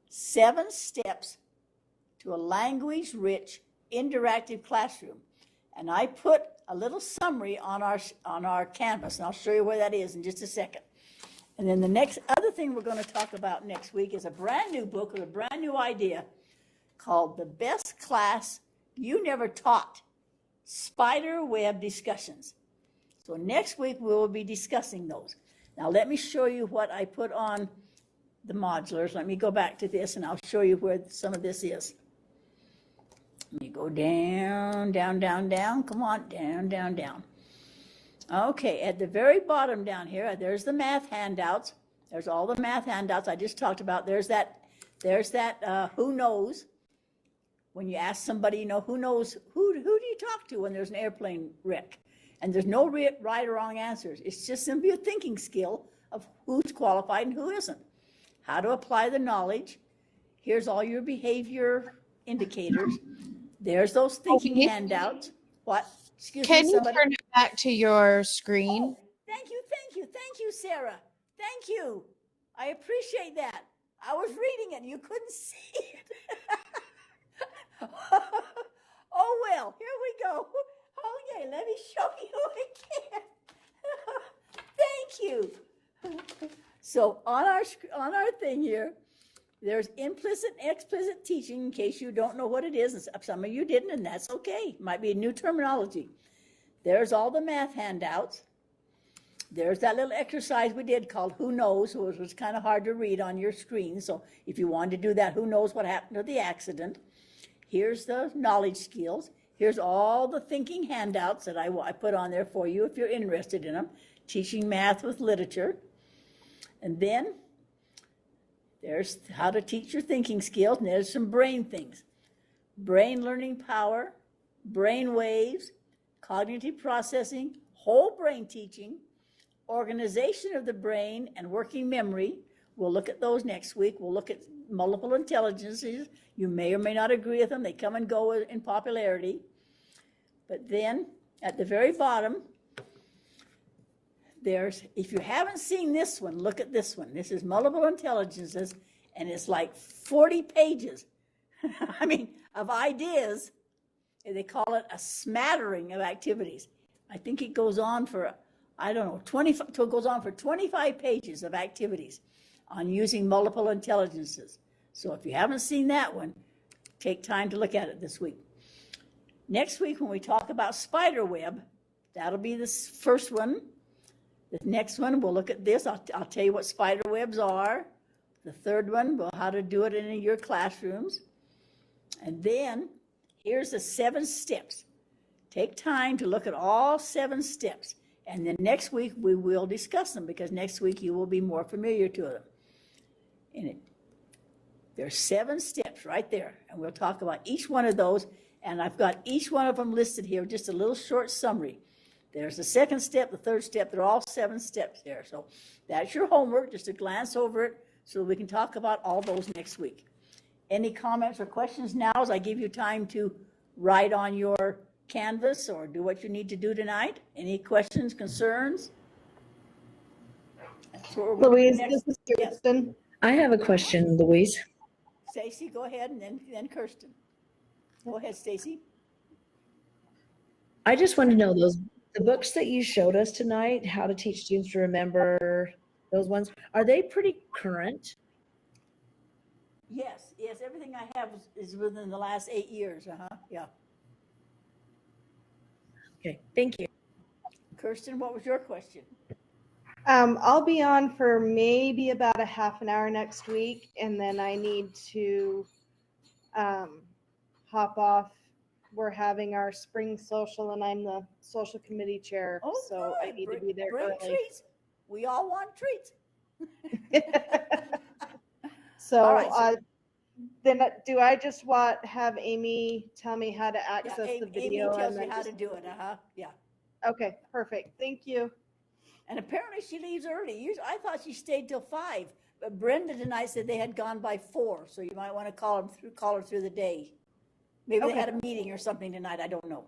7 steps to a language-rich, interactive classroom. And I put a little summary on our canvas, and I'll show you where that is in just a second. And then the next other thing we're going to talk about next week is a brand new book with a brand new idea called The Best Class You Never Taught, Spider Web Discussions. So next week we will be discussing those. Now let me show you what I put on the modulars. Let me go back to this and I'll show you where some of this is. Let me go down, down, down, down. Come on, down, down, down. Okay, at the very bottom down here, there's the math handouts. There's all the math handouts I just talked about. There's that who knows. When you ask somebody, who knows, who do you talk to when there's an airplane wreck? And there's no right or wrong answers. It's just simply a thinking skill of who's qualified and who isn't. How to apply the knowledge. Here's all your behavior indicators. There's those thinking handouts. What? Excuse me, Can you somebody? turn it back to your screen? Oh, thank you, Sarah. Thank you. I appreciate that. I was reading it and you couldn't see it. Oh, well, here we go. Okay, let me show you again. Thank you. So on our thing here, there's implicit and explicit teaching in case you don't know what it is. And some of you didn't, and that's okay. Might be a new terminology. There's all the math handouts. There's that little exercise we did called Who Knows, which was kind of hard to read on your screen. So if you wanted to do that, who knows what happened to the accident? Here's the knowledge skills. Here's all the thinking handouts that I put on there for you if you're interested in them. Teaching math with literature. And then there's how to teach your thinking skills, and there's some brain things. Brain learning power, brain waves, cognitive processing, whole brain teaching, organization of the brain, and working memory. We'll look at those next week. We'll look at multiple intelligences. You may or may not agree with them. They come and go in popularity. But then at the very bottom, if you haven't seen this one, look at this one. This is multiple intelligences, and it's like 40 pages, of ideas. They call it a smattering of activities. I think it goes on for, 25 pages of activities on using multiple intelligences. So if you haven't seen that one, take time to look at it this week. Next week, when we talk about spider web, that'll be the first one. The next one, we'll look at this. I'll tell you what spider webs are. The third one, well, how to do it in your classrooms. And then here's the 7 steps. Take time to look at all 7 steps. And then next week, we will discuss them because next week you will be more familiar to them. There's 7 steps right there. And we'll talk about each one of those. And I've got each one of them listed here, just a little short summary. There's the 2nd step, the 3rd step. They're all 7 steps there. So that's your homework, just to glance over it so we can talk about all those next week. Any comments or questions now as I give you time to write on your canvas or do what you need to do tonight? Any questions, concerns? Louise, this is Kirsten. I have a question, Louise. Stacy, go ahead, and then Kirsten. Go ahead, Stacy. I just want to know The books that you showed us tonight, How to Teach Students to Remember, those ones, are they pretty current? Yes, yes, everything I have is within the last 8 years, yeah. Okay, thank you. Kirsten, what was your question? I'll be on for maybe about a half an hour next week, and then I need to hop off. We're having our spring social, and I'm the social committee chair, Oh, so I need to be there bring early. treats. We all want treats. So, All right, then do I just have Amy tell me how to access the video? Amy tells and you then how to do it, yeah. Okay, perfect. Thank you. And apparently she leaves early. I thought she stayed till 5, but Brenda tonight said they had gone by 4, so you might want to call her through the day. Maybe they Okay. had a meeting or something tonight. I don't know.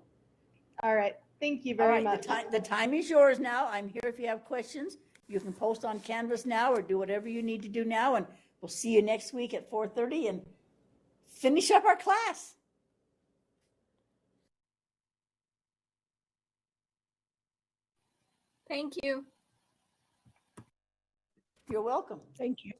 All right. Thank you All very right, much. the time is yours now. I'm here if you have questions. You can post on Canvas now or do whatever you need to do now, and we'll see you next week at 4:30 and finish up our class. Thank you. You're welcome. Thank you.